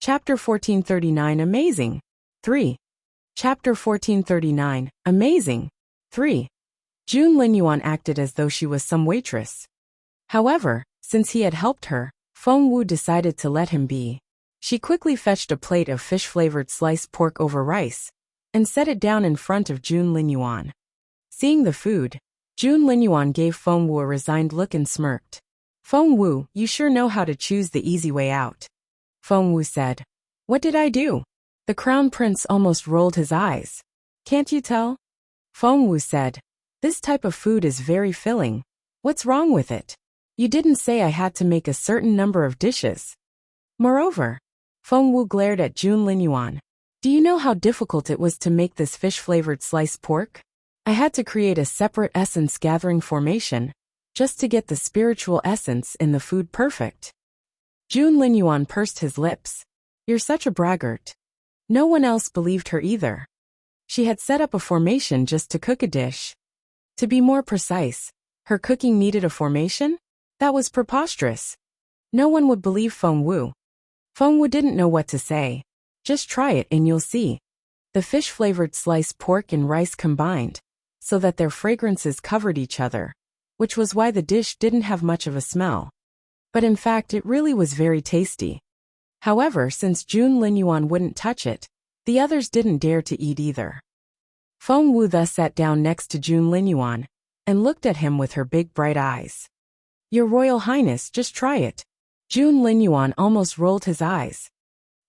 Chapter 1439 Amazing. 3. Chapter 1439 Amazing. 3. Jun Linyuan acted as though she was some waitress. However, since he had helped her, Feng Wu decided to let him be. She quickly fetched a plate of fish-flavored sliced pork over rice and set it down in front of Jun Linyuan. Seeing the food, Jun Linyuan gave Feng Wu a resigned look and smirked. "Feng Wu, you sure know how to choose the easy way out." Feng Wu said. "What did I do?" The crown prince almost rolled his eyes. "Can't you tell?" Feng Wu said. "This type of food is very filling. What's wrong with it? You didn't say I had to make a certain number of dishes." Moreover, Feng Wu glared at Jun Linyuan. "Do you know how difficult it was to make this fish-flavored sliced pork? I had to create a separate essence-gathering formation just to get the spiritual essence in the food perfect." Jun Linyuan pursed his lips. "You're such a braggart." No one else believed her either. She had set up a formation just to cook a dish. To be more precise, her cooking needed a formation? That was preposterous. No one would believe Feng Wu. Feng Wu didn't know what to say. "Just try it and you'll see." The fish-flavored sliced pork and rice combined, so that their fragrances covered each other, which was why the dish didn't have much of a smell. But in fact it really was very tasty. However, since Jun Linyuan wouldn't touch it, the others didn't dare to eat either. Feng Wu thus sat down next to Jun Linyuan and looked at him with her big bright eyes. "Your Royal Highness, just try it." Jun Linyuan almost rolled his eyes.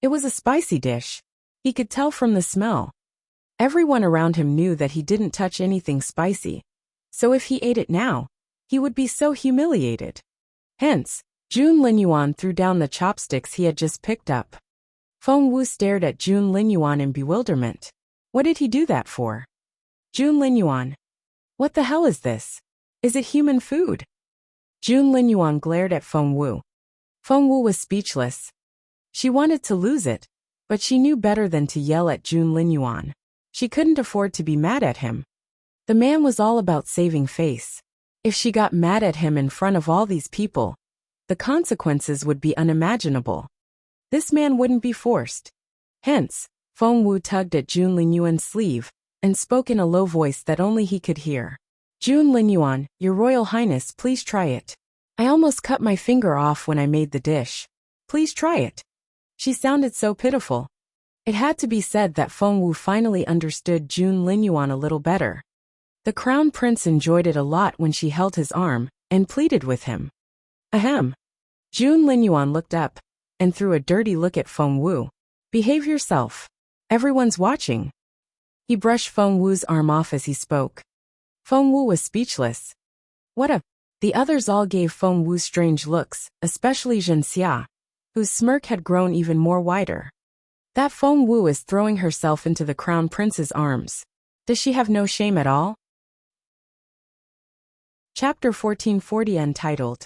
It was a spicy dish. He could tell from the smell. Everyone around him knew that he didn't touch anything spicy, so if he ate it now, he would be so humiliated. Hence, Jun Linyuan threw down the chopsticks he had just picked up. Feng Wu stared at Jun Linyuan in bewilderment. What did he do that for? Jun Linyuan. What the hell is this? Is it human food? Jun Linyuan glared at Feng Wu. Feng Wu was speechless. She wanted to lose it, but she knew better than to yell at Jun Linyuan. She couldn't afford to be mad at him. The man was all about saving face. If she got mad at him in front of all these people, the consequences would be unimaginable. This man wouldn't be forced. Hence, Feng Wu tugged at Jun Linyuan's sleeve and spoke in a low voice that only he could hear. "Jun Linyuan, Your Royal Highness, please try it. I almost cut my finger off when I made the dish. Please try it." She sounded so pitiful. It had to be said that Feng Wu finally understood Jun Linyuan a little better. The crown prince enjoyed it a lot when she held his arm and pleaded with him. Ahem. Jun Linyuan looked up and threw a dirty look at Feng Wu. "Behave yourself. Everyone's watching." He brushed Feng Wu's arm off as he spoke. Feng Wu was speechless. What a... The others all gave Feng Wu strange looks, especially Zhenxia, whose smirk had grown even more wider. That Feng Wu is throwing herself into the crown prince's arms. Does she have no shame at all? Chapter 1440 Untitled.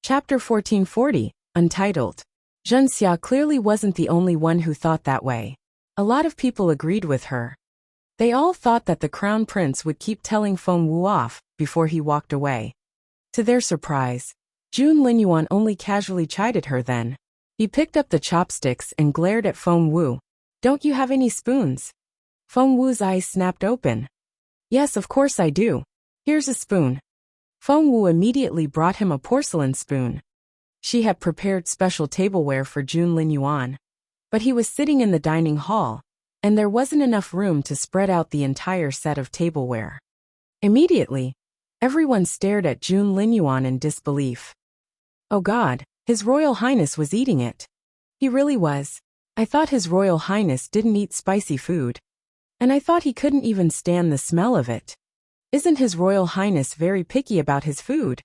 Chapter 1440, Untitled. Zhenxia clearly wasn't the only one who thought that way. A lot of people agreed with her. They all thought that the crown prince would keep telling Feng Wu off before he walked away. To their surprise, Jun Linyuan only casually chided her then. He picked up the chopsticks and glared at Feng Wu. "Don't you have any spoons?" Feng Wu's eyes snapped open. "Yes, of course I do. Here's a spoon." Feng Wu immediately brought him a porcelain spoon. She had prepared special tableware for Jun Linyuan, but he was sitting in the dining hall, and there wasn't enough room to spread out the entire set of tableware. Immediately, everyone stared at Jun Linyuan in disbelief. Oh God, His Royal Highness was eating it. He really was. I thought His Royal Highness didn't eat spicy food. And I thought he couldn't even stand the smell of it. Isn't His Royal Highness very picky about his food?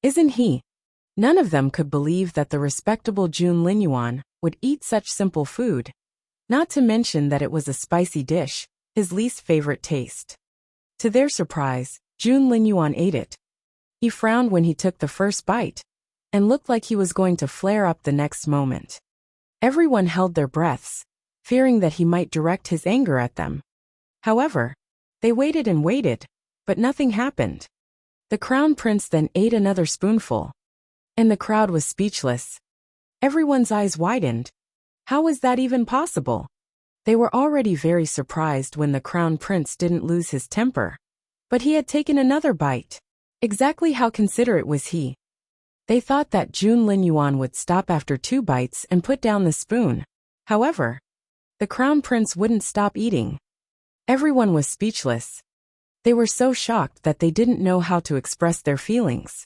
Isn't he? None of them could believe that the respectable Jun Linyuan would eat such simple food. Not to mention that it was a spicy dish, his least favorite taste. To their surprise, Jun Linyuan ate it. He frowned when he took the first bite, and looked like he was going to flare up the next moment. Everyone held their breaths, fearing that he might direct his anger at them. However, they waited and waited, but nothing happened. The crown prince then ate another spoonful, and the crowd was speechless. Everyone's eyes widened. How was that even possible? They were already very surprised when the crown prince didn't lose his temper. But he had taken another bite. Exactly how considerate was he? They thought that Jun Linyuan would stop after 2 bites and put down the spoon. However, the crown prince wouldn't stop eating. Everyone was speechless. They were so shocked that they didn't know how to express their feelings.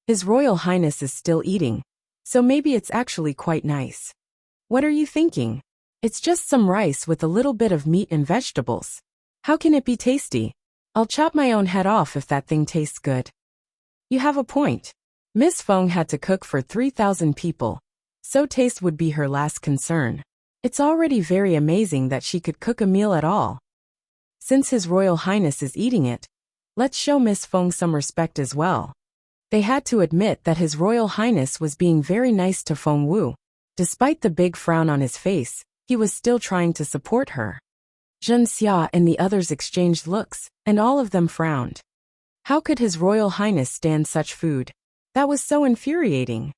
His Royal Highness is still eating, so maybe it's actually quite nice. What are you thinking? It's just some rice with a little bit of meat and vegetables. How can it be tasty? I'll chop my own head off if that thing tastes good. You have a point. Miss Feng had to cook for 3,000 people, so taste would be her last concern. It's already very amazing that she could cook a meal at all. Since His Royal Highness is eating it, let's show Miss Feng some respect as well. They had to admit that His Royal Highness was being very nice to Feng Wu. Despite the big frown on his face, he was still trying to support her. Zhen Xia and the others exchanged looks, and all of them frowned. How could His Royal Highness stand such food? That was so infuriating.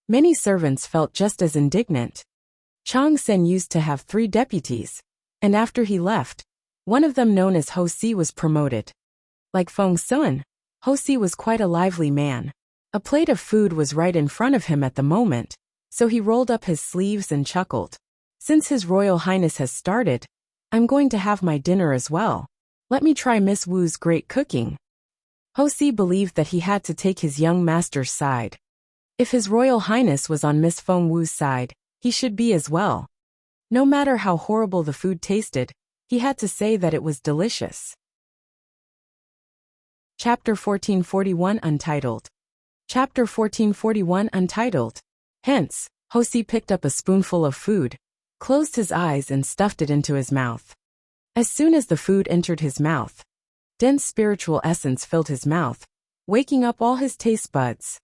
Many servants felt just as indignant. Chang Sen used to have 3 deputies, and after he left, one of them known as Ho Si was promoted. Like Feng Sun, Ho Si was quite a lively man. A plate of food was right in front of him at the moment, so he rolled up his sleeves and chuckled. Since His Royal Highness has started, I'm going to have my dinner as well. Let me try Miss Wu's great cooking. Ho Si believed that he had to take his young master's side. If His Royal Highness was on Miss Feng Wu's side, he should be as well. No matter how horrible the food tasted, he had to say that it was delicious. Chapter 1441 Untitled. Chapter 1441 Untitled. Hence, Ho Si picked up a spoonful of food, closed his eyes and stuffed it into his mouth. As soon as the food entered his mouth, dense spiritual essence filled his mouth, waking up all his taste buds.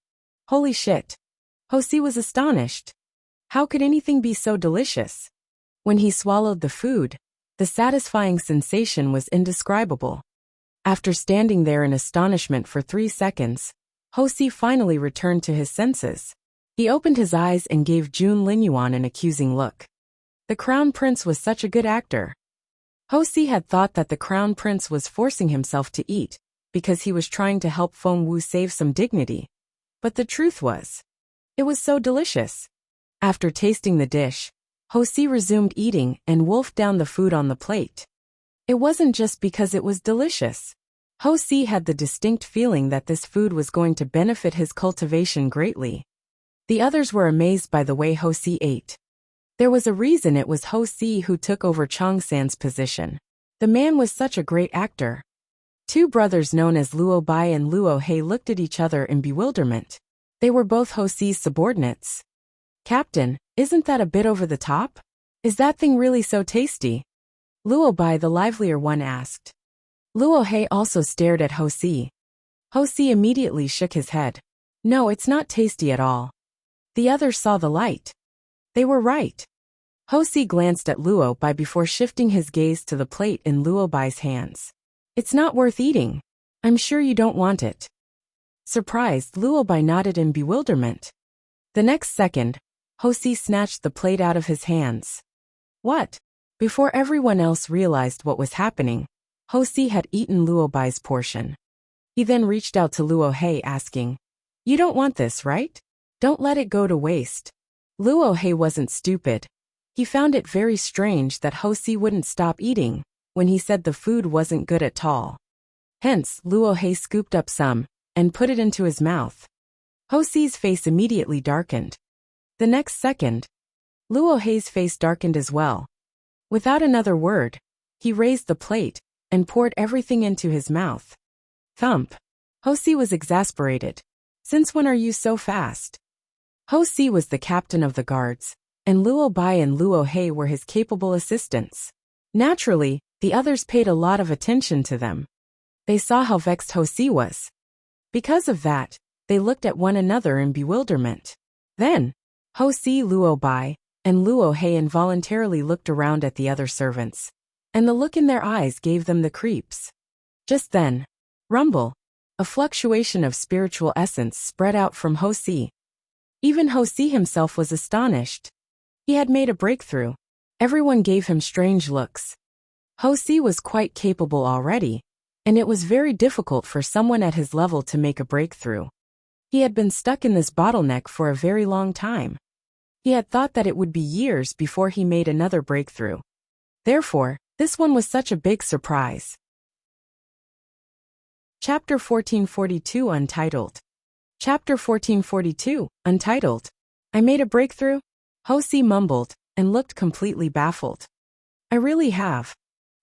Holy shit! Ho Si was astonished. How could anything be so delicious? When he swallowed the food, the satisfying sensation was indescribable. After standing there in astonishment for 3 seconds, Ho Si finally returned to his senses. He opened his eyes and gave Jun Linyuan an accusing look. The crown prince was such a good actor. Ho Si had thought that the crown prince was forcing himself to eat, because he was trying to help Feng Wu save some dignity. But the truth was, it was so delicious. After tasting the dish, Ho Si resumed eating and wolfed down the food on the plate. It wasn't just because it was delicious. Ho Si had the distinct feeling that this food was going to benefit his cultivation greatly. The others were amazed by the way Ho Si ate. There was a reason it was Ho Si who took over Chang San's position. The man was such a great actor. 2 brothers known as Luo Bai and Luo Hei looked at each other in bewilderment. They were both Ho Si's subordinates. Captain, isn't that a bit over the top? Is that thing really so tasty? Luo Bai, the livelier one, asked. Luo Hei also stared at Ho Si. Ho Si immediately shook his head. No, it's not tasty at all. The others saw the light. They were right. Ho Si glanced at Luo Bai before shifting his gaze to the plate in Luo Bai's hands. It's not worth eating. I'm sure you don't want it. Surprised, Luo Bai nodded in bewilderment. The next second, Ho Si snatched the plate out of his hands. What? Before everyone else realized what was happening, Ho Si had eaten Luo Bai's portion. He then reached out to Luo Hei asking, You don't want this, right? Don't let it go to waste. Luo Hei wasn't stupid. He found it very strange that Ho Si wouldn't stop eating when he said the food wasn't good at all. Hence, Luo Hei scooped up some and put it into his mouth. Ho Si's face immediately darkened. The next second, Luo Hei's face darkened as well. Without another word, he raised the plate and poured everything into his mouth. Thump. Ho Si was exasperated. Since when are you so fast? Ho Si was the captain of the guards, and Luo Bai and Luo Hei were his capable assistants. Naturally, the others paid a lot of attention to them. They saw how vexed Ho Si was. Because of that, they looked at one another in bewilderment. Then, Ho Si, Luo Bai, and Luo Hei involuntarily looked around at the other servants, and the look in their eyes gave them the creeps. Just then, rumble, a fluctuation of spiritual essence spread out from Ho Si. Even Ho Si himself was astonished. He had made a breakthrough. Everyone gave him strange looks. Wuxia was quite capable already, and it was very difficult for someone at his level to make a breakthrough. He had been stuck in this bottleneck for a very long time. He had thought that it would be years before he made another breakthrough. Therefore, this one was such a big surprise. Chapter 1442 Untitled. Chapter 1442, Untitled. I made a breakthrough? Wuxia mumbled, and looked completely baffled. I really have.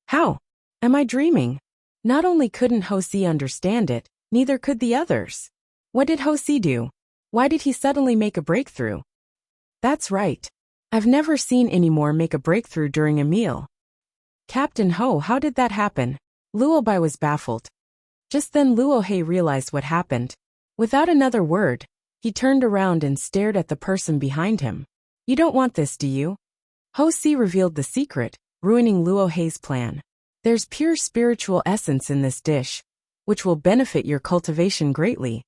How? Am I dreaming? Not only couldn't Wuxia understand it, neither could the others. What did Wuxia do? Why did he suddenly make a breakthrough? That's right. I've never seen anyone make a breakthrough during a meal. Captain Ho, how did that happen? Luo Bai was baffled. Just then Luo He realized what happened. Without another word, he turned around and stared at the person behind him. You don't want this, do you? Wuxia revealed the secret, ruining Luo He's plan. There's pure spiritual essence in this dish, which will benefit your cultivation greatly.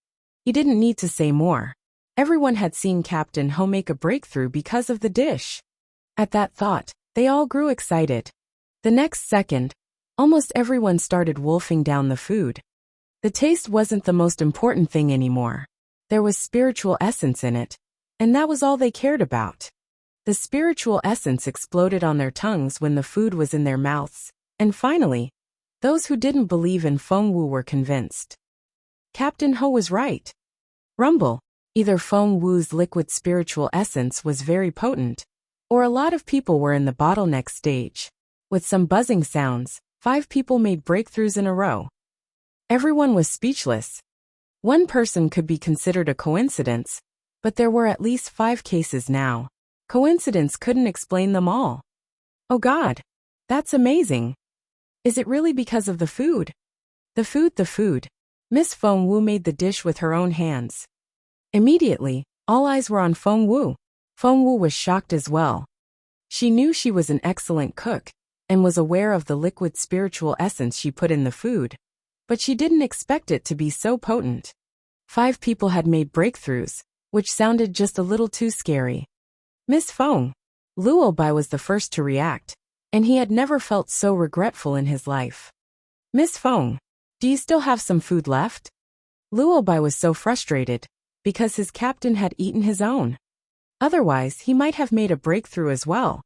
He didn't need to say more. Everyone had seen Captain Ho make a breakthrough because of the dish. At that thought, they all grew excited. The next second, almost everyone started wolfing down the food. The taste wasn't the most important thing anymore. There was spiritual essence in it, and that was all they cared about. The spiritual essence exploded on their tongues when the food was in their mouths, and finally, those who didn't believe in Feng Wu were convinced. Captain Ho was right. Rumble, either Feng Wu's liquid spiritual essence was very potent, or a lot of people were in the bottleneck stage. With some buzzing sounds, 5 people made breakthroughs in a row. Everyone was speechless. One person could be considered a coincidence, but there were at least 5 cases now. Coincidence couldn't explain them all. Oh God, that's amazing. Is it really because of the food? The food. Miss Feng Wu made the dish with her own hands. Immediately, all eyes were on Feng Wu. Feng Wu was shocked as well. She knew she was an excellent cook, and was aware of the liquid spiritual essence she put in the food, but she didn't expect it to be so potent. 5 people had made breakthroughs, which sounded just a little too scary. Miss Feng, Luo Bai was the first to react, and he had never felt so regretful in his life. Miss Feng, do you still have some food left? Luo Bai was so frustrated, because his captain had eaten his own. Otherwise, he might have made a breakthrough as well.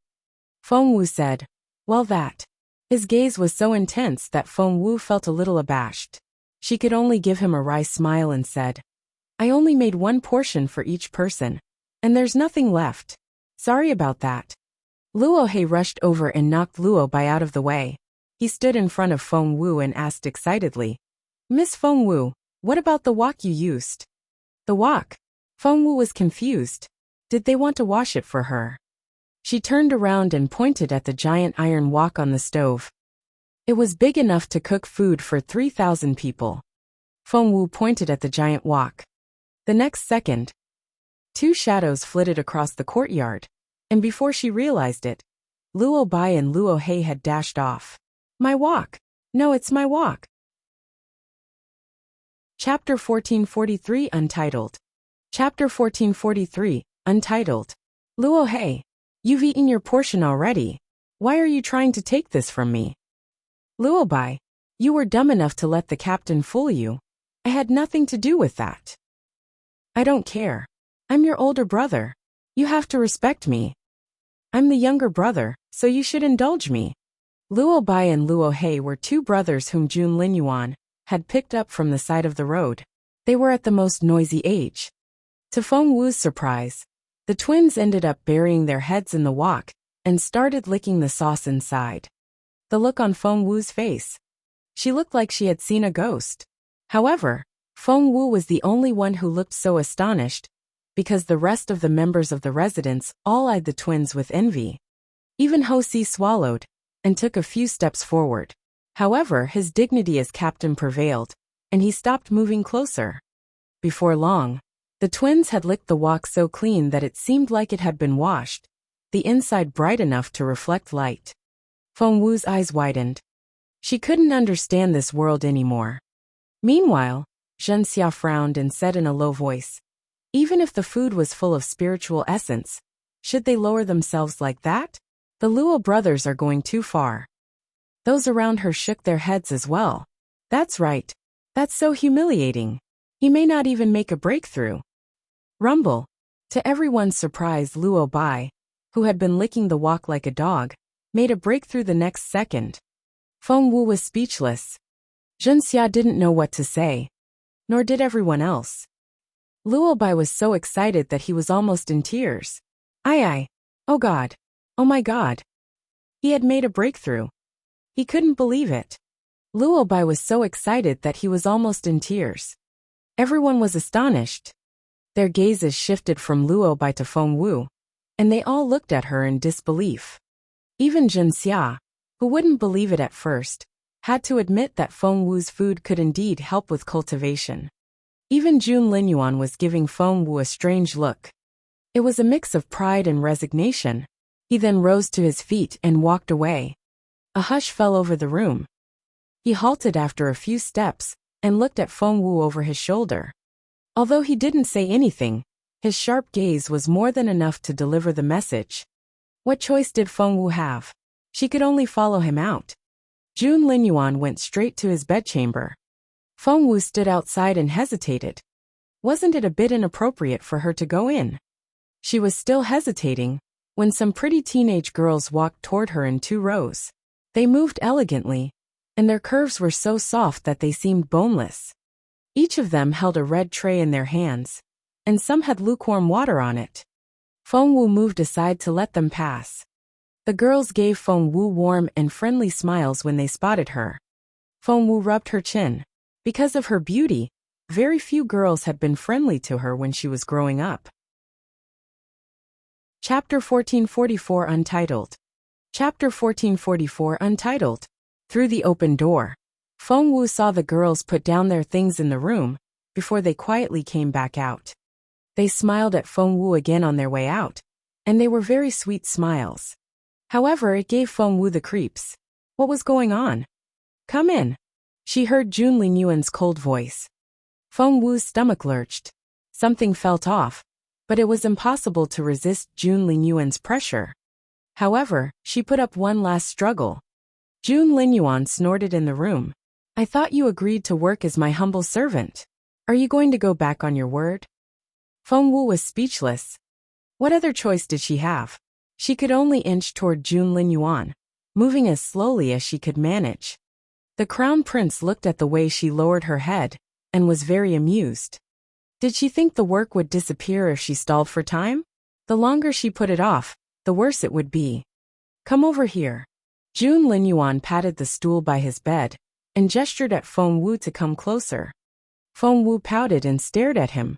Feng Wu said, well that. His gaze was so intense that Feng Wu felt a little abashed. She could only give him a wry smile and said, I only made 1 portion for each person, and there's nothing left. Sorry about that. Luo He rushed over and knocked Luo Bai out of the way. He stood in front of Feng Wu and asked excitedly, Miss Feng Wu, what about the wok you used? The wok? Feng Wu was confused. Did they want to wash it for her? She turned around and pointed at the giant iron wok on the stove. It was big enough to cook food for 3,000 people. Feng Wu pointed at the giant wok. The next second, 2 shadows flitted across the courtyard, and before she realized it, Luo Bai and Luo He had dashed off. My wok! No, it's my wok! Chapter 1443 Untitled. Chapter 1443, Untitled. Luo He, you've eaten your portion already. Why are you trying to take this from me? Luo Bai, you were dumb enough to let the captain fool you. I had nothing to do with that. I don't care. I'm your older brother. You have to respect me. I'm the younger brother, so you should indulge me. Luo Bai and Luo He were 2 brothers whom Jun Linyuan had picked up from the side of the road. They were at the most noisy age. To Feng Wu's surprise, the twins ended up burying their heads in the wok and started licking the sauce inside. The look on Feng Wu's face. She looked like she had seen a ghost. However, Feng Wu was the only one who looked so astonished, because the rest of the members of the residence all eyed the twins with envy. Even Wuxia swallowed, and took a few steps forward. However, his dignity as captain prevailed, and he stopped moving closer. Before long, the twins had licked the wok so clean that it seemed like it had been washed, the inside bright enough to reflect light. Feng Wu's eyes widened. She couldn't understand this world anymore. Meanwhile, Zhen Xia frowned and said in a low voice, even if the food was full of spiritual essence, Should they lower themselves like that? The Luo brothers are going too far. Those around her shook their heads as well. That's right. That's so humiliating. He may not even make a breakthrough. Rumble. To everyone's surprise, Luo Bai, who had been licking the walk like a dog, made a breakthrough the next second. Feng Wu was speechless. Junxia didn't know what to say. Nor did everyone else. Luo Bai was so excited that he was almost in tears. Ai. Oh God. Oh my God. He had made a breakthrough. He couldn't believe it. Luo Bai was so excited that he was almost in tears. Everyone was astonished. Their gazes shifted from Luo Bai to Feng Wu, and they all looked at her in disbelief. Even Junxia, who wouldn't believe it at first, had to admit that Feng Wu's food could indeed help with cultivation. Even Jun Linyuan was giving Feng Wu a strange look. It was a mix of pride and resignation. He then rose to his feet and walked away. A hush fell over the room. He halted after a few steps and looked at Feng Wu over his shoulder. Although he didn't say anything, his sharp gaze was more than enough to deliver the message. What choice did Feng Wu have? She could only follow him out. Jun Linyuan went straight to his bedchamber. Feng Wu stood outside and hesitated. Wasn't it a bit inappropriate for her to go in? She was still hesitating when some pretty teenage girls walked toward her in 2 rows. They moved elegantly, and their curves were so soft that they seemed boneless. Each of them held a red tray in their hands, and some had lukewarm water on it. Feng Wu moved aside to let them pass. The girls gave Feng Wu warm and friendly smiles when they spotted her. Feng Wu rubbed her chin. Because of her beauty, very few girls had been friendly to her when she was growing up. Chapter 1444 Untitled. Chapter 1444 Untitled. Through the open door, Feng Wu saw the girls put down their things in the room before they quietly came back out. They smiled at Feng Wu again on their way out, and they were very sweet smiles. However, it gave Feng Wu the creeps. What was going on? Come in. She heard Jun Linyuan's cold voice. Feng Wu's stomach lurched. Something felt off, but it was impossible to resist Jun Linyuan's pressure. However, she put up one last struggle. Jun Linyuan snorted in the room. I thought you agreed to work as my humble servant. Are you going to go back on your word? Feng Wu was speechless. What other choice did she have? She could only inch toward Jun Linyuan, moving as slowly as she could manage. The crown prince looked at the way she lowered her head and was very amused. Did she think the work would disappear if she stalled for time? The longer she put it off, the worse it would be. Come over here. Jun Linyuan patted the stool by his bed and gestured at Feng Wu to come closer. Feng Wu pouted and stared at him.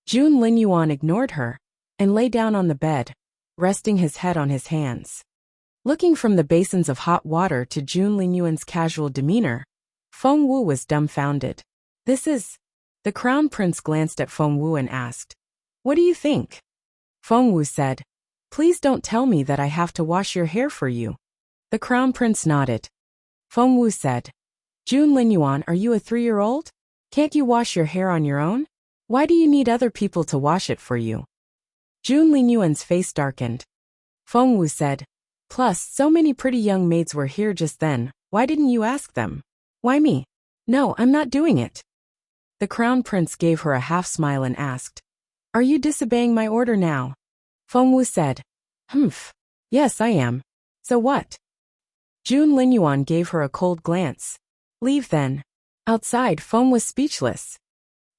Jun Linyuan ignored her and lay down on the bed, resting his head on his hands. Looking from the basins of hot water to Jun Linyuan's casual demeanor, Feng Wu was dumbfounded. This is... The crown prince glanced at Feng Wu and asked, What do you think? Feng Wu said, Please don't tell me that I have to wash your hair for you. The crown prince nodded. Feng Wu said, Jun Linyuan, are you a 3-year-old? Can't you wash your hair on your own? Why do you need other people to wash it for you? Jun Linyuan's face darkened. Feng Wu said, Plus, so many pretty young maids were here just then, why didn't you ask them? Why me? No, I'm not doing it. The crown prince gave her a half-smile and asked, Are you disobeying my order now? Feng Wu said, Humph. Yes, I am. So what? Jun Linyuan gave her a cold glance. Leave then. Outside, Feng was speechless.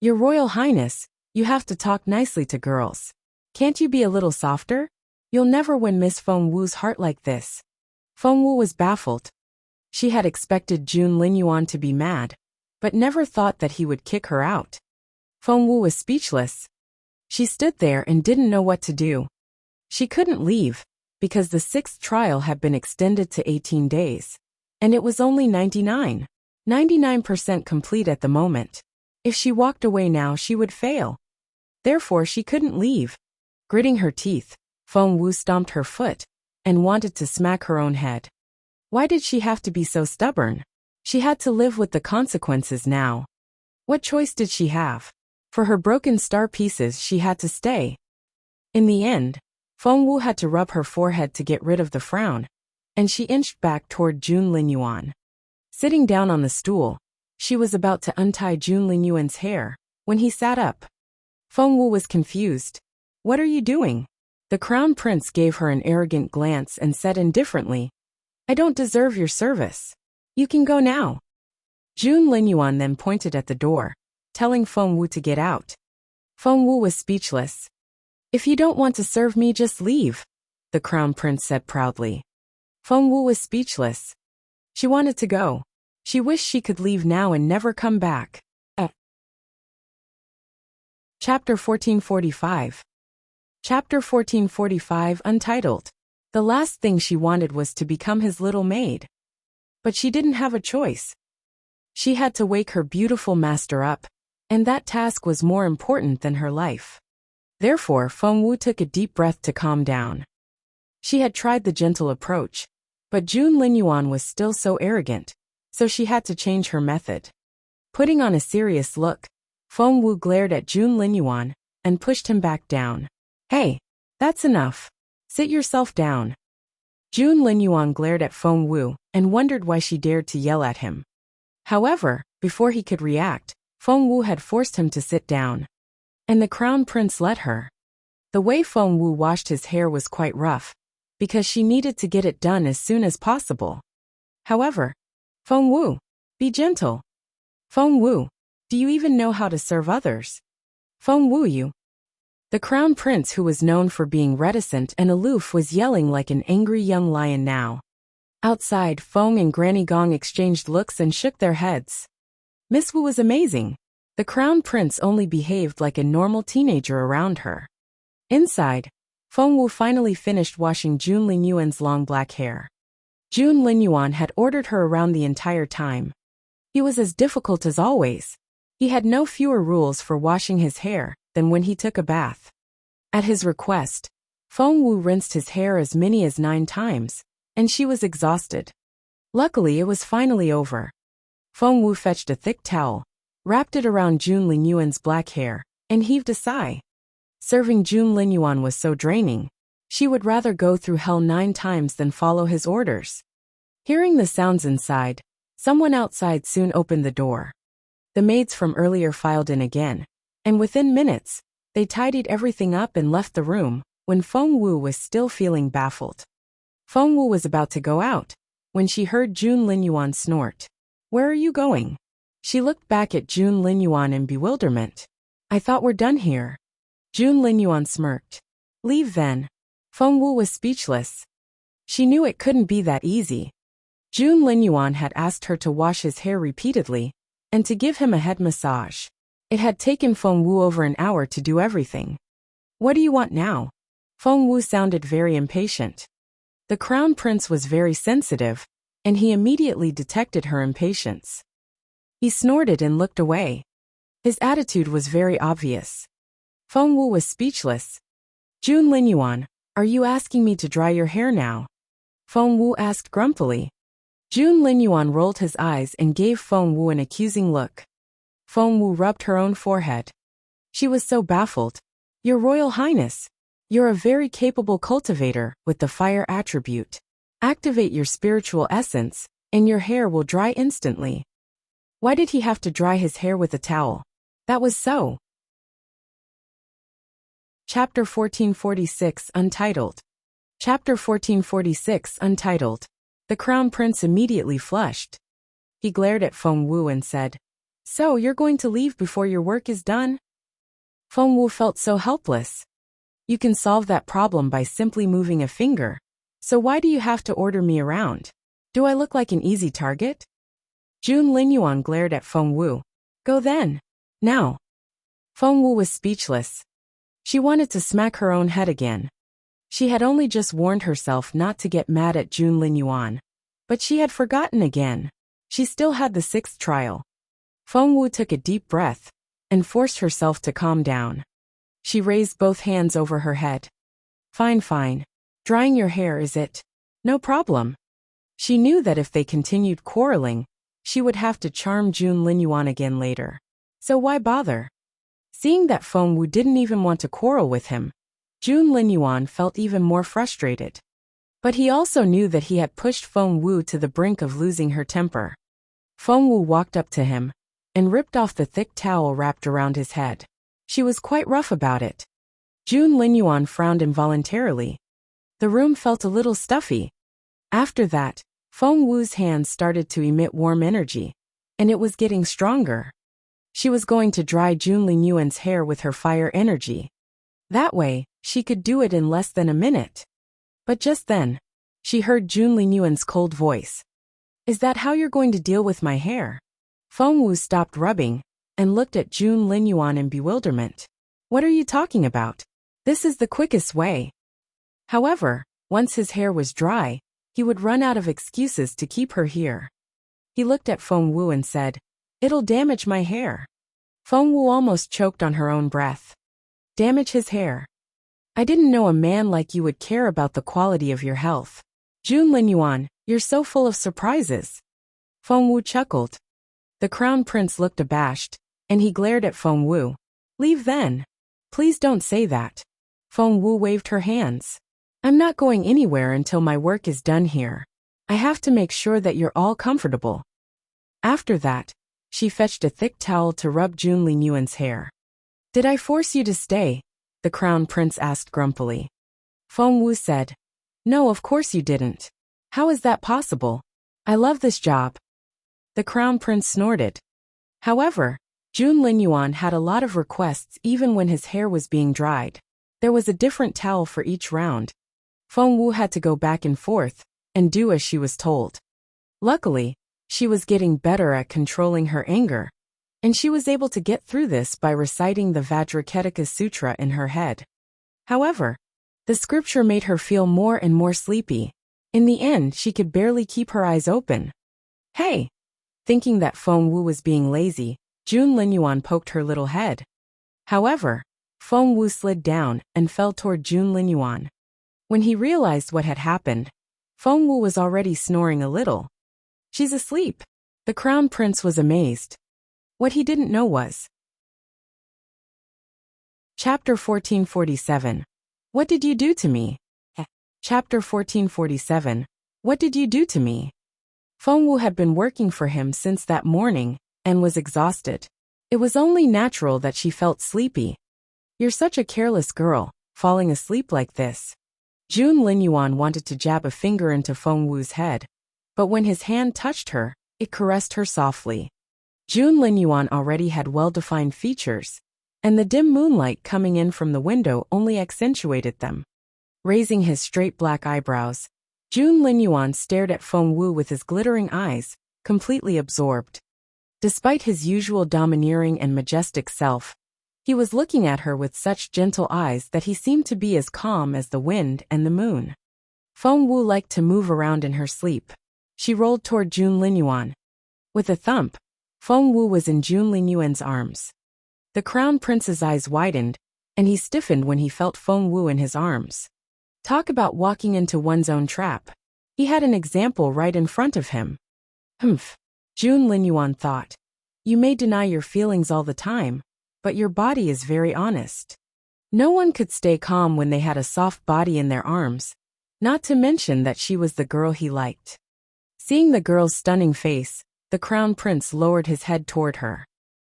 Your Royal Highness, you have to talk nicely to girls. Can't you be a little softer? You'll never win Miss Feng Wu's heart like this. Feng Wu was baffled. She had expected Jun Linyuan to be mad, but never thought that he would kick her out. Feng Wu was speechless. She stood there and didn't know what to do. She couldn't leave, because the 6th trial had been extended to 18 days. And it was only 99% complete at the moment. If she walked away now, she would fail. Therefore, she couldn't leave. Gritting her teeth, Feng Wu stomped her foot and wanted to smack her own head. Why did she have to be so stubborn? She had to live with the consequences now. What choice did she have? For her broken star pieces, she had to stay. In the end, Feng Wu had to rub her forehead to get rid of the frown, and she inched back toward Jun Linyuan. Sitting down on the stool, she was about to untie Jun Linyuan's hair when he sat up. Feng Wu was confused. "What are you doing?" The crown prince gave her an arrogant glance and said indifferently, "I don't deserve your service. You can go now." Jun Linyuan then pointed at the door, telling Feng Wu to get out. Feng Wu was speechless. "If you don't want to serve me, just leave," the crown prince said proudly. Feng Wu was speechless. She wanted to go. She wished she could leave now and never come back. Chapter 1445. Chapter 1445 Untitled. The last thing she wanted was to become his little maid. But she didn't have a choice. She had to wake her beautiful master up, and that task was more important than her life. Therefore, Feng Wu took a deep breath to calm down. She had tried the gentle approach, but Jun Linyuan was still so arrogant, so she had to change her method. Putting on a serious look, Feng Wu glared at Jun Linyuan and pushed him back down. "Hey, that's enough. Sit yourself down." Jun Linyuan glared at Feng Wu and wondered why she dared to yell at him. However, before he could react, Feng Wu had forced him to sit down. And the crown prince let her. The way Feng Wu washed his hair was quite rough, because she needed to get it done as soon as possible. However, "Feng Wu, be gentle. Feng Wu, do you even know how to serve others? Feng Wu, you." The crown prince, who was known for being reticent and aloof, was yelling like an angry young lion now. Outside, Feng and Granny Gong exchanged looks and shook their heads. Miss Wu was amazing. The crown prince only behaved like a normal teenager around her. Inside, Feng Wu finally finished washing Jun Linyuan's long black hair. Jun Linyuan had ordered her around the entire time. He was as difficult as always. He had no fewer rules for washing his hair than when he took a bath. At his request, Feng Wu rinsed his hair as many as 9 times, and she was exhausted. Luckily, it was finally over. Feng Wu fetched a thick towel, wrapped it around Jun Linyuan's black hair, and heaved a sigh. Serving Jun Linyuan was so draining. She would rather go through hell 9 times than follow his orders. Hearing the sounds inside, someone outside soon opened the door. The maids from earlier filed in again, and within minutes, they tidied everything up and left the room, when Feng Wu was still feeling baffled. Feng Wu was about to go out, when she heard Jun Linyuan snort. "Where are you going?" She looked back at Jun Linyuan in bewilderment. "I thought we're done here." Jun Linyuan smirked. "Leave then." Feng Wu was speechless. She knew it couldn't be that easy. Jun Linyuan had asked her to wash his hair repeatedly, and to give him a head massage. It had taken Feng Wu over an hour to do everything. "What do you want now?" Feng Wu sounded very impatient. The crown prince was very sensitive, and he immediately detected her impatience. He snorted and looked away. His attitude was very obvious. Feng Wu was speechless. "Jun Linyuan, are you asking me to dry your hair now?" Feng Wu asked grumpily. Jun Linyuan rolled his eyes and gave Feng Wu an accusing look. Feng Wu rubbed her own forehead. She was so baffled. "Your Royal Highness, you're a very capable cultivator with the fire attribute. Activate your spiritual essence, and your hair will dry instantly." Why did he have to dry his hair with a towel? That was so. Chapter 1446 Untitled. Chapter 1446 Untitled. The crown prince immediately flushed. He glared at Feng Wu and said, "So you're going to leave before your work is done?" Feng Wu felt so helpless. "You can solve that problem by simply moving a finger. So why do you have to order me around? Do I look like an easy target?" Jun Linyuan glared at Feng Wu. "Go then. Now." Feng Wu was speechless. She wanted to smack her own head again. She had only just warned herself not to get mad at Jun Linyuan, but she had forgotten again. She still had the 6th trial. Feng Wu took a deep breath and forced herself to calm down. She raised both hands over her head. "Fine, fine. Drying your hair, is it? No problem." She knew that if they continued quarreling, she would have to charm Jun Linyuan again later. So why bother? Seeing that Feng Wu didn't even want to quarrel with him, Jun Linyuan felt even more frustrated. But he also knew that he had pushed Feng Wu to the brink of losing her temper. Feng Wu walked up to him and ripped off the thick towel wrapped around his head. She was quite rough about it. Jun Linyuan frowned involuntarily. The room felt a little stuffy. After that, Feng Wu's hands started to emit warm energy, and it was getting stronger. She was going to dry Jun Linyuan's hair with her fire energy. That way, she could do it in less than a minute. But just then, she heard Jun Linyuan's cold voice. "Is that how you're going to deal with my hair?" Feng Wu stopped rubbing and looked at Jun Linyuan in bewilderment. "What are you talking about? This is the quickest way." However, once his hair was dry, he would run out of excuses to keep her here. He looked at Feng Wu and said, "It'll damage my hair." Feng Wu almost choked on her own breath. Damage his hair? I didn't know a man like you would care about the quality of your health. Jun Linyuan, you're so full of surprises. Feng Wu chuckled. The crown prince looked abashed, and he glared at Feng Wu. "Leave then. Please don't say that." Feng Wu waved her hands. "I'm not going anywhere until my work is done here. I have to make sure that you're all comfortable." After that, she fetched a thick towel to rub Jun Linyuan's hair. "Did I force you to stay?" the crown prince asked grumpily. Feng Wu said, "No, of course you didn't. How is that possible? I love this job." The crown prince snorted. However, Jun Linyuan had a lot of requests even when his hair was being dried. There was a different towel for each round. Feng Wu had to go back and forth and do as she was told. Luckily, she was getting better at controlling her anger, and she was able to get through this by reciting the Vajraketaka Sutra in her head. However, the scripture made her feel more and more sleepy. In the end, she could barely keep her eyes open. "Hey!" Thinking that Feng Wu was being lazy, Jun Linyuan poked her little head. However, Feng Wu slid down and fell toward Jun Linyuan. When he realized what had happened, Feng Wu was already snoring a little. "She's asleep." The crown prince was amazed. What he didn't know was. Chapter 1447. What did you do to me? Chapter 1447. What did you do to me? Feng Wu had been working for him since that morning and was exhausted. It was only natural that she felt sleepy. "You're such a careless girl, falling asleep like this." Jun Linyuan wanted to jab a finger into Feng Wu's head, but when his hand touched her, it caressed her softly. Jun Linyuan already had well-defined features, and the dim moonlight coming in from the window only accentuated them. Raising his straight black eyebrows, Jun Linyuan stared at Feng Wu with his glittering eyes, completely absorbed. Despite his usual domineering and majestic self, he was looking at her with such gentle eyes that he seemed to be as calm as the wind and the moon. Feng Wu liked to move around in her sleep. She rolled toward Jun Linyuan. With a thump, Feng Wu was in Jun Linyuan's arms. The crown prince's eyes widened, and he stiffened when he felt Feng Wu in his arms. Talk about walking into one's own trap. He had an example right in front of him. Humph, Jun Linyuan thought. You may deny your feelings all the time, but your body is very honest. No one could stay calm when they had a soft body in their arms, not to mention that she was the girl he liked. Seeing the girl's stunning face, the crown prince lowered his head toward her.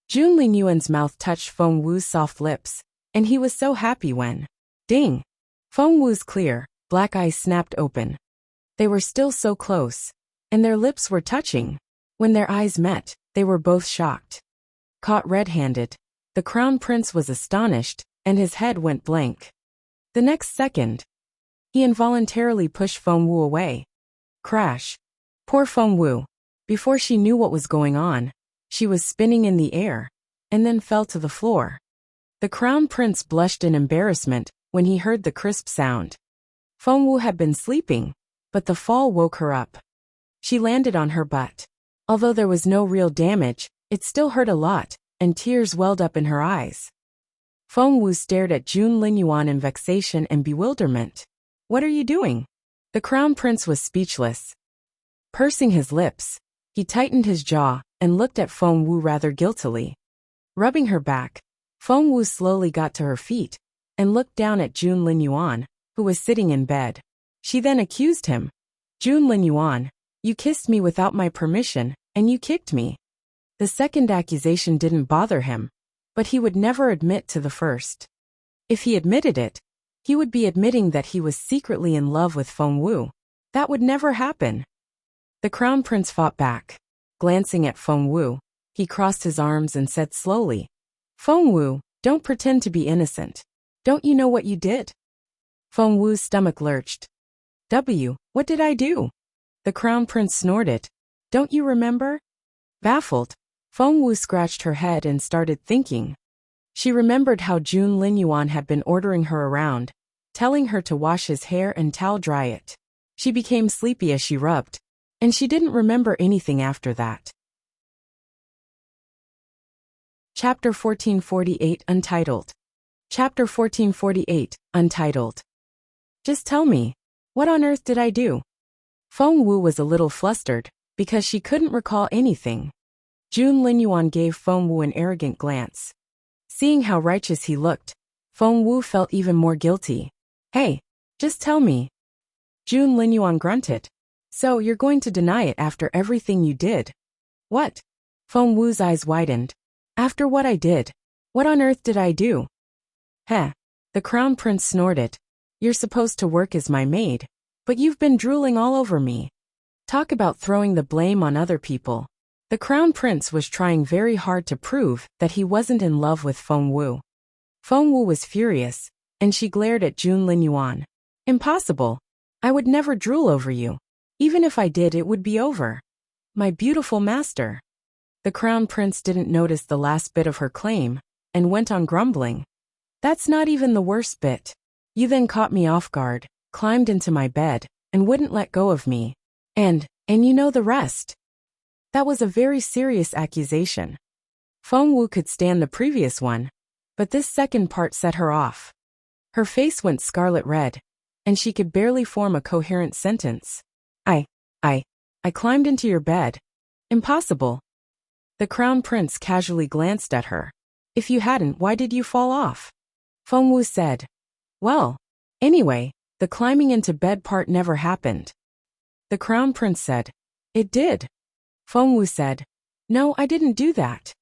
Jun Linyuan's mouth touched Feng Wu's soft lips, and he was so happy when, ding! Feng Wu's clear, black eyes snapped open. They were still so close, and their lips were touching. When their eyes met, they were both shocked. Caught red-handed, the crown prince was astonished, and his head went blank. The next second, he involuntarily pushed Feng Wu away. Crash! Poor Feng Wu. Before she knew what was going on, she was spinning in the air, and then fell to the floor. The crown prince blushed in embarrassment when he heard the crisp sound. Feng Wu had been sleeping, but the fall woke her up. She landed on her butt. Although there was no real damage, it still hurt a lot, and tears welled up in her eyes. Feng Wu stared at Jun Linyuan in vexation and bewilderment. What are you doing? The crown prince was speechless. Pursing his lips, he tightened his jaw and looked at Feng Wu rather guiltily. Rubbing her back, Feng Wu slowly got to her feet and looked down at Jun Linyuan, who was sitting in bed. She then accused him. Jun Linyuan, you kissed me without my permission, and you kicked me. The second accusation didn't bother him, but he would never admit to the first. If he admitted it, he would be admitting that he was secretly in love with Feng Wu. That would never happen. The crown prince fought back. Glancing at Feng Wu, he crossed his arms and said slowly, Feng Wu, don't pretend to be innocent. Don't you know what you did? Feng Wu's stomach lurched. What did I do? The crown prince snorted. Don't you remember? Baffled, Feng Wu scratched her head and started thinking. She remembered how Jun Linyuan had been ordering her around, telling her to wash his hair and towel dry it. She became sleepy as she rubbed, and she didn't remember anything after that. Chapter 1448 Untitled. Chapter 1448 Untitled. Just tell me, what on earth did I do? Feng Wu was a little flustered, because she couldn't recall anything. Jun Linyuan gave Feng Wu an arrogant glance. Seeing how righteous he looked, Feng Wu felt even more guilty. Hey, just tell me. Jun Linyuan grunted. So you're going to deny it after everything you did? What? Feng Wu's eyes widened. After what I did, what on earth did I do? Heh. The crown prince snorted. You're supposed to work as my maid, but you've been drooling all over me. Talk about throwing the blame on other people. The crown prince was trying very hard to prove that he wasn't in love with Feng Wu. Feng Wu was furious, and she glared at Jun Linyuan. Impossible. I would never drool over you. Even if I did, it would be over. My beautiful master. The crown prince didn't notice the last bit of her claim, and went on grumbling. That's not even the worst bit. You then caught me off guard, climbed into my bed, and wouldn't let go of me. And you know the rest. That was a very serious accusation. Feng Wu could stand the previous one, but this second part set her off. Her face went scarlet red, and she could barely form a coherent sentence. I climbed into your bed. Impossible. The crown prince casually glanced at her. If you hadn't, why did you fall off? Feng Wu said. Well, anyway, the climbing into bed part never happened. The crown prince said. It did. Feng Wu said. No, I didn't do that.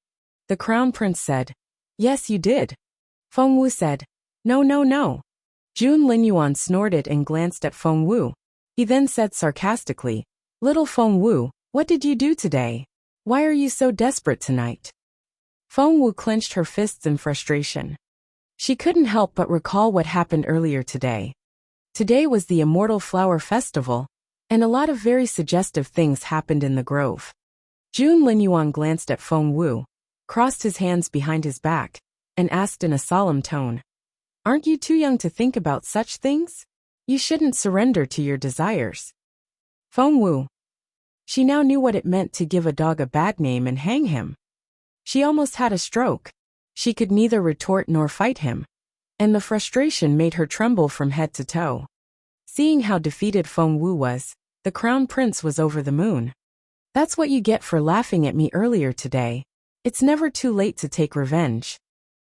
The crown prince said. Yes, you did. Feng Wu said. No. Jun Linyuan snorted and glanced at Feng Wu. He then said sarcastically, Little Feng Wu, what did you do today? Why are you so desperate tonight? Feng Wu clenched her fists in frustration. She couldn't help but recall what happened earlier today. Today was the Immortal Flower Festival, and a lot of very suggestive things happened in the grove. Jun Linyuan glanced at Feng Wu, crossed his hands behind his back, and asked in a solemn tone, Aren't you too young to think about such things? You shouldn't surrender to your desires. Feng Wu. She now knew what it meant to give a dog a bad name and hang him. She almost had a stroke. She could neither retort nor fight him, and the frustration made her tremble from head to toe. Seeing how defeated Feng Wu was, the crown prince was over the moon. That's what you get for laughing at me earlier today. It's never too late to take revenge.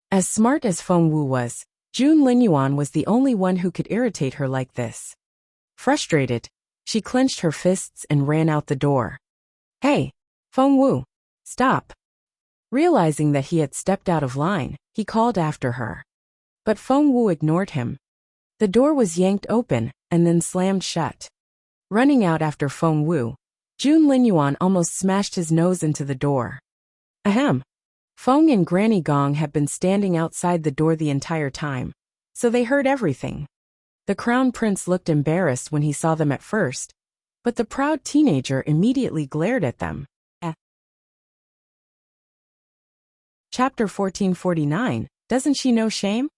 As smart as Feng Wu was, Jun Linyuan was the only one who could irritate her like this. Frustrated, she clenched her fists and ran out the door. Hey, Feng Wu, stop. Realizing that he had stepped out of line, he called after her. But Feng Wu ignored him. The door was yanked open and then slammed shut. Running out after Feng Wu, Jun Linyuan almost smashed his nose into the door. Ahem. Feng and Granny Gong had been standing outside the door the entire time, so they heard everything. The crown prince looked embarrassed when he saw them at first, but the proud teenager immediately glared at them. Chapter 1449, Doesn't she know shame?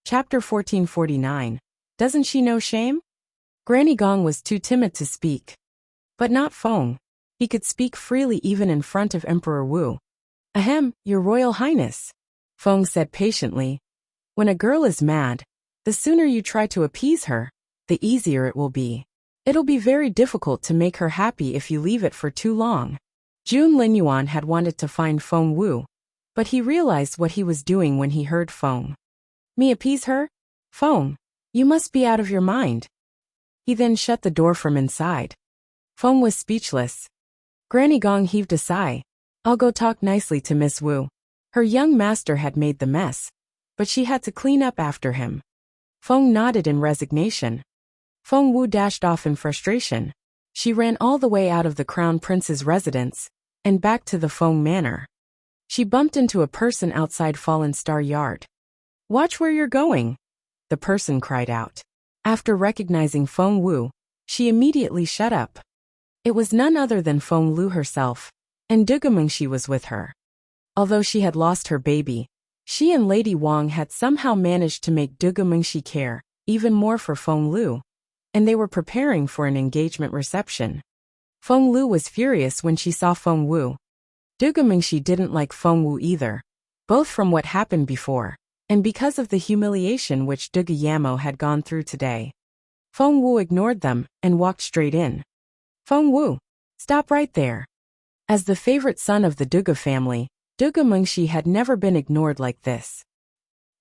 Chapter 1449, Doesn't she know shame? Granny Gong was too timid to speak. But not Feng. He could speak freely even in front of Emperor Wu. Ahem, Your Royal Highness, Feng said patiently. When a girl is mad, the sooner you try to appease her, the easier it will be. It'll be very difficult to make her happy if you leave it for too long. Jun Linyuan had wanted to find Feng Wu, but he realized what he was doing when he heard Feng. Me appease her? Feng, you must be out of your mind. He then shut the door from inside. Feng was speechless. Granny Gong heaved a sigh. I'll go talk nicely to Miss Wu. Her young master had made the mess, but she had to clean up after him. Feng nodded in resignation. Feng Wu dashed off in frustration. She ran all the way out of the crown prince's residence and back to the Feng manor. She bumped into a person outside Fallen Star Yard. Watch where you're going, the person cried out. After recognizing Feng Wu, she immediately shut up. It was none other than Feng Lu herself, and Dugamengshi was with her. Although she had lost her baby, she and Lady Wang had somehow managed to make Dugamengshi care even more for Feng Lu, and they were preparing for an engagement reception. Feng Lu was furious when she saw Feng Wu. Dugamengshi didn't like Feng Wu either, both from what happened before, and because of the humiliation which Duga Yamo had gone through today. Feng Wu ignored them and walked straight in. Feng Wu, stop right there. As the favorite son of the Duga family, Dugamengshi had never been ignored like this.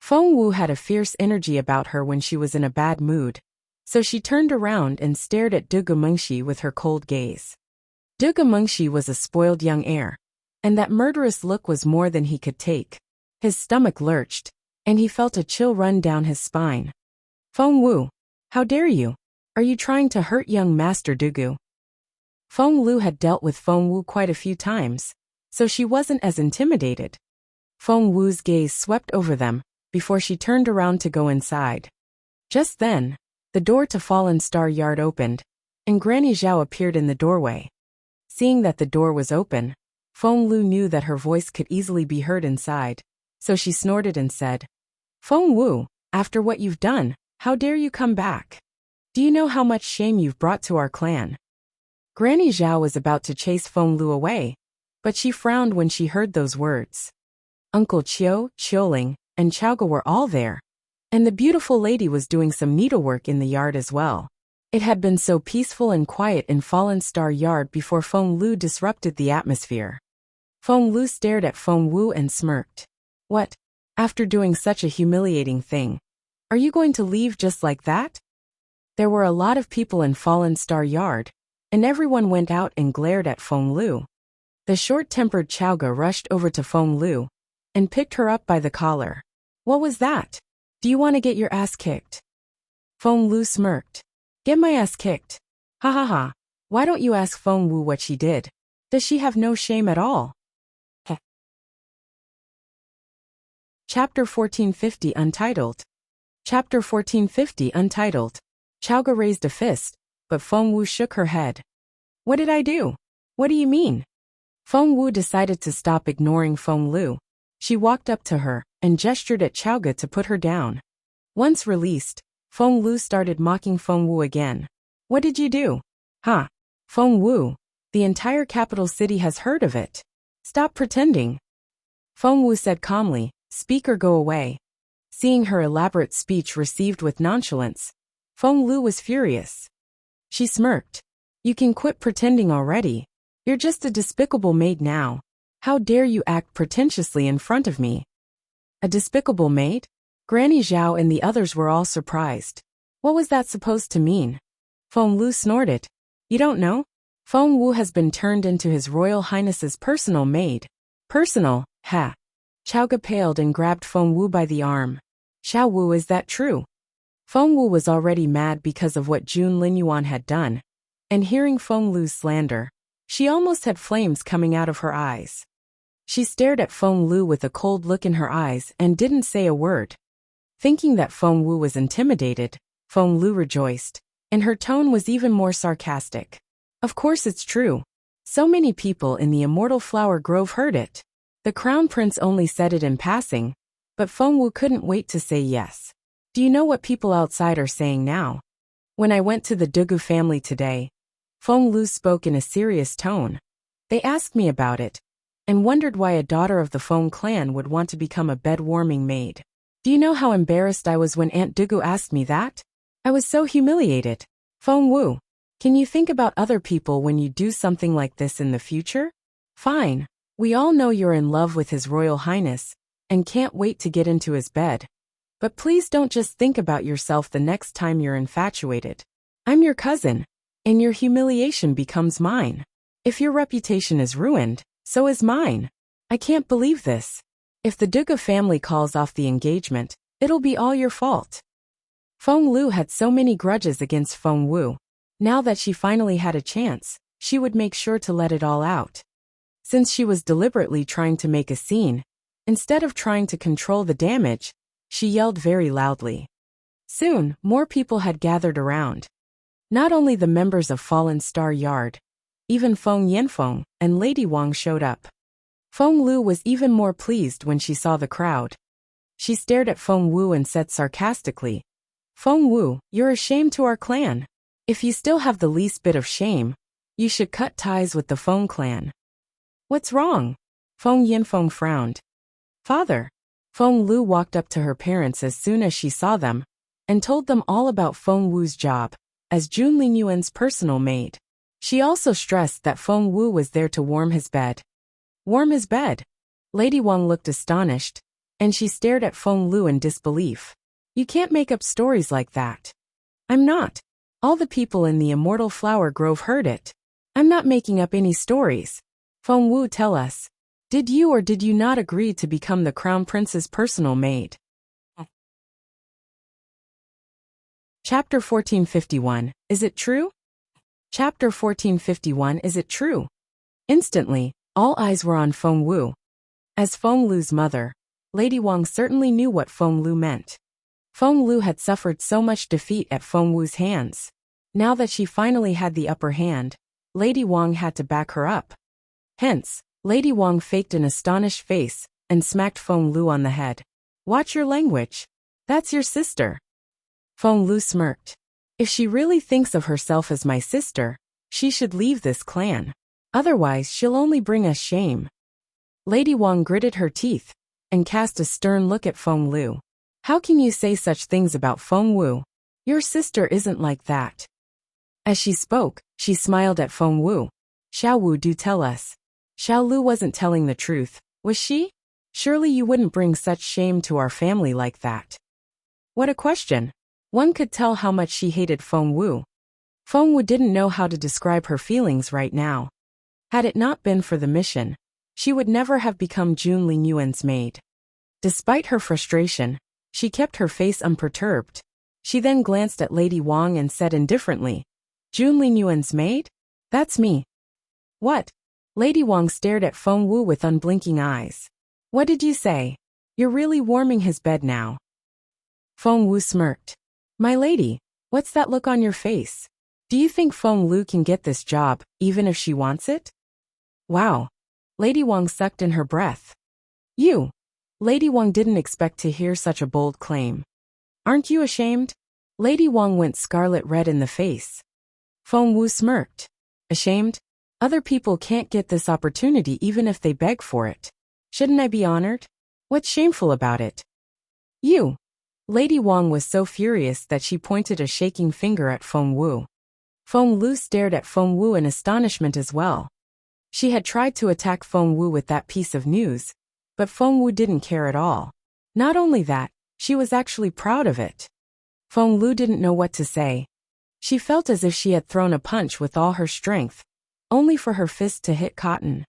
Feng Wu had a fierce energy about her when she was in a bad mood, so she turned around and stared at Dugamengshi with her cold gaze. Dugamengshi was a spoiled young heir, and that murderous look was more than he could take. His stomach lurched, and he felt a chill run down his spine. Feng Wu, how dare you? Are you trying to hurt young Master Dugu? Feng Lu had dealt with Feng Wu quite a few times, so she wasn't as intimidated. Feng Wu's gaze swept over them before she turned around to go inside. Just then, the door to Fallen Star Yard opened, and Granny Zhao appeared in the doorway. Seeing that the door was open, Feng Lu knew that her voice could easily be heard inside, so she snorted and said, Feng Wu, after what you've done, how dare you come back? Do you know how much shame you've brought to our clan? Granny Zhao was about to chase Feng Lu away, but she frowned when she heard those words. Uncle Chiu, Qiuling, and Chaoga were all there, and the beautiful lady was doing some needlework in the yard as well. It had been so peaceful and quiet in Fallen Star Yard before Feng Lu disrupted the atmosphere. Feng Lu stared at Feng Wu and smirked. What? After doing such a humiliating thing, are you going to leave just like that? There were a lot of people in Fallen Star Yard, and everyone went out and glared at Feng Lu. The short-tempered Chaoga rushed over to Feng Lu and picked her up by the collar. What was that? Do you want to get your ass kicked? Feng Lu smirked. Get my ass kicked. Ha ha ha. Why don't you ask Feng Wu what she did? Does she have no shame at all? Heh. Chapter 1450 Untitled. Chapter 1450 Untitled. Chaoga raised a fist, but Feng Wu shook her head. What did I do? What do you mean? Feng Wu decided to stop ignoring Feng Lu. She walked up to her and gestured at Chaoga to put her down. Once released, Feng Lu started mocking Feng Wu again. What did you do? Huh? Feng Wu, the entire capital city has heard of it. Stop pretending. Feng Wu said calmly, speak or go away. Seeing her elaborate speech received with nonchalance, Feng Lu was furious. She smirked. You can quit pretending already. You're just a despicable maid now. How dare you act pretentiously in front of me? A despicable maid? Granny Zhao and the others were all surprised. What was that supposed to mean? Feng Lu snorted. You don't know? Feng Wu has been turned into His Royal Highness's personal maid. Personal, ha. Chaoga paled and grabbed Feng Wu by the arm. Xiao Wu, is that true? Feng Wu was already mad because of what Jun Linyuan had done, and hearing Feng Lu's slander, she almost had flames coming out of her eyes. She stared at Feng Lu with a cold look in her eyes and didn't say a word. Thinking that Feng Wu was intimidated, Feng Lu rejoiced, and her tone was even more sarcastic. Of course it's true. So many people in the Immortal Flower Grove heard it. The Crown Prince only said it in passing, but Feng Wu couldn't wait to say yes. Do you know what people outside are saying now? When I went to the Dugu family today, Feng Lu spoke in a serious tone. They asked me about it, and wondered why a daughter of the Feng clan would want to become a bed-warming maid. Do you know how embarrassed I was when Aunt Dugu asked me that? I was so humiliated. Feng Wu, can you think about other people when you do something like this in the future? Fine. We all know you're in love with His Royal Highness, and can't wait to get into his bed. But please don't just think about yourself the next time you're infatuated. I'm your cousin, and your humiliation becomes mine. If your reputation is ruined, so is mine. I can't believe this. If the Duga family calls off the engagement, it'll be all your fault. Feng Lu had so many grudges against Feng Wu. Now that she finally had a chance, she would make sure to let it all out. Since she was deliberately trying to make a scene, instead of trying to control the damage, she yelled very loudly. Soon, more people had gathered around. Not only the members of Fallen Star Yard, even Feng Yanfeng and Lady Wang showed up. Feng Lu was even more pleased when she saw the crowd. She stared at Feng Wu and said sarcastically, Feng Wu, you're a shame to our clan. If you still have the least bit of shame, you should cut ties with the Feng clan. What's wrong? Feng Yanfeng frowned. Father. Feng Lu walked up to her parents as soon as she saw them, and told them all about Feng Wu's job as Jun Lingyuan's personal maid. She also stressed that Feng Wu was there to warm his bed. Warm his bed? Lady Wang looked astonished, and she stared at Feng Lu in disbelief. You can't make up stories like that. I'm not. All the people in the Immortal Flower Grove heard it. I'm not making up any stories. Feng Wu, tell us. Did you or did you not agree to become the Crown Prince's personal maid? Chapter 1451, Is it true? Chapter 1451, Is it true? Instantly, all eyes were on Feng Wu. As Feng Lu's mother, Lady Wang certainly knew what Feng Lu meant. Feng Lu had suffered so much defeat at Feng Wu's hands. Now that she finally had the upper hand, Lady Wang had to back her up. Hence, Lady Wang faked an astonished face and smacked Feng Lu on the head. Watch your language. That's your sister. Feng Lu smirked. If she really thinks of herself as my sister, she should leave this clan. Otherwise, she'll only bring us shame. Lady Wang gritted her teeth and cast a stern look at Feng Lu. How can you say such things about Feng Wu? Your sister isn't like that. As she spoke, she smiled at Feng Wu. Xiao Wu, do tell us. Xiao Lu wasn't telling the truth, was she? Surely you wouldn't bring such shame to our family like that. What a question. One could tell how much she hated Feng Wu. Feng Wu didn't know how to describe her feelings right now. Had it not been for the mission, she would never have become Jun Lingyuan's maid. Despite her frustration, she kept her face unperturbed. She then glanced at Lady Wang and said indifferently, Jun Lingyuan's maid? That's me. What? Lady Wang stared at Feng Wu with unblinking eyes. What did you say? You're really warming his bed now. Feng Wu smirked. My lady, what's that look on your face? Do you think Feng Lu can get this job, even if she wants it? Wow. Lady Wang sucked in her breath. You. Lady Wang didn't expect to hear such a bold claim. Aren't you ashamed? Lady Wang went scarlet red in the face. Feng Wu smirked. Ashamed? Other people can't get this opportunity even if they beg for it. Shouldn't I be honored? What's shameful about it? You. Lady Wang was so furious that she pointed a shaking finger at Feng Wu. Feng Lu stared at Feng Wu in astonishment as well. She had tried to attack Feng Wu with that piece of news, but Feng Wu didn't care at all. Not only that, she was actually proud of it. Feng Lu didn't know what to say. She felt as if she had thrown a punch with all her strength, only for her fist to hit cotton.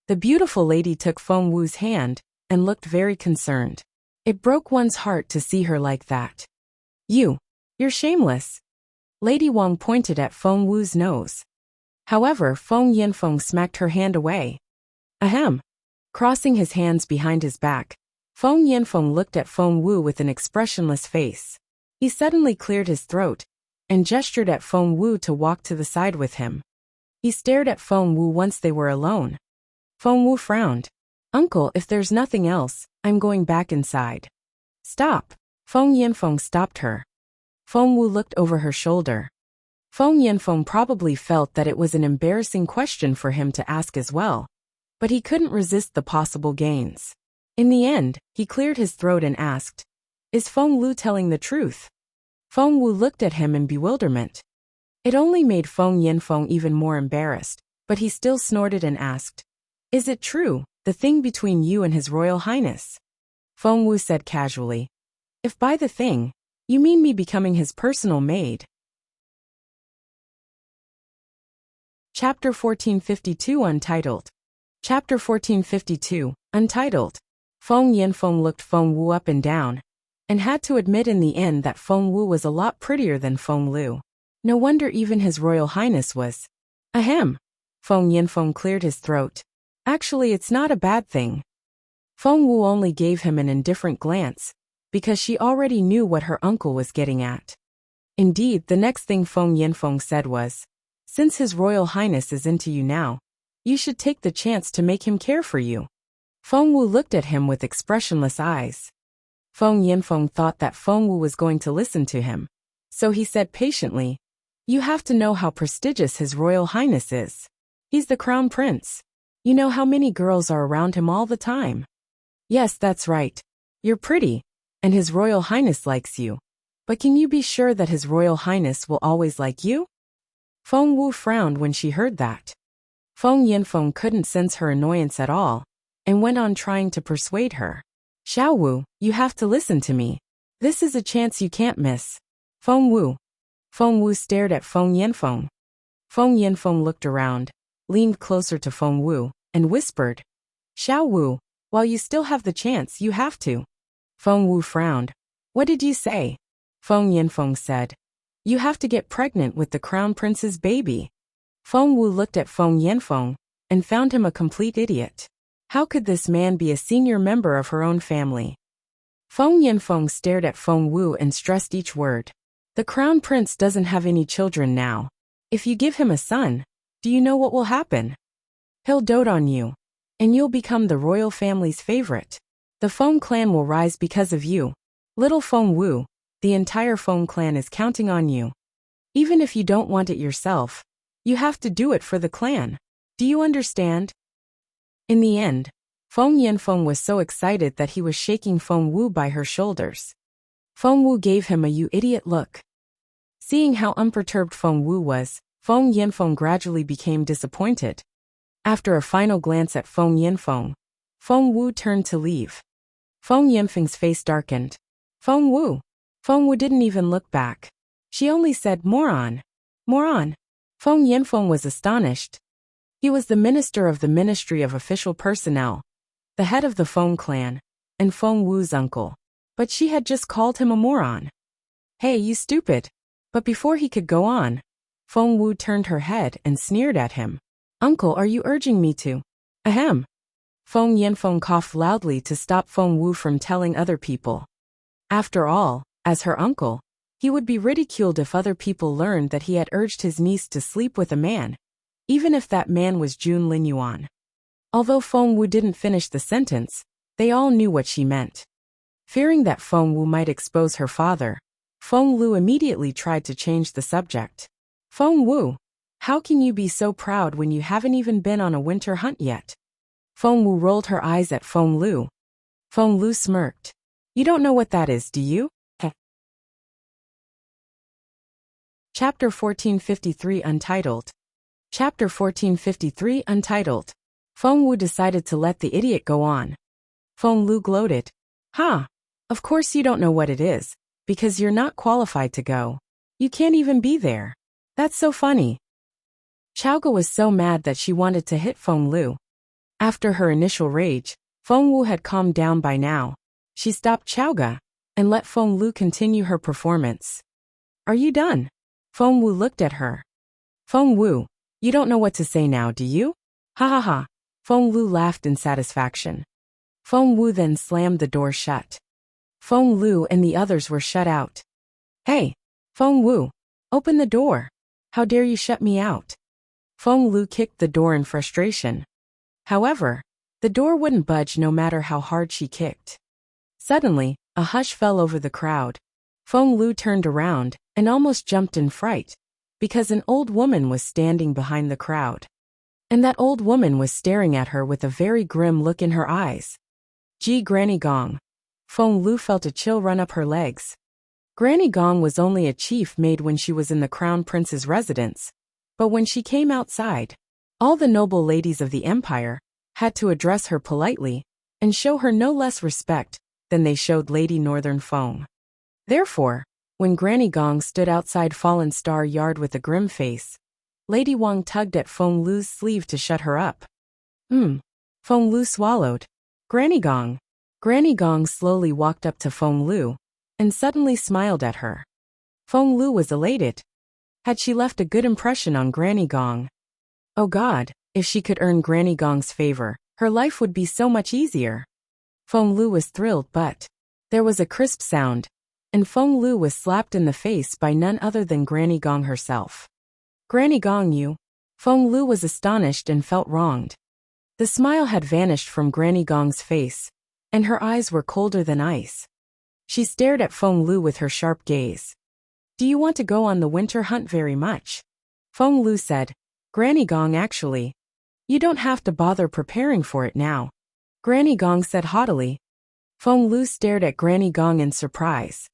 The beautiful lady took Feng Wu's hand and looked very concerned. It broke one's heart to see her like that. You're shameless. Lady Wang pointed at Feng Wu's nose. However, Feng Yanfeng smacked her hand away. Ahem. Crossing his hands behind his back, Feng Yanfeng looked at Feng Wu with an expressionless face. He suddenly cleared his throat and gestured at Feng Wu to walk to the side with him. He stared at Feng Wu once they were alone. Feng Wu frowned. Uncle, if there's nothing else, I'm going back inside. Stop. Feng Yanfeng stopped her. Feng Wu looked over her shoulder. Feng Yanfeng probably felt that it was an embarrassing question for him to ask as well, but he couldn't resist the possible gains. In the end, he cleared his throat and asked, Is Feng Lu telling the truth? Feng Wu looked at him in bewilderment. It only made Feng Yanfeng even more embarrassed, but he still snorted and asked, Is it true, the thing between you and His Royal Highness? Feng Wu said casually, If by the thing, you mean me becoming his personal maid. Chapter 1452 Untitled. Chapter 1452, Untitled. Feng Yanfeng looked Feng Wu up and down, and had to admit in the end that Feng Wu was a lot prettier than Feng Lu. No wonder even His Royal Highness was. Ahem. Feng Yanfeng cleared his throat. Actually, it's not a bad thing. Feng Wu only gave him an indifferent glance, because she already knew what her uncle was getting at. Indeed, the next thing Feng Yanfeng said was, since His Royal Highness is into you now, you should take the chance to make him care for you. Feng Wu looked at him with expressionless eyes. Feng Yanfeng thought that Feng Wu was going to listen to him, so he said patiently, you have to know how prestigious His Royal Highness is. He's the Crown Prince. You know how many girls are around him all the time. Yes, that's right. You're pretty, and His Royal Highness likes you. But can you be sure that His Royal Highness will always like you? Feng Wu frowned when she heard that. Feng Yanfeng couldn't sense her annoyance at all, and went on trying to persuade her. Xiao Wu, you have to listen to me. This is a chance you can't miss. Feng Wu. Feng Wu stared at Feng Yanfeng. Feng Yanfeng looked around, leaned closer to Feng Wu, and whispered, Xiao Wu, while you still have the chance, you have to. Feng Wu frowned. What did you say? Feng Yanfeng said, you have to get pregnant with the Crown Prince's baby. Feng Wu looked at Feng Yanfeng, and found him a complete idiot. How could this man be a senior member of her own family? Feng Yanfeng stared at Feng Wu and stressed each word. The Crown Prince doesn't have any children now. If you give him a son, do you know what will happen? He'll dote on you, and you'll become the royal family's favorite. The Feng clan will rise because of you. Little Feng Wu, the entire Feng clan is counting on you. Even if you don't want it yourself, you have to do it for the clan. Do you understand? In the end, Feng Yanfeng was so excited that he was shaking Feng Wu by her shoulders. Feng Wu gave him a you idiot look. Seeing how unperturbed Feng Wu was, Feng Yanfeng gradually became disappointed. After a final glance at Feng Yanfeng, Feng Wu turned to leave. Feng Yanfeng's face darkened. Feng Wu. Feng Wu didn't even look back. She only said, moron. Moron. Feng Yanfeng was astonished. He was the minister of the Ministry of Official Personnel, the head of the Feng clan, and Feng Wu's uncle. But she had just called him a moron. Hey, you stupid. But before he could go on, Feng Wu turned her head and sneered at him. Uncle, are you urging me to? Ahem. Feng Yanfeng coughed loudly to stop Feng Wu from telling other people. After all, as her uncle, he would be ridiculed if other people learned that he had urged his niece to sleep with a man, even if that man was Jun Linyuan. Although Feng Wu didn't finish the sentence, they all knew what she meant. Fearing that Feng Wu might expose her father, Feng Lu immediately tried to change the subject. Feng Wu, how can you be so proud when you haven't even been on a winter hunt yet? Feng Wu rolled her eyes at Feng Lu. Feng Lu smirked. You don't know what that is, do you? Chapter 1453 Untitled. Chapter 1453 Untitled. Feng Wu decided to let the idiot go on. Feng Lu gloated. Huh. Of course you don't know what it is, because you're not qualified to go. You can't even be there. That's so funny. Chaoga was so mad that she wanted to hit Feng Lu. After her initial rage, Feng Wu had calmed down by now. She stopped Chaoga and let Feng Lu continue her performance. Are you done? Feng Wu looked at her. Feng Wu, you don't know what to say now, do you? Ha ha ha. Feng Lu laughed in satisfaction. Feng Wu then slammed the door shut. Feng Lu and the others were shut out. Hey, Feng Wu, open the door. How dare you shut me out? Feng Lu kicked the door in frustration. However, the door wouldn't budge no matter how hard she kicked. Suddenly, a hush fell over the crowd. Feng Lu turned around and almost jumped in fright, because an old woman was standing behind the crowd. And that old woman was staring at her with a very grim look in her eyes. Gee, Granny Gong. Feng Lu felt a chill run up her legs. Granny Gong was only a chief maid when she was in the Crown Prince's residence, but when she came outside, all the noble ladies of the empire had to address her politely and show her no less respect than they showed Lady Northern Feng. Therefore, when Granny Gong stood outside Fallen Star Yard with a grim face, Lady Wang tugged at Feng Lu's sleeve to shut her up. Feng Lu swallowed. Granny Gong. Granny Gong slowly walked up to Feng Lu and suddenly smiled at her. Feng Lu was elated. Had she left a good impression on Granny Gong? Oh God, if she could earn Granny Gong's favor, her life would be so much easier. Feng Lu was thrilled, but there was a crisp sound, and Feng Lu was slapped in the face by none other than Granny Gong herself. Granny Gong, you. Feng Lu was astonished and felt wronged. The smile had vanished from Granny Gong's face, and her eyes were colder than ice. She stared at Feng Lu with her sharp gaze. Do you want to go on the winter hunt very much? Feng Lu said. Granny Gong, actually. You don't have to bother preparing for it now. Granny Gong said haughtily. Feng Lu stared at Granny Gong in surprise.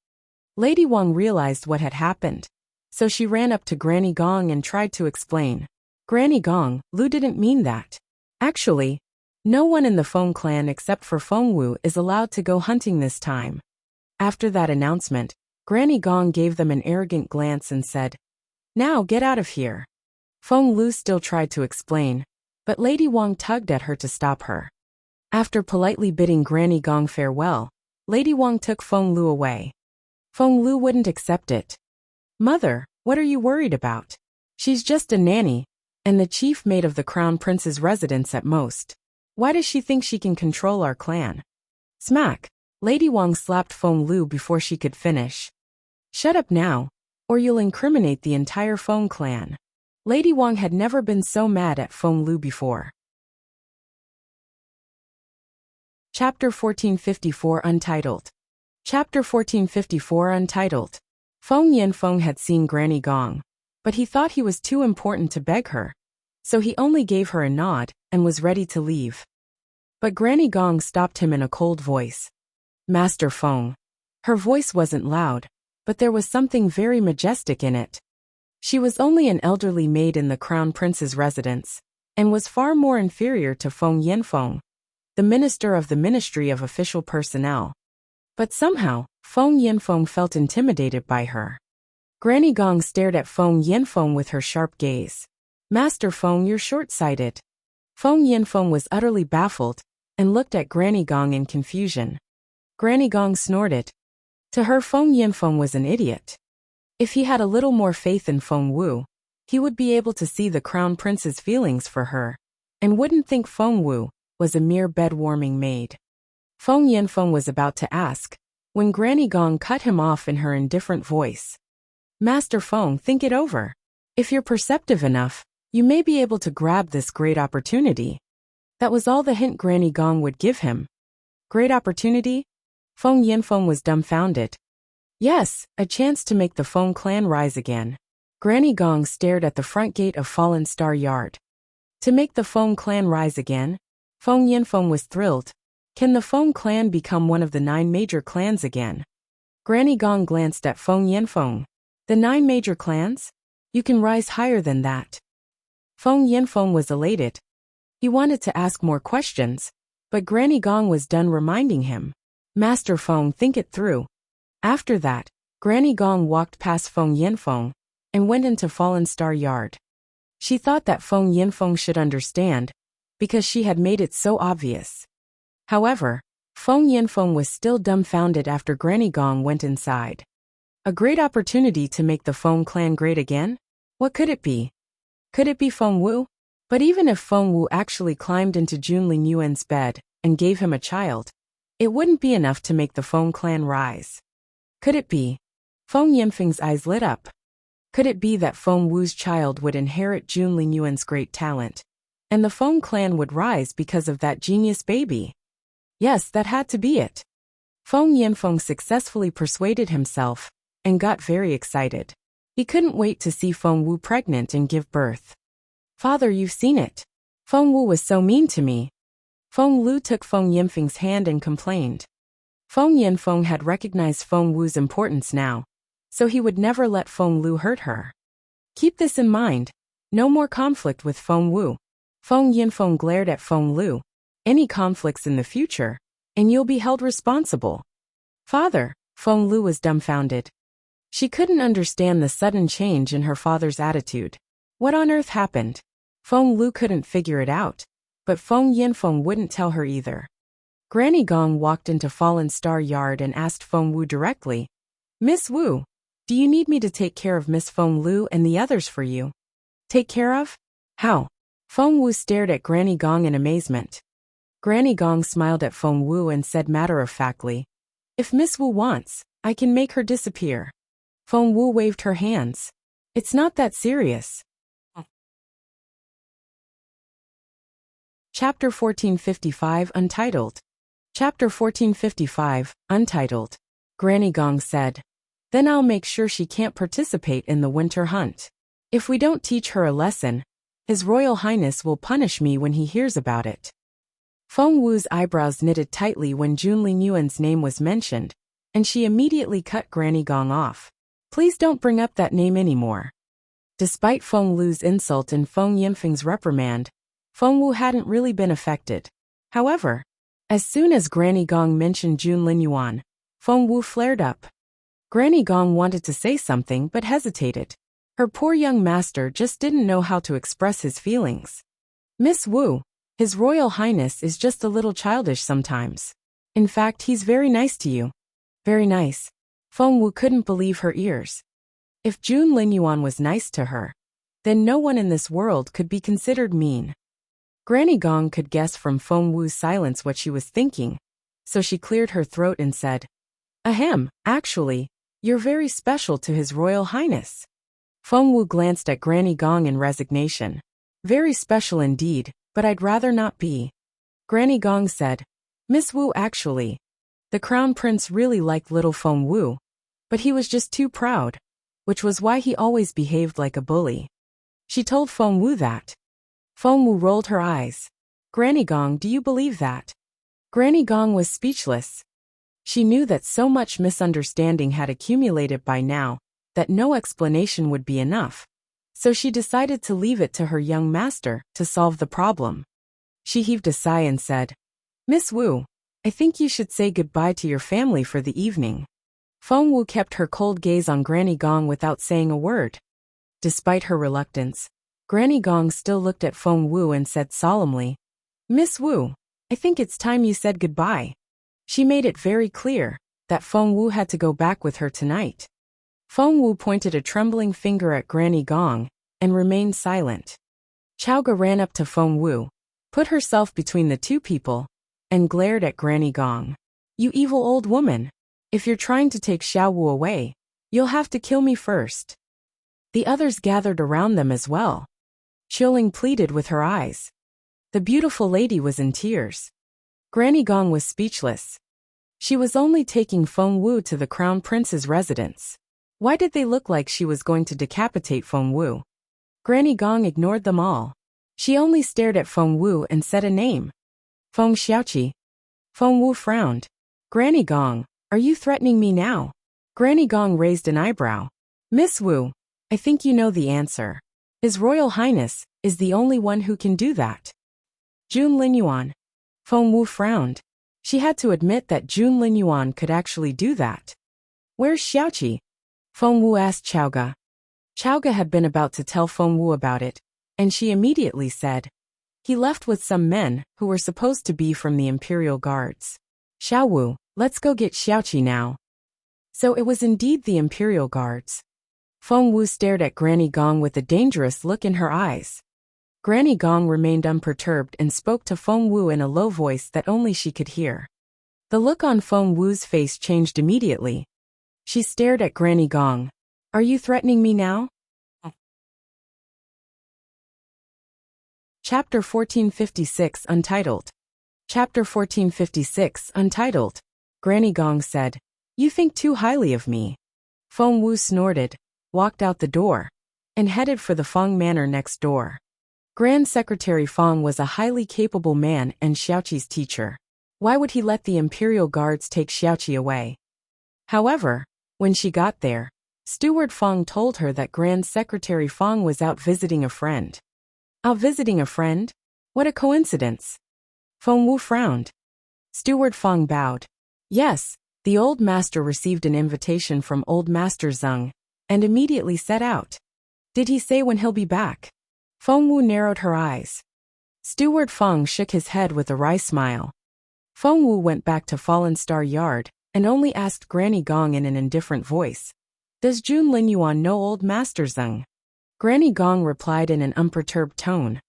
Lady Wang realized what had happened, so she ran up to Granny Gong and tried to explain. Granny Gong, Lu didn't mean that. Actually, no one in the Feng clan except for Feng Wu is allowed to go hunting this time. After that announcement, Granny Gong gave them an arrogant glance and said, Now get out of here. Feng Lu still tried to explain, but Lady Wang tugged at her to stop her. After politely bidding Granny Gong farewell, Lady Wang took Feng Lu away. Feng Lu wouldn't accept it. Mother, what are you worried about? She's just a nanny, and the chief maid of the Crown Prince's residence at most. Why does she think she can control our clan? Smack! Lady Wang slapped Feng Lu before she could finish. Shut up now, or you'll incriminate the entire Feng clan. Lady Wang had never been so mad at Feng Lu before. Chapter 1454 Untitled. Chapter 1454 Untitled. Feng Yanfeng had seen Granny Gong, but he thought he was too important to beg her, so he only gave her a nod and was ready to leave. But Granny Gong stopped him in a cold voice. Master Feng. Her voice wasn't loud, but there was something very majestic in it. She was only an elderly maid in the Crown Prince's residence, and was far more inferior to Feng Yanfeng, the minister of the Ministry of Official Personnel. But somehow, Feng Yanfeng felt intimidated by her. Granny Gong stared at Feng Yanfeng with her sharp gaze. Master Feng, you're short-sighted. Feng Yanfeng was utterly baffled, and looked at Granny Gong in confusion. Granny Gong snorted. To her, Feng Yanfeng was an idiot. If he had a little more faith in Feng Wu, he would be able to see the Crown Prince's feelings for her, and wouldn't think Feng Wu was a mere bed-warming maid. Feng Yanfeng was about to ask, when Granny Gong cut him off in her indifferent voice. Master Feng, think it over. If you're perceptive enough, you may be able to grab this great opportunity. That was all the hint Granny Gong would give him. Great opportunity? Feng Yanfeng was dumbfounded. Yes, a chance to make the Feng clan rise again. Granny Gong stared at the front gate of Fallen Star Yard. To make the Feng clan rise again? Feng Yanfeng was thrilled. Can the Feng clan become one of the 9 major clans again? Granny Gong glanced at Feng Yanfeng. The 9 major clans? You can rise higher than that. Feng Yanfeng was elated. He wanted to ask more questions, but Granny Gong was done reminding him. Master Feng, think it through. After that, Granny Gong walked past Feng Yanfeng and went into Fallen Star Yard. She thought that Feng Yanfeng should understand, because she had made it so obvious. However, Feng Yanfeng was still dumbfounded after Granny Gong went inside. A great opportunity to make the Feng clan great again? What could it be? Could it be Feng Wu? But even if Feng Wu actually climbed into Junling Yuan's bed and gave him a child, it wouldn't be enough to make the Feng clan rise. Could it be? Feng Yanfeng's eyes lit up. Could it be that Feng Wu's child would inherit Junling Yuan's great talent, and the Feng clan would rise because of that genius baby? Yes, that had to be it. Feng Yanfeng successfully persuaded himself, and got very excited. He couldn't wait to see Feng Wu pregnant and give birth. Father, you've seen it. Feng Wu was so mean to me. Feng Lu took Feng Yanfeng's hand and complained. Feng Yanfeng had recognized Feng Wu's importance now, so he would never let Feng Lu hurt her. Keep this in mind. No more conflict with Feng Wu. Feng Yanfeng glared at Feng Lu. Any conflicts in the future, and you'll be held responsible. Father, Feng Lu was dumbfounded. She couldn't understand the sudden change in her father's attitude. What on earth happened? Feng Lu couldn't figure it out, but Feng Yanfeng wouldn't tell her either. Granny Gong walked into Fallen Star Yard and asked Feng Wu directly, "Miss Wu, do you need me to take care of Miss Feng Lu and the others for you?" "Take care of? How?" Feng Wu stared at Granny Gong in amazement. Granny Gong smiled at Feng Wu and said matter-of-factly, "If Miss Wu wants, I can make her disappear." Feng Wu waved her hands. "It's not that serious." Chapter 1455 Untitled. Chapter 1455, Untitled. Granny Gong said, "Then I'll make sure she can't participate in the winter hunt. If we don't teach her a lesson, His Royal Highness will punish me when he hears about it." Feng Wu's eyebrows knitted tightly when Junlin Yuan's name was mentioned, and she immediately cut Granny Gong off. "Please don't bring up that name anymore." Despite Feng Lu's insult and Feng Yinfeng's reprimand, Feng Wu hadn't really been affected. However, as soon as Granny Gong mentioned Junlin Yuan, Feng Wu flared up. Granny Gong wanted to say something but hesitated. Her poor young master just didn't know how to express his feelings. "Miss Wu, His Royal Highness is just a little childish sometimes. In fact, he's very nice to you." "Very nice." Feng Wu couldn't believe her ears. If Junlin Yuan was nice to her, then no one in this world could be considered mean. Granny Gong could guess from Feng Wu's silence what she was thinking, so she cleared her throat and said, "Ahem, actually, you're very special to His Royal Highness." Feng Wu glanced at Granny Gong in resignation. "Very special indeed, but I'd rather not be." Granny Gong said, "Miss Wu, actually, the Crown Prince really liked little Feng Wu, but he was just too proud, which was why he always behaved like a bully." She told Feng Wu that. Feng Wu rolled her eyes. "Granny Gong, do you believe that?" Granny Gong was speechless. She knew that so much misunderstanding had accumulated by now that no explanation would be enough, so she decided to leave it to her young master to solve the problem. She heaved a sigh and said, "Miss Wu, I think you should say goodbye to your family for the evening." Feng Wu kept her cold gaze on Granny Gong without saying a word. Despite her reluctance, Granny Gong still looked at Feng Wu and said solemnly, "Miss Wu, I think it's time you said goodbye." She made it very clear that Feng Wu had to go back with her tonight. Feng Wu pointed a trembling finger at Granny Gong and remained silent. Chaoga ran up to Feng Wu, put herself between the two people, and glared at Granny Gong. "You evil old woman! If you're trying to take Xiao Wu away, you'll have to kill me first." The others gathered around them as well. Qiuling pleaded with her eyes. The beautiful lady was in tears. Granny Gong was speechless. She was only taking Feng Wu to the Crown Prince's residence. Why did they look like she was going to decapitate Feng Wu? Granny Gong ignored them all. She only stared at Feng Wu and said a name. "Feng Xiaoqi." Feng Wu frowned. "Granny Gong, are you threatening me now?" Granny Gong raised an eyebrow. "Miss Wu, I think you know the answer. His Royal Highness is the only one who can do that." Junlin Yuan. Feng Wu frowned. She had to admit that Junlin Yuan could actually do that. "Where's Xiaoqi?" Feng Wu asked Chaoga. Chaoga had been about to tell Feng Wu about it, and she immediately said, "He left with some men who were supposed to be from the Imperial Guards." "Xiao Wu, let's go get Xiaoqi now." So it was indeed the Imperial Guards. Feng Wu stared at Granny Gong with a dangerous look in her eyes. Granny Gong remained unperturbed and spoke to Feng Wu in a low voice that only she could hear. The look on Feng Wu's face changed immediately. She stared at Granny Gong. "Are you threatening me now?" Chapter 1456 Untitled. Chapter 1456 Untitled. Granny Gong said, "You think too highly of me." Feng Wu snorted, walked out the door, and headed for the Feng Manor next door. Grand Secretary Feng was a highly capable man and Xiaoqi's teacher. Why would he let the Imperial Guards take Xiaoqi away? However, when she got there, Steward Feng told her that Grand Secretary Feng was out visiting a friend. Out visiting a friend? What a coincidence. Feng Wu frowned. Steward Feng bowed. "Yes, The old master received an invitation from old Master Zeng and immediately set out. Did he say when he'll be back? Feng Wu narrowed her eyes. Steward Feng shook his head with a wry smile. Feng Wu went back to Fallen Star Yard and only asked Granny Gong in an indifferent voice, "Does Jun Linyuan know old Master Zeng?" Granny Gong replied in an unperturbed tone.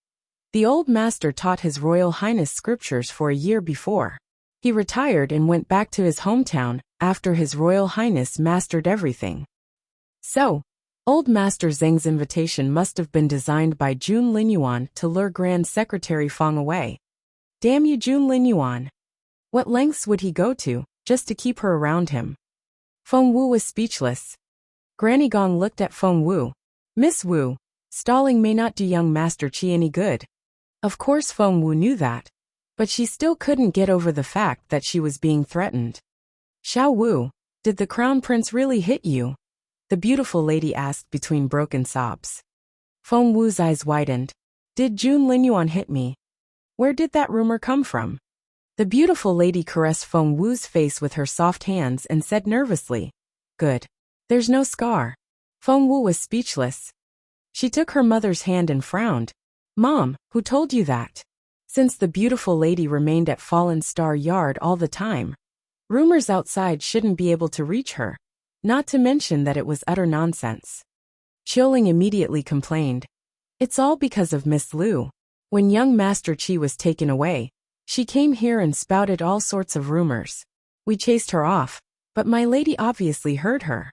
The old master taught His Royal Highness scriptures for a year before. He retired and went back to his hometown after His Royal Highness mastered everything. So, old Master Zeng's invitation must have been designed by Jun Linyuan to lure Grand Secretary Feng away. Damn you, Jun Linyuan! What lengths would he go to, just to keep her around him? Feng Wu was speechless. Granny Gong looked at Feng Wu. "Miss Wu, stalling may not do young Master Qi any good." Of course Feng Wu knew that, but she still couldn't get over the fact that she was being threatened. "Xiao Wu, did the Crown Prince really hit you?" the beautiful lady asked between broken sobs. Feng Wu's eyes widened. "Did Jun Linyuan hit me? Where did that rumor come from?" The beautiful lady caressed Feng Wu's face with her soft hands and said nervously, "Good. There's no scar." Feng Wu was speechless. She took her mother's hand and frowned. "Mom, who told you that?" Since the beautiful lady remained at Fallen Star Yard all the time, rumors outside shouldn't be able to reach her, not to mention that it was utter nonsense. Qiuling immediately complained. "It's all because of Miss Lu. When young Master Qi was taken away, she came here and spouted all sorts of rumors. We chased her off, but my lady obviously heard her."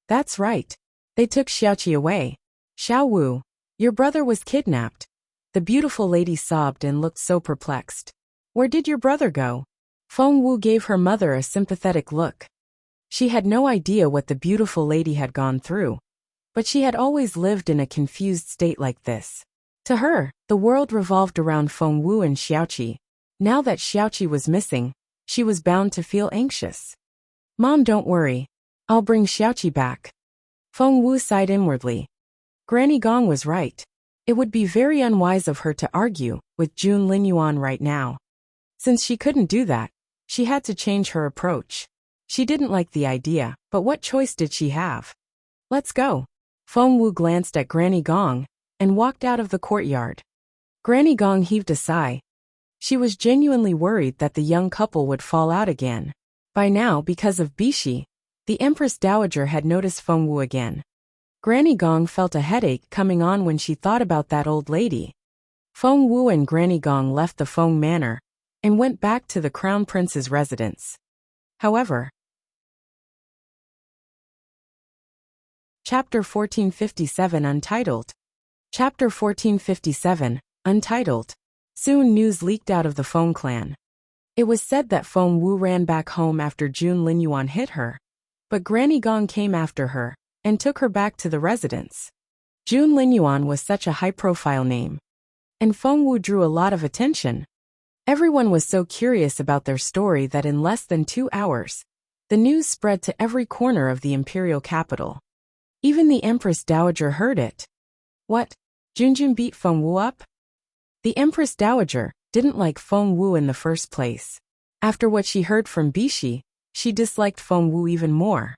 "That's right. They took Xiaoqi away. Xiao Wu, your brother was kidnapped." The beautiful lady sobbed and looked so perplexed. "Where did your brother go?" Feng Wu gave her mother a sympathetic look. She had no idea what the beautiful lady had gone through, but she had always lived in a confused state like this. To her, the world revolved around Feng Wu and Xiaoqi. Now that Xiaoqi was missing, she was bound to feel anxious. "Mom, don't worry. I'll bring Xiaoqi back." Feng Wu sighed inwardly. Granny Gong was right. It would be very unwise of her to argue with Jun Linyuan right now. Since she couldn't do that, she had to change her approach. She didn't like the idea, but what choice did she have? "Let's go." Feng Wu glanced at Granny Gong and walked out of the courtyard. Granny Gong heaved a sigh. She was genuinely worried that the young couple would fall out again. By now, because of Bishi, the Empress Dowager had noticed Feng Wu again. Granny Gong felt a headache coming on when she thought about that old lady. Feng Wu and Granny Gong left the Feng Manor and went back to the Crown Prince's residence. However, Chapter 1457 Untitled. Chapter 1457, Untitled. Soon news leaked out of the Feng clan. It was said that Feng Wu ran back home after Jun Linyuan hit her, but Granny Gong came after her and took her back to the residence. Jun Linyuan was such a high-profile name, and Feng Wu drew a lot of attention. Everyone was so curious about their story that in less than 2 hours, the news spread to every corner of the imperial capital. Even the Empress Dowager heard it. What? Junjun beat Feng Wu up? The Empress Dowager didn't like Feng Wu in the first place. After what she heard from Bishi, she disliked Feng Wu even more.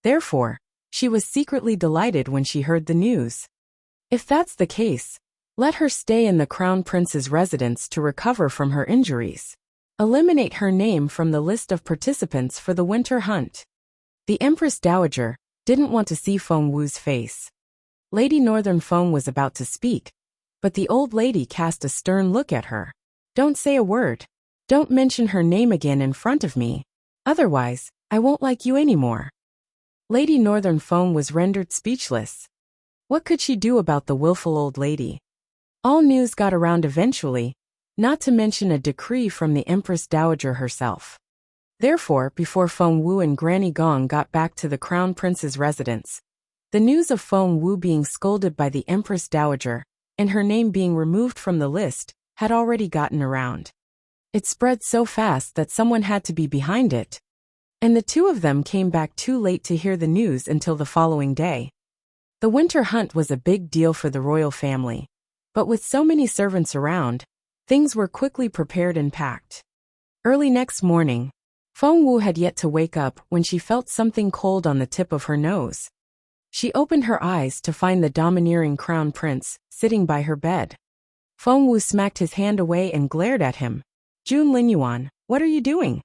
Therefore, she was secretly delighted when she heard the news. If that's the case, let her stay in the Crown Prince's residence to recover from her injuries. Eliminate her name from the list of participants for the winter hunt. The Empress Dowager didn't want to see Feng Wu's face. Lady Northern Feng was about to speak, but the old lady cast a stern look at her. "Don't say a word. Don't mention her name again in front of me. Otherwise, I won't like you anymore." Lady Northern Feng was rendered speechless. What could she do about the willful old lady? All news got around eventually, not to mention a decree from the Empress Dowager herself. Therefore, before Feng Wu and Granny Gong got back to the Crown Prince's residence, the news of Feng Wu being scolded by the Empress Dowager and her name being removed from the list had already gotten around. It spread so fast that someone had to be behind it. And the two of them came back too late to hear the news until the following day. The winter hunt was a big deal for the royal family, but with so many servants around, things were quickly prepared and packed. Early next morning, Feng Wu had yet to wake up when she felt something cold on the tip of her nose. She opened her eyes to find the domineering crown prince sitting by her bed. Feng Wu smacked his hand away and glared at him. Jun Linyuan, what are you doing?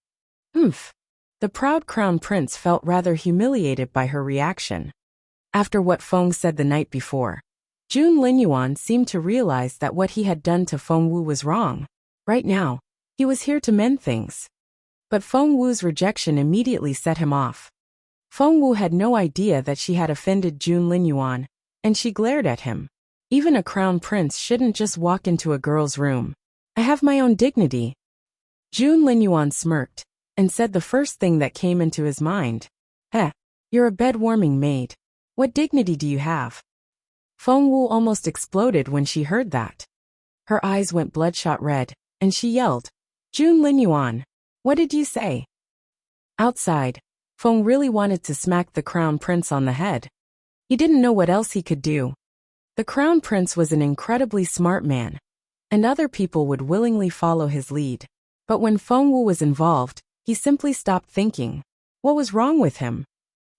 Oomph. The proud crown prince felt rather humiliated by her reaction. After what Feng said the night before, Jun Linyuan seemed to realize that what he had done to Feng Wu was wrong. Right now, he was here to mend things. But Feng Wu's rejection immediately set him off. Feng Wu had no idea that she had offended Jun Linyuan, and she glared at him. Even a crown prince shouldn't just walk into a girl's room. I have my own dignity. Jun Linyuan smirked, and said the first thing that came into his mind. You're a bed-warming maid. What dignity do you have? Feng Wu almost exploded when she heard that. Her eyes went bloodshot red, and she yelled, Jun Linyuan, what did you say? Outside, Feng really wanted to smack the crown prince on the head. He didn't know what else he could do. The crown prince was an incredibly smart man, and other people would willingly follow his lead. But when Feng Wu was involved, he simply stopped thinking. What was wrong with him?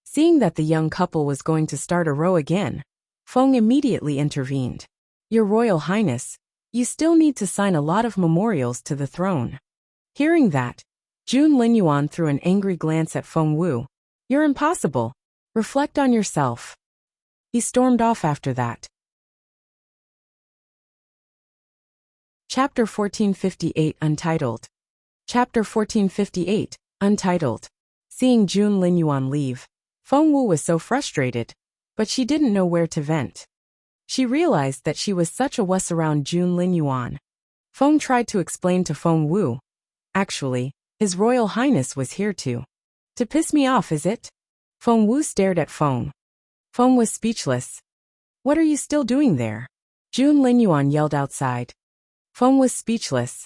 Seeing that the young couple was going to start a row again, Feng immediately intervened. Your Royal Highness, you still need to sign a lot of memorials to the throne. Hearing that, Jun Linyuan threw an angry glance at Feng Wu. You're impossible. Reflect on yourself. He stormed off after that. Chapter 1458 Untitled. Chapter 1458, Untitled. Seeing Jun Linyuan leave, Feng Wu was so frustrated, but she didn't know where to vent. She realized that she was such a wuss around Jun Linyuan. Feng tried to explain to Feng Wu. Actually, His Royal Highness was here too. To piss me off, is it? Feng Wu stared at Feng. Feng was speechless. What are you still doing there? Jun Linyuan yelled outside. Feng was speechless.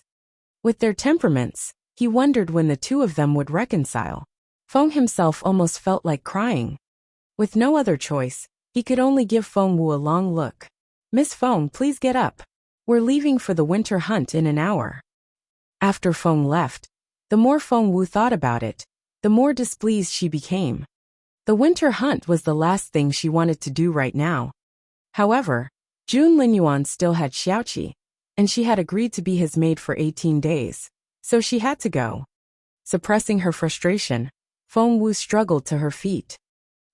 With their temperaments, he wondered when the two of them would reconcile. Feng himself almost felt like crying. With no other choice, he could only give Feng Wu a long look. Miss Feng, please get up. We're leaving for the winter hunt in an hour. After Feng left, the more Feng Wu thought about it, the more displeased she became. The winter hunt was the last thing she wanted to do right now. However, Jun Linyuan still had Xiaoqi, and she had agreed to be his maid for 18 days, so she had to go. Suppressing her frustration, Feng Wu struggled to her feet.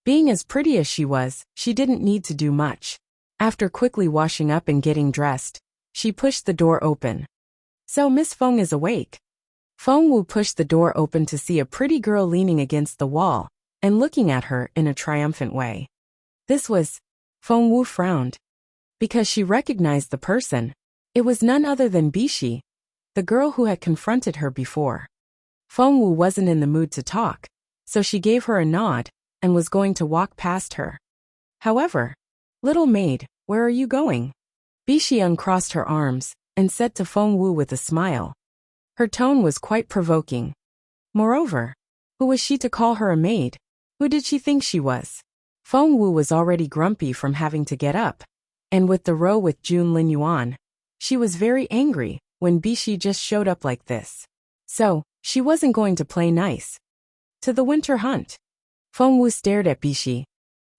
Being as pretty as she was, she didn't need to do much. After quickly washing up and getting dressed, she pushed the door open. So Miss Feng is awake. Feng Wu pushed the door open to see a pretty girl leaning against the wall and looking at her in a triumphant way. This was... Feng Wu frowned. Because she recognized the person. It was none other than Bishi, the girl who had confronted her before. Feng Wu wasn't in the mood to talk, so she gave her a nod and was going to walk past her. However, little maid, where are you going? Bishi uncrossed her arms and said to Feng Wu with a smile. Her tone was quite provoking. Moreover, who was she to call her a maid? Who did she think she was? Feng Wu was already grumpy from having to get up, and with the row with Jun Linyuan, she was very angry when Bishi just showed up like this. So, she wasn't going to play nice. To the winter hunt. Feng Wu stared at Bishi.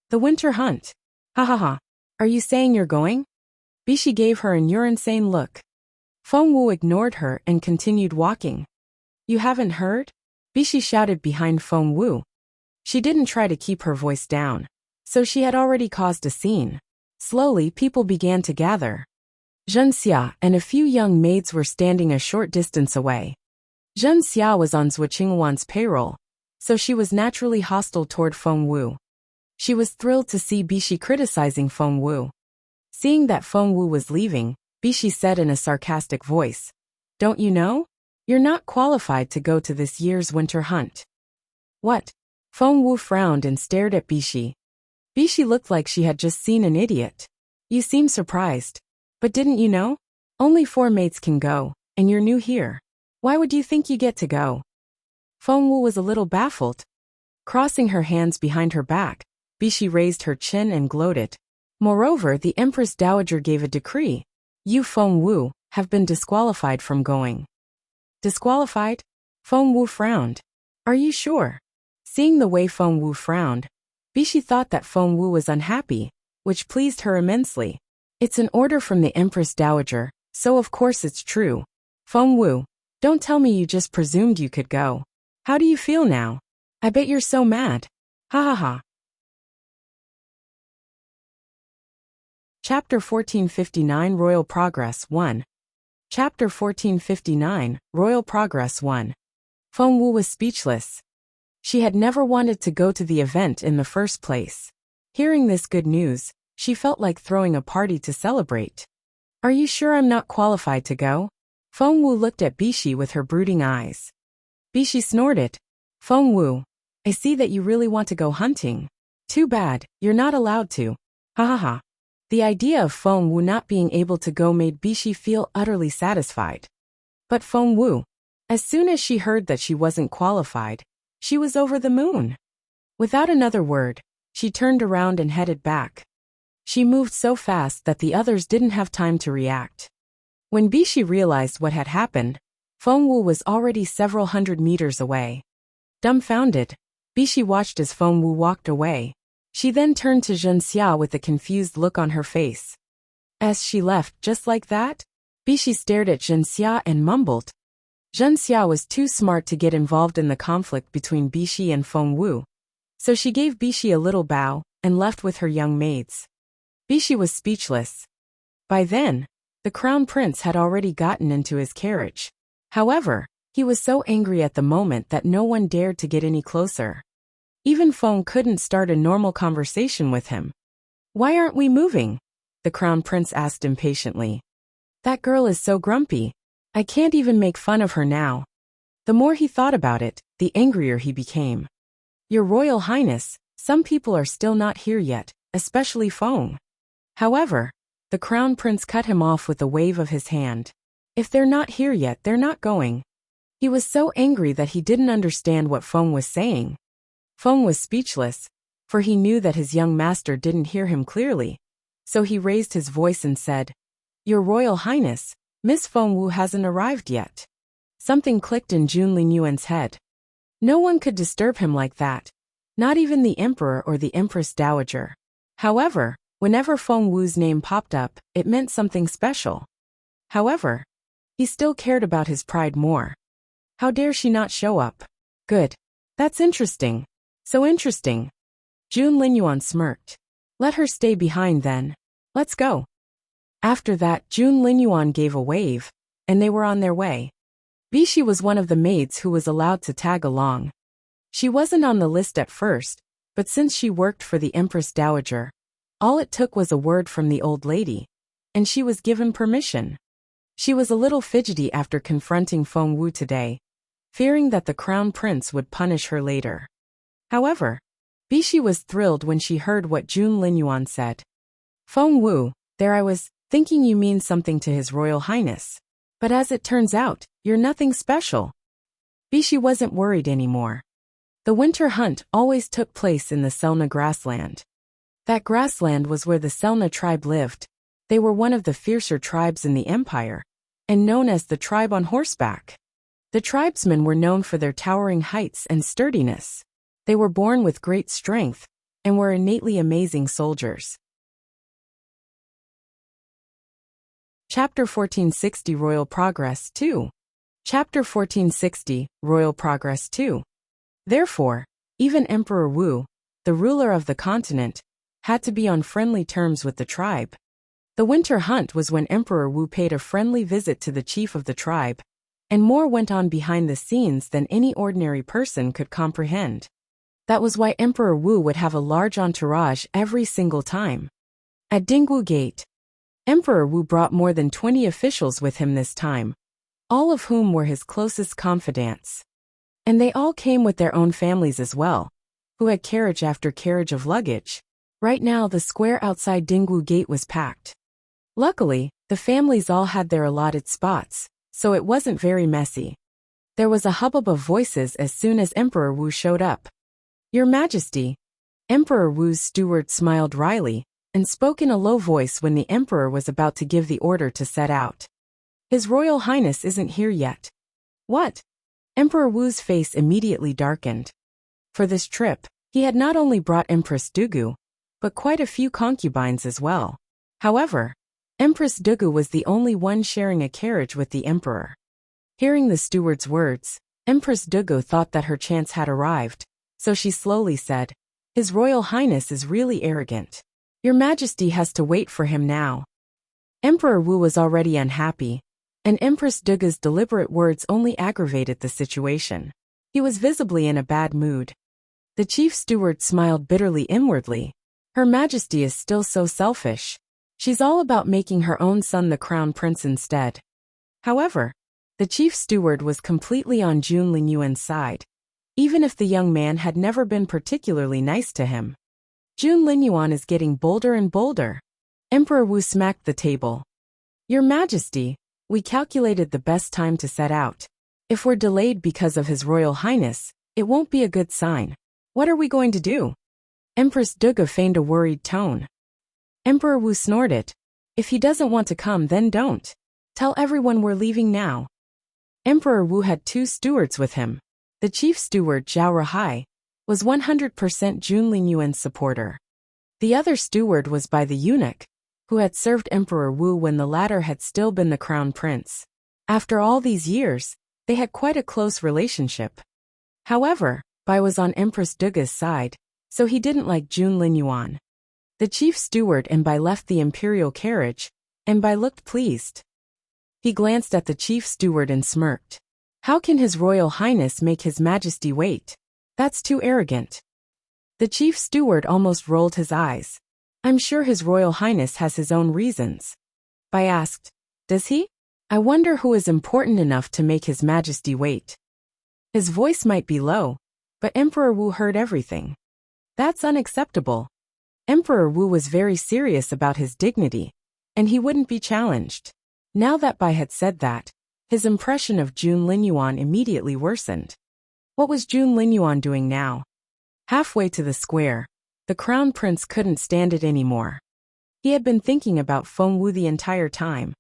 The winter hunt? Ha ha ha. Are you saying you're going? Bishi gave her an "you're insane" look. Feng Wu ignored her and continued walking. You haven't heard? Bishi shouted behind Feng Wu. She didn't try to keep her voice down, so she had already caused a scene. Slowly, people began to gather. Zhenxia and a few young maids were standing a short distance away. Zhenxia was on Zhuo Qingwan's payroll, so she was naturally hostile toward Feng Wu. She was thrilled to see Bishi criticizing Feng Wu. Seeing that Feng Wu was leaving, Bishi said in a sarcastic voice, Don't you know? You're not qualified to go to this year's winter hunt. What? Feng Wu frowned and stared at Bishi. Bishi looked like she had just seen an idiot. You seem surprised. But didn't you know? Only 4 maids can go, and you're new here. Why would you think you get to go? Feng Wu was a little baffled. Crossing her hands behind her back, Bishi raised her chin and gloated. Moreover, the Empress Dowager gave a decree. You, Feng Wu, have been disqualified from going. Disqualified? Feng Wu frowned. Are you sure? Seeing the way Feng Wu frowned, Bishi thought that Feng Wu was unhappy, which pleased her immensely. It's an order from the Empress Dowager, so of course it's true. Feng Wu, don't tell me you just presumed you could go. How do you feel now? I bet you're so mad. Ha ha ha. Chapter 1459 Royal Progress 1. Chapter 1459 Royal Progress 1. Feng Wu was speechless. She had never wanted to go to the event in the first place. Hearing this good news, she felt like throwing a party to celebrate. Are you sure I'm not qualified to go? Feng Wu looked at Bishi with her brooding eyes. Bishi snorted. Feng Wu, I see that you really want to go hunting. Too bad, you're not allowed to. Ha ha ha. The idea of Feng Wu not being able to go made Bishi feel utterly satisfied. But Feng Wu, as soon as she heard that she wasn't qualified, she was over the moon. Without another word, she turned around and headed back. She moved so fast that the others didn't have time to react. When Bishi realized what had happened, Feng Wu was already several hundred meters away. Dumbfounded, Bishi watched as Feng Wu walked away. She then turned to Wuxia with a confused look on her face. As she left just like that, Bishi stared at Wuxia and mumbled. Wuxia was too smart to get involved in the conflict between Bishi and Feng Wu, so she gave Bishi a little bow and left with her young maids. Bishi was speechless. By then, the crown prince had already gotten into his carriage. However, he was so angry at the moment that no one dared to get any closer. Even Feng couldn't start a normal conversation with him. Why aren't we moving? The crown prince asked impatiently. That girl is so grumpy. I can't even make fun of her now. The more he thought about it, the angrier he became. Your Royal Highness, some people are still not here yet, especially Feng. However, the crown prince cut him off with a wave of his hand. If they're not here yet, they're not going. He was so angry that he didn't understand what Feng was saying. Feng was speechless, for he knew that his young master didn't hear him clearly. So he raised his voice and said, Your Royal Highness, Miss Feng Wu hasn't arrived yet. Something clicked in Jun Linyuan's head. No one could disturb him like that, not even the Emperor or the Empress Dowager. However, whenever Feng Wu's name popped up, it meant something special. However, he still cared about his pride more. How dare she not show up? Good. That's interesting. So interesting. Jun Linyuan smirked. Let her stay behind then. Let's go. After that, Jun Linyuan gave a wave, and they were on their way. Bishi was one of the maids who was allowed to tag along. She wasn't on the list at first, but since she worked for the Empress Dowager, all it took was a word from the old lady, and she was given permission. She was a little fidgety after confronting Feng Wu today, fearing that the crown prince would punish her later. However, Bishi was thrilled when she heard what Jun Linyuan said. Feng Wu, there I was, thinking you mean something to His Royal Highness. But as it turns out, you're nothing special. Bishi wasn't worried anymore. The winter hunt always took place in the Selna grassland. That grassland was where the Selna tribe lived. They were one of the fiercer tribes in the empire, and known as the tribe on horseback. The tribesmen were known for their towering heights and sturdiness. They were born with great strength, and were innately amazing soldiers. Chapter 1460 Royal Progress 2. Chapter 1460 Royal Progress 2. Therefore, even Emperor Wu, the ruler of the continent, had to be on friendly terms with the tribe. The winter hunt was when Emperor Wu paid a friendly visit to the chief of the tribe, and more went on behind the scenes than any ordinary person could comprehend. That was why Emperor Wu would have a large entourage every single time. At Dingwu Gate, Emperor Wu brought more than 20 officials with him this time, all of whom were his closest confidants. And they all came with their own families as well, who had carriage after carriage of luggage. Right now the square outside Dingwu Gate was packed. Luckily, the families all had their allotted spots, so it wasn't very messy. There was a hubbub of voices as soon as Emperor Wu showed up. Your Majesty. Emperor Wu's steward smiled wryly, and spoke in a low voice when the Emperor was about to give the order to set out. His Royal Highness isn't here yet. What? Emperor Wu's face immediately darkened. For this trip, he had not only brought Empress Dugu, but quite a few concubines as well. However, Empress Dugu was the only one sharing a carriage with the emperor. Hearing the steward's words, Empress Dugu thought that her chance had arrived, so she slowly said, "His Royal Highness is really arrogant. Your Majesty has to wait for him now." Emperor Wu was already unhappy, and Empress Dugu's deliberate words only aggravated the situation. He was visibly in a bad mood. The chief steward smiled bitterly inwardly. Her Majesty is still so selfish. She's all about making her own son the crown prince instead. However, the chief steward was completely on Jun Lingyuan's side, even if the young man had never been particularly nice to him. Jun Lingyuan is getting bolder and bolder. Emperor Wu smacked the table. "Your Majesty, we calculated the best time to set out. If we're delayed because of His Royal Highness, it won't be a good sign. What are we going to do?" Empress Dugu feigned a worried tone. Emperor Wu snorted. "If he doesn't want to come, then don't. Tell everyone we're leaving now." Emperor Wu had 2 stewards with him. The chief steward, Zhao Rahai, was 100% Jun Lingyuan's supporter. The other steward was by the eunuch, who had served Emperor Wu when the latter had still been the crown prince. After all these years, they had quite a close relationship. However, Bai was on Empress Dugu's side, so he didn't like Jun Lingyuan. The chief steward and Bai left the imperial carriage, and Bai looked pleased. He glanced at the chief steward and smirked. "How can His Royal Highness make His Majesty wait? That's too arrogant." The chief steward almost rolled his eyes. "I'm sure His Royal Highness has his own reasons." Bai asked, "Does he? I wonder who is important enough to make His Majesty wait." His voice might be low, but Emperor Wu heard everything. "That's unacceptable." Emperor Wu was very serious about his dignity, and he wouldn't be challenged. Now that Bai had said that, his impression of Jun Lingyuan immediately worsened. What was Jun Lingyuan doing now? Halfway to the square, the crown prince couldn't stand it anymore. He had been thinking about Feng Wu the entire time.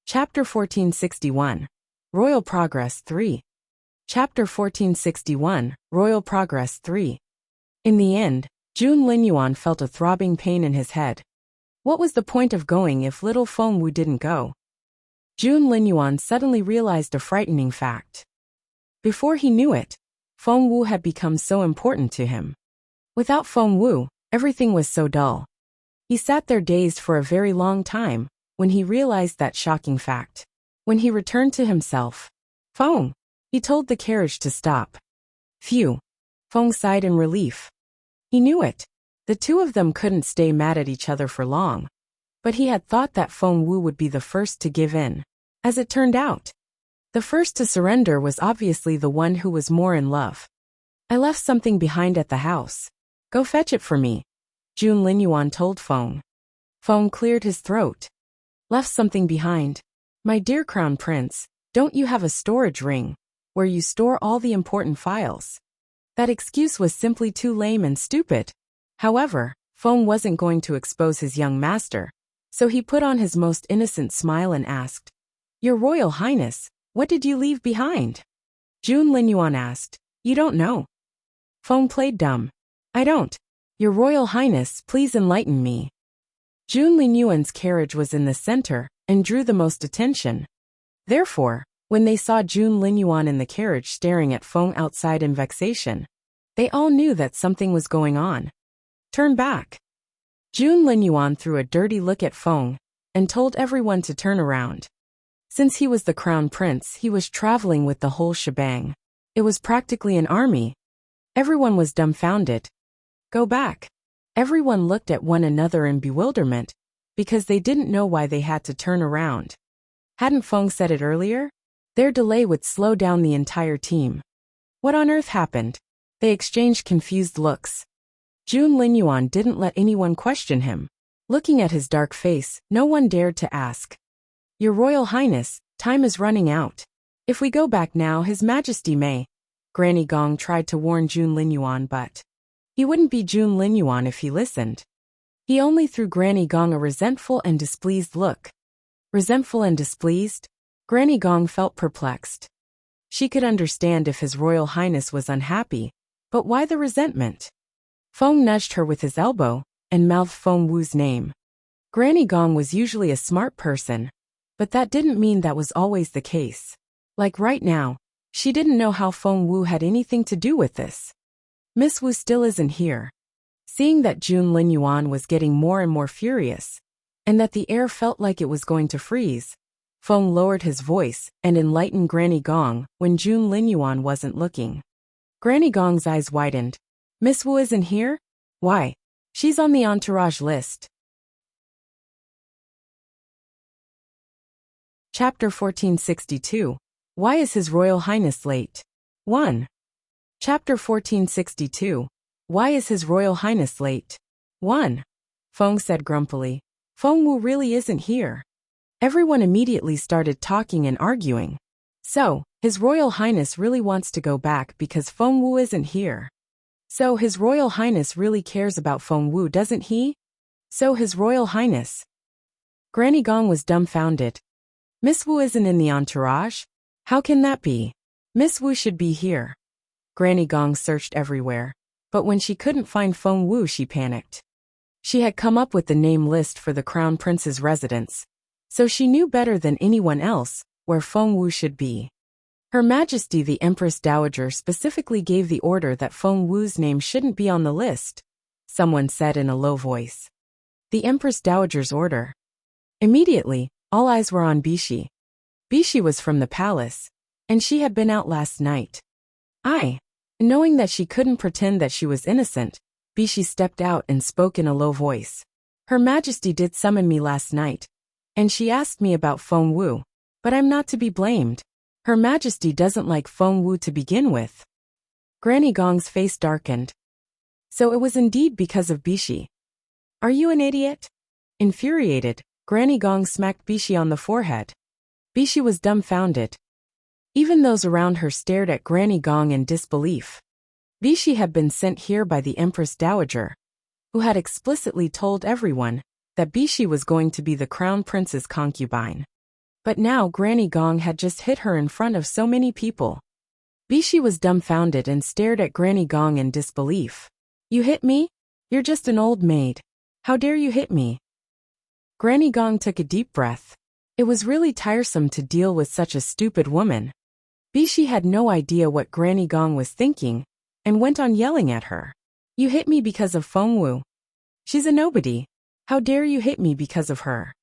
Chapter 1461. Royal Progress 3. Chapter 1461, Royal Progress 3. In the end, Jun Lingyuan felt a throbbing pain in his head. What was the point of going if little Feng Wu didn't go? Jun Lingyuan suddenly realized a frightening fact. Before he knew it, Feng Wu had become so important to him. Without Feng Wu, everything was so dull. He sat there dazed for a very long time when he realized that shocking fact. When he returned to himself, "Feng," he told the carriage to stop. Phew. Feng sighed in relief. He knew it. The two of them couldn't stay mad at each other for long. But he had thought that Feng Wu would be the first to give in. As it turned out, the first to surrender was obviously the one who was more in love. "I left something behind at the house. Go fetch it for me," Jun Lingyuan told Feng. Feng cleared his throat. "Left something behind? My dear Crown Prince, don't you have a storage ring where you store all the important files?" That excuse was simply too lame and stupid. However, Feng wasn't going to expose his young master, so he put on his most innocent smile and asked, "Your Royal Highness, what did you leave behind?" Jun Lingyuan asked, "You don't know?" Feng played dumb. "I don't. Your Royal Highness, please enlighten me." Jun Lingyuan's carriage was in the center and drew the most attention. Therefore, when they saw Jun Lingyuan in the carriage staring at Feng outside in vexation, they all knew that something was going on. "Turn back." Jun Lingyuan threw a dirty look at Feng and told everyone to turn around. Since he was the crown prince, he was traveling with the whole shebang. It was practically an army. Everyone was dumbfounded. "Go back." Everyone looked at one another in bewilderment, because they didn't know why they had to turn around. Hadn't Feng said it earlier? Their delay would slow down the entire team. What on earth happened? They exchanged confused looks. Jun Lingyuan didn't let anyone question him. Looking at his dark face, no one dared to ask. "Your Royal Highness, time is running out. If we go back now, His Majesty may." Granny Gong tried to warn Jun Lingyuan, but he wouldn't be Jun Lingyuan if he listened. He only threw Granny Gong a resentful and displeased look. Resentful and displeased? Granny Gong felt perplexed. She could understand if His Royal Highness was unhappy, but why the resentment? Feng nudged her with his elbow and mouthed Feng Wu's name. Granny Gong was usually a smart person, but that didn't mean that was always the case. Like right now, she didn't know how Feng Wu had anything to do with this. Miss Wu still isn't here. Seeing that Jun Linyuan was getting more and more furious, and that the air felt like it was going to freeze, Feng lowered his voice and enlightened Granny Gong when Jun Linyuan wasn't looking. Granny Gong's eyes widened. Miss Wu isn't here? Why? She's on the entourage list. Chapter 1462. Why is His Royal Highness late? 1. Chapter 1462. Why is His Royal Highness late? 1. Feng said grumpily. Feng Wu really isn't here. Everyone immediately started talking and arguing. So, His Royal Highness really wants to go back because Feng Wu isn't here. So His Royal Highness really cares about Feng Wu, doesn't he? So His Royal Highness. Granny Gong was dumbfounded. Miss Wu isn't in the entourage? How can that be? Miss Wu should be here. Granny Gong searched everywhere, but when she couldn't find Feng Wu, she panicked. She had come up with the name list for the Crown Prince's residence, so she knew better than anyone else where Feng Wu should be. Her Majesty the Empress Dowager specifically gave the order that Feng Wu's name shouldn't be on the list, someone said in a low voice. The Empress Dowager's order. Immediately, all eyes were on Bishi. Bishi was from the palace, and she had been out last night. Knowing that she couldn't pretend that she was innocent, Bishi stepped out and spoke in a low voice. Her Majesty did summon me last night, and she asked me about Feng Wu, but I'm not to be blamed. Her Majesty doesn't like Feng Wu to begin with. Granny Gong's face darkened. So it was indeed because of Bishi. Are you an idiot? Infuriated, Granny Gong smacked Bishi on the forehead. Bishi was dumbfounded. Even those around her stared at Granny Gong in disbelief. Bishi had been sent here by the Empress Dowager, who had explicitly told everyone that Bishi was going to be the Crown Prince's concubine. But now Granny Gong had just hit her in front of so many people. Bishi was dumbfounded and stared at Granny Gong in disbelief. You hit me? You're just an old maid. How dare you hit me? Granny Gong took a deep breath. It was really tiresome to deal with such a stupid woman. Bishi had no idea what Granny Gong was thinking, and went on yelling at her. You hit me because of Feng Wu. She's a nobody. How dare you hit me because of her?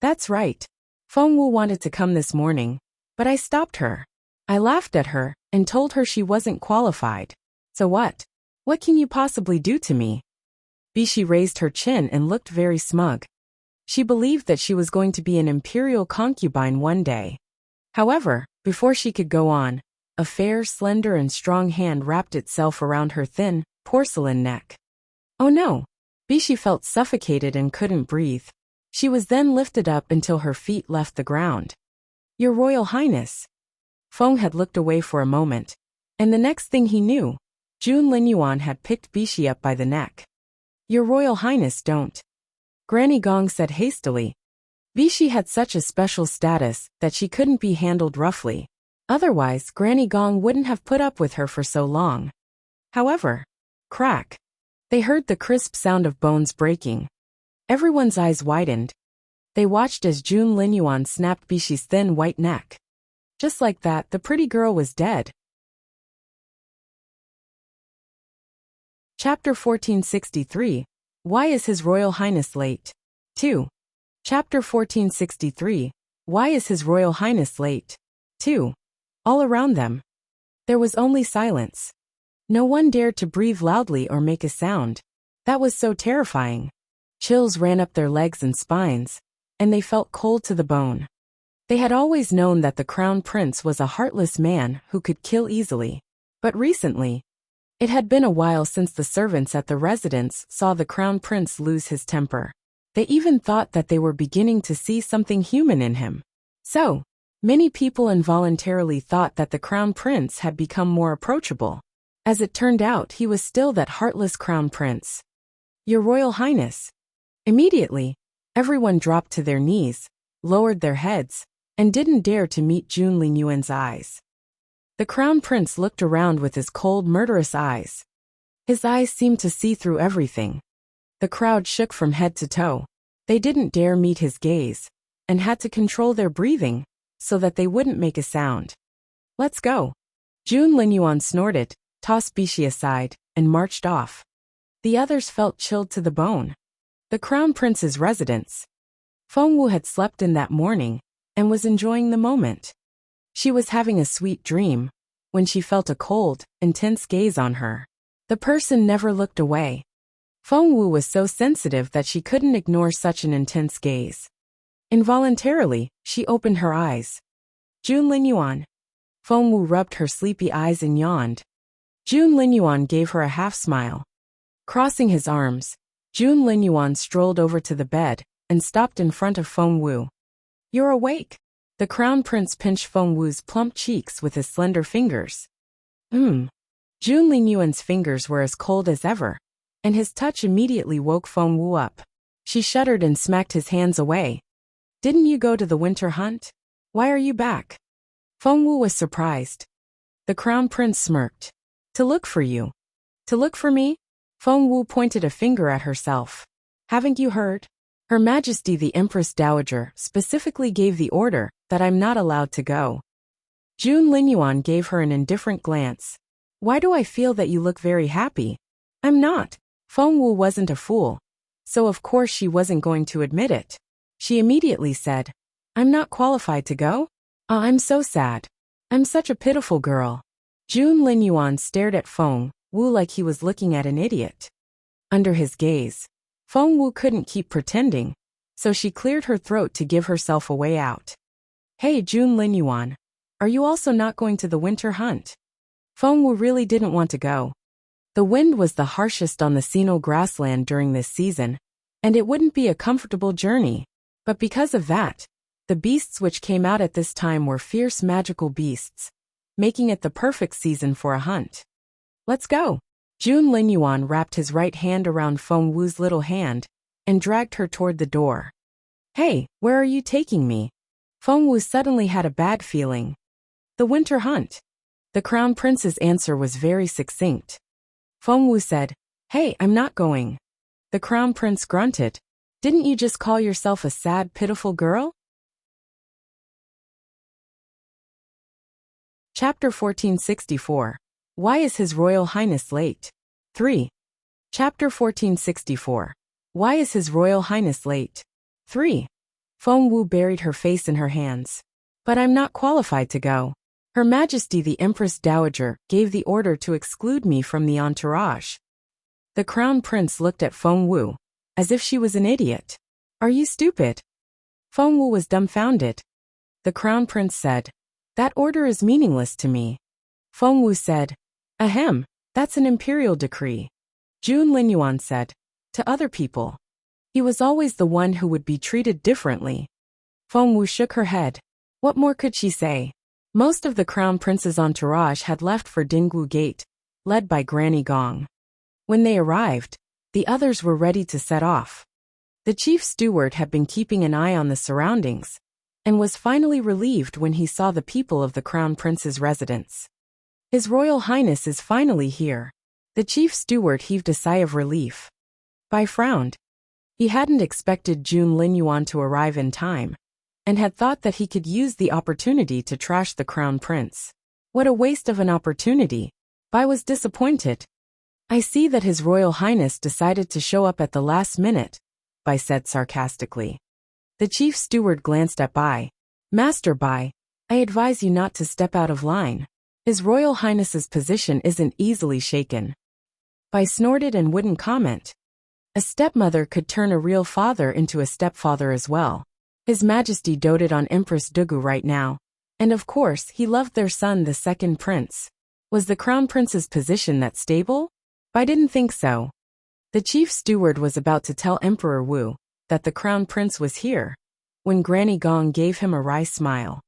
That's right. Feng Wu wanted to come this morning, but I stopped her. I laughed at her and told her she wasn't qualified. So what? What can you possibly do to me? Bishi raised her chin and looked very smug. She believed that she was going to be an imperial concubine one day. However, before she could go on, a fair, slender and strong hand wrapped itself around her thin, porcelain neck. Oh no! Bishi felt suffocated and couldn't breathe. She was then lifted up until her feet left the ground. Your Royal Highness. Feng had looked away for a moment, and the next thing he knew, Jun Linyuan had picked Bishi up by the neck. Your Royal Highness, don't. Granny Gong said hastily. Bishi had such a special status that she couldn't be handled roughly. Otherwise, Granny Gong wouldn't have put up with her for so long. However, crack. They heard the crisp sound of bones breaking. Everyone's eyes widened. They watched as Jun Linyuan snapped Bishi's thin white neck. Just like that, the pretty girl was dead. Chapter 1463. Why is His Royal Highness late? 2. Chapter 1463. Why is His Royal Highness late? 2. All around them, there was only silence. No one dared to breathe loudly or make a sound. That was so terrifying. Chills ran up their legs and spines, and they felt cold to the bone. They had always known that the Crown Prince was a heartless man who could kill easily. But recently, it had been a while since the servants at the residence saw the Crown Prince lose his temper. They even thought that they were beginning to see something human in him. So, many people involuntarily thought that the Crown Prince had become more approachable. As it turned out, he was still that heartless Crown Prince. Your Royal Highness. Immediately, everyone dropped to their knees, lowered their heads, and didn't dare to meet Jun Lingyuan's eyes. The crown prince looked around with his cold, murderous eyes. His eyes seemed to see through everything. The crowd shook from head to toe. They didn't dare meet his gaze, and had to control their breathing, so that they wouldn't make a sound. "Let's go." Jun Lingyuan snorted, tossed Bishi aside, and marched off. The others felt chilled to the bone. The crown prince's residence. Fengwu had slept in that morning, and was enjoying the moment. She was having a sweet dream, when she felt a cold, intense gaze on her. The person never looked away. Fengwu was so sensitive that she couldn't ignore such an intense gaze. Involuntarily, she opened her eyes. "Jun Lingyuan." Fengwu rubbed her sleepy eyes and yawned. Jun Lingyuan gave her a half-smile. Crossing his arms, Jun Lingyuan strolled over to the bed and stopped in front of Fengwu. "You're awake." The crown prince pinched Fengwu's plump cheeks with his slender fingers. Jun Lingyuan's fingers were as cold as ever, and his touch immediately woke Fengwu up. She shuddered and smacked his hands away. "Didn't you go to the winter hunt? Why are you back?" Fengwu was surprised. The crown prince smirked. "To look for you." "To look for me?" Fengwu pointed a finger at herself. "Haven't you heard? Her Majesty the Empress Dowager specifically gave the order that I'm not allowed to go." Jun Lingyuan gave her an indifferent glance. "Why do I feel that you look very happy?" "I'm not." Fengwu wasn't a fool, so of course she wasn't going to admit it. She immediately said, "I'm not qualified to go? I'm so sad. I'm such a pitiful girl." Jun Lingyuan stared at Fengwu like he was looking at an idiot. Under his gaze, Fengwu couldn't keep pretending, so she cleared her throat to give herself a way out. "Hey Jun Lingyuan, are you also not going to the winter hunt?" Fengwu really didn't want to go. The wind was the harshest on the Sino grassland during this season, and it wouldn't be a comfortable journey. But because of that, the beasts which came out at this time were fierce magical beasts, making it the perfect season for a hunt. "Let's go." Jun Lingyuan wrapped his right hand around Fengwu's little hand and dragged her toward the door. "Hey, where are you taking me?" Fengwu suddenly had a bad feeling. "The winter hunt." The crown prince's answer was very succinct. Fengwu said, "Hey, I'm not going." The crown prince grunted. "Didn't you just call yourself a sad, pitiful girl?" Chapter 1464. Why is His Royal Highness late? 3. Chapter 1464. Why is His Royal Highness late? 3. Fengwu buried her face in her hands. "But I'm not qualified to go. Her Majesty the Empress Dowager gave the order to exclude me from the entourage." The crown prince looked at Fengwu, as if she was an idiot. "Are you stupid?" Fengwu was dumbfounded. The crown prince said, "That order is meaningless to me." Fengwu said, "Ahem, that's an imperial decree." Jun Lingyuan said, "To other people. He was always the one who would be treated differently." Fengwu shook her head. What more could she say? Most of the crown prince's entourage had left for Dinggu Gate, led by Granny Gong. When they arrived, the others were ready to set off. The chief steward had been keeping an eye on the surroundings, and was finally relieved when he saw the people of the crown prince's residence. "His Royal Highness is finally here." The chief steward heaved a sigh of relief. Bai frowned. He hadn't expected Jun Lingyuan to arrive in time, and had thought that he could use the opportunity to trash the crown prince. What a waste of an opportunity. Bai was disappointed. "I see that His Royal Highness decided to show up at the last minute," Bai said sarcastically. The chief steward glanced at Bai. "Master Bai, I advise you not to step out of line. His Royal Highness's position isn't easily shaken." Bai snorted and wouldn't comment. A stepmother could turn a real father into a stepfather as well. His Majesty doted on Empress Dugu right now, and of course he loved their son the second prince. Was the crown prince's position that stable? Bai didn't think so. The chief steward was about to tell Emperor Wu that the crown prince was here, when Granny Gong gave him a wry smile.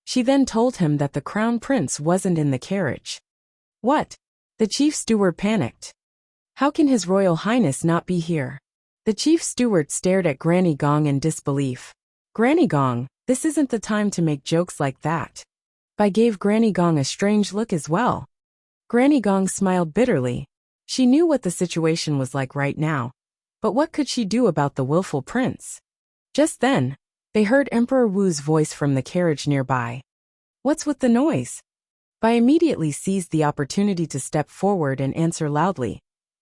She then told him that the crown prince wasn't in the carriage. What? The chief steward panicked. How can His Royal Highness not be here? The chief steward stared at Granny Gong in disbelief. Granny Gong, This isn't the time to make jokes like that. Bai gave Granny Gong a strange look as well. Granny Gong smiled bitterly. She knew what the situation was like right now, but what could she do about the willful prince? Just then, they heard Emperor Wu's voice from the carriage nearby. What's with the noise? Bai immediately seized the opportunity to step forward and answer loudly.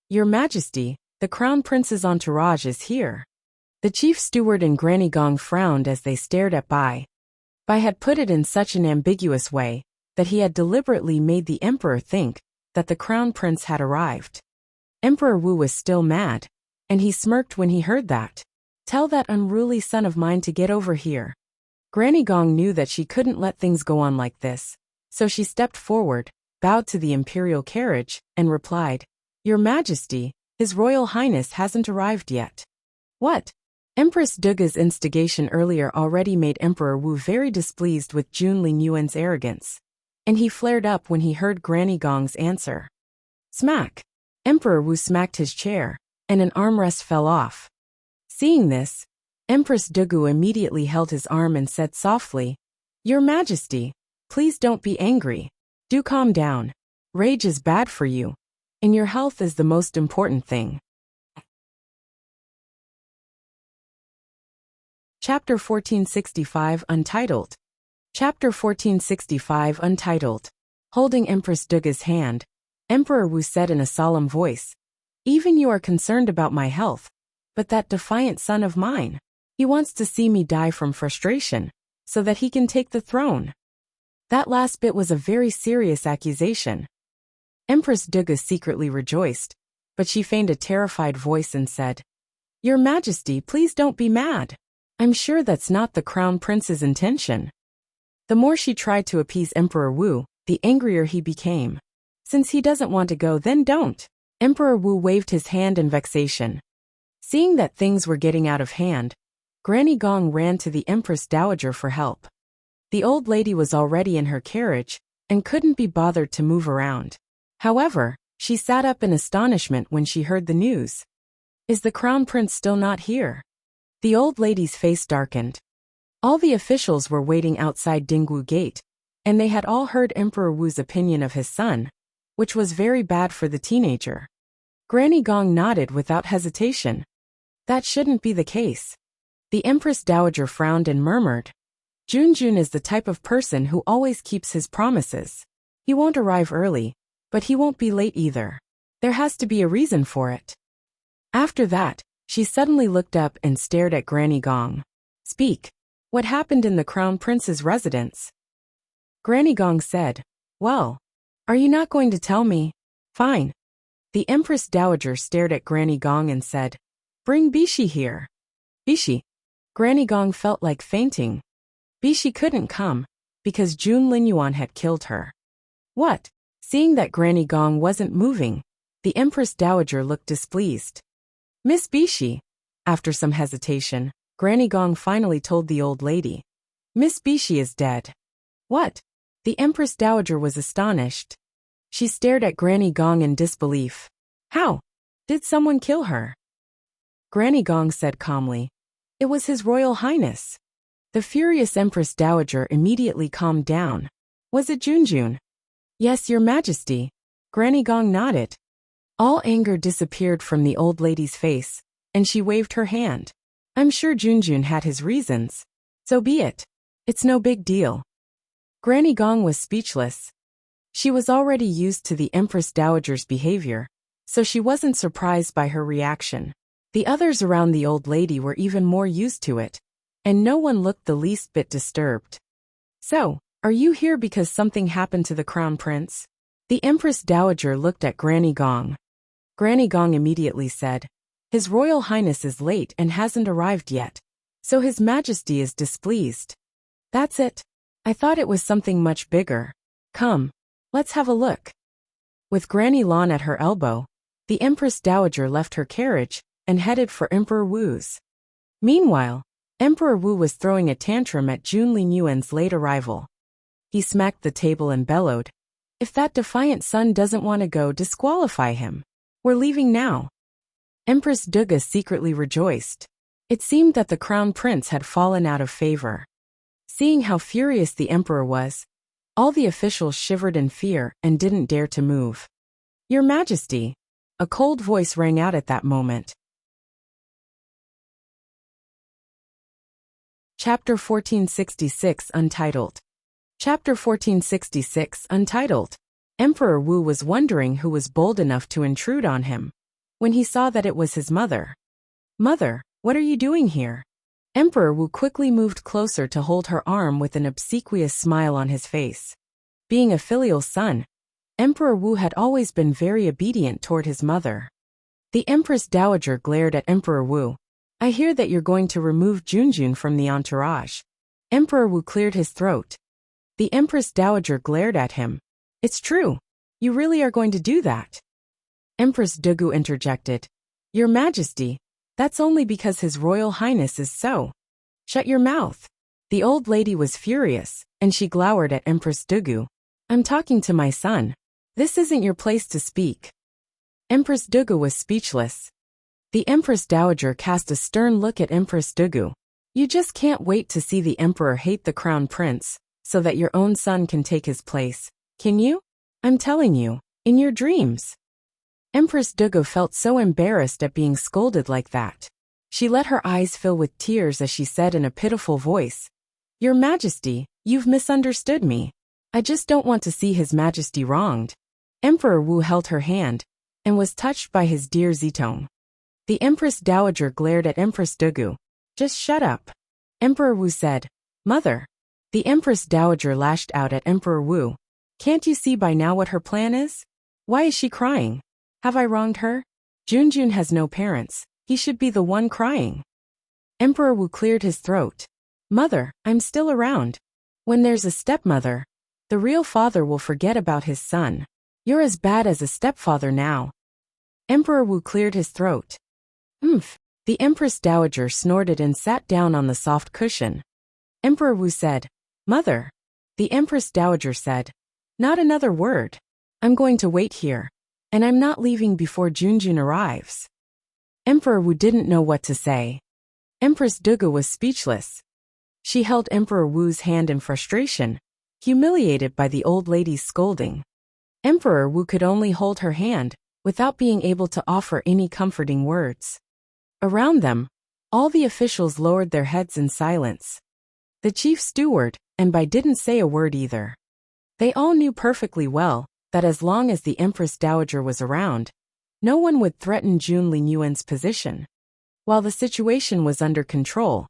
Your Majesty, the Crown Prince's entourage is here. The chief steward and Granny Gong frowned as they stared at Bai. Bai had put it in such an ambiguous way that he had deliberately made the emperor think that the Crown Prince had arrived. Emperor Wu was still mad, and he smirked when he heard that. Tell that unruly son of mine to get over here. Granny Gong knew that she couldn't let things go on like this, so she stepped forward, bowed to the imperial carriage, and replied, Your Majesty, His Royal Highness hasn't arrived yet. What? Empress Duga's instigation earlier already made Emperor Wu very displeased with Jun Lingyuan's arrogance, and he flared up when he heard Granny Gong's answer. Smack! Emperor Wu smacked his chair, and an armrest fell off. Seeing this, Empress Dugu immediately held his arm and said softly, Your Majesty, please don't be angry. Do calm down. Rage is bad for you, and your health is the most important thing. Chapter 1465 Untitled. Chapter 1465 Untitled. Holding Empress Duga's hand, Emperor Wu said in a solemn voice, Even you are concerned about my health, but that defiant son of mine, he wants to see me die from frustration, so that he can take the throne. That last bit was a very serious accusation. Empress Duga secretly rejoiced, but she feigned a terrified voice and said, Your Majesty, please don't be mad. I'm sure that's not the Crown Prince's intention. The more she tried to appease Emperor Wu, the angrier he became. Since he doesn't want to go, then don't. Emperor Wu waved his hand in vexation. Seeing that things were getting out of hand, Granny Gong ran to the Empress Dowager for help. The old lady was already in her carriage and couldn't be bothered to move around. However, she sat up in astonishment when she heard the news. Is the Crown Prince still not here? The old lady's face darkened. All the officials were waiting outside Dingwu Gate, and they had all heard Emperor Wu's opinion of his son, which was very bad for the teenager. Granny Gong nodded without hesitation. That shouldn't be the case. The Empress Dowager frowned and murmured, Junjun is the type of person who always keeps his promises. He won't arrive early, but he won't be late either. There has to be a reason for it. After that, she suddenly looked up and stared at Granny Gong. Speak. What happened in the Crown Prince's residence? Granny Gong said, Well, are you not going to tell me? Fine. The Empress Dowager stared at Granny Gong and said, Bring Bishi here. Bishi. Granny Gong felt like fainting. Bishi couldn't come, because Jun Linyuan had killed her. What? Seeing that Granny Gong wasn't moving, the Empress Dowager looked displeased. Miss Bishi. After some hesitation, Granny Gong finally told the old lady. Miss Bishi is dead. What? The Empress Dowager was astonished. She stared at Granny Gong in disbelief. How? Did someone kill her? Granny Gong said calmly, It was His Royal Highness. The furious Empress Dowager immediately calmed down. Was it Junjun? Yes, Your Majesty. Granny Gong nodded. All anger disappeared from the old lady's face, and she waved her hand. I'm sure Junjun had his reasons. So be it. It's no big deal. Granny Gong was speechless. She was already used to the Empress Dowager's behavior, so she wasn't surprised by her reaction. The others around the old lady were even more used to it, and no one looked the least bit disturbed. So, are you here because something happened to the Crown Prince? The Empress Dowager looked at Granny Gong. Granny Gong immediately said, His Royal Highness is late and hasn't arrived yet, so His Majesty is displeased. That's it. I thought it was something much bigger. Come, let's have a look. With Granny Lon at her elbow, the Empress Dowager left her carriage and headed for Emperor Wu's. Meanwhile, Emperor Wu was throwing a tantrum at Jun Linyuan's late arrival. He smacked the table and bellowed, If that defiant son doesn't want to go, disqualify him. We're leaving now. Empress Duga secretly rejoiced. It seemed that the Crown Prince had fallen out of favor. Seeing how furious the emperor was, all the officials shivered in fear and didn't dare to move. Your Majesty, a cold voice rang out at that moment. Chapter 1466 Untitled. Chapter 1466 Untitled. Emperor Wu was wondering who was bold enough to intrude on him, when he saw that it was his mother. Mother, what are you doing here? Emperor Wu quickly moved closer to hold her arm with an obsequious smile on his face. Being a filial son, Emperor Wu had always been very obedient toward his mother. The Empress Dowager glared at Emperor Wu. I hear that you're going to remove Junjun from the entourage. Emperor Wu cleared his throat. The Empress Dowager glared at him. It's true. You really are going to do that? Empress Dugu interjected. Your Majesty, that's only because His Royal Highness is so. Shut your mouth. The old lady was furious, and she glowered at Empress Dugu. I'm talking to my son. This isn't your place to speak. Empress Dugu was speechless. The Empress Dowager cast a stern look at Empress Dugu. You just can't wait to see the emperor hate the crown prince, so that your own son can take his place, can you? I'm telling you, in your dreams. Empress Dugu felt so embarrassed at being scolded like that. She let her eyes fill with tears as she said in a pitiful voice, Your Majesty, you've misunderstood me. I just don't want to see His Majesty wronged. Emperor Wu held her hand, and was touched by his dear Zitong. The Empress Dowager glared at Empress Dugu. Just shut up. Emperor Wu said, Mother. The Empress Dowager lashed out at Emperor Wu. Can't you see by now what her plan is? Why is she crying? Have I wronged her? Junjun has no parents. He should be the one crying. Emperor Wu cleared his throat. Mother, I'm still around. When there's a stepmother, the real father will forget about his son. You're as bad as a stepfather now. Emperor Wu cleared his throat. Oomph. The Empress Dowager snorted and sat down on the soft cushion. Emperor Wu said, Mother. The Empress Dowager said, Not another word. I'm going to wait here. And I'm not leaving before Junjun arrives. Emperor Wu didn't know what to say. Empress Dugu was speechless. She held Emperor Wu's hand in frustration, humiliated by the old lady's scolding. Emperor Wu could only hold her hand, without being able to offer any comforting words. Around them, all the officials lowered their heads in silence. The chief steward, and Bai didn't say a word either. They all knew perfectly well that as long as the Empress Dowager was around, no one would threaten Jun Lingyuan's position. While the situation was under control,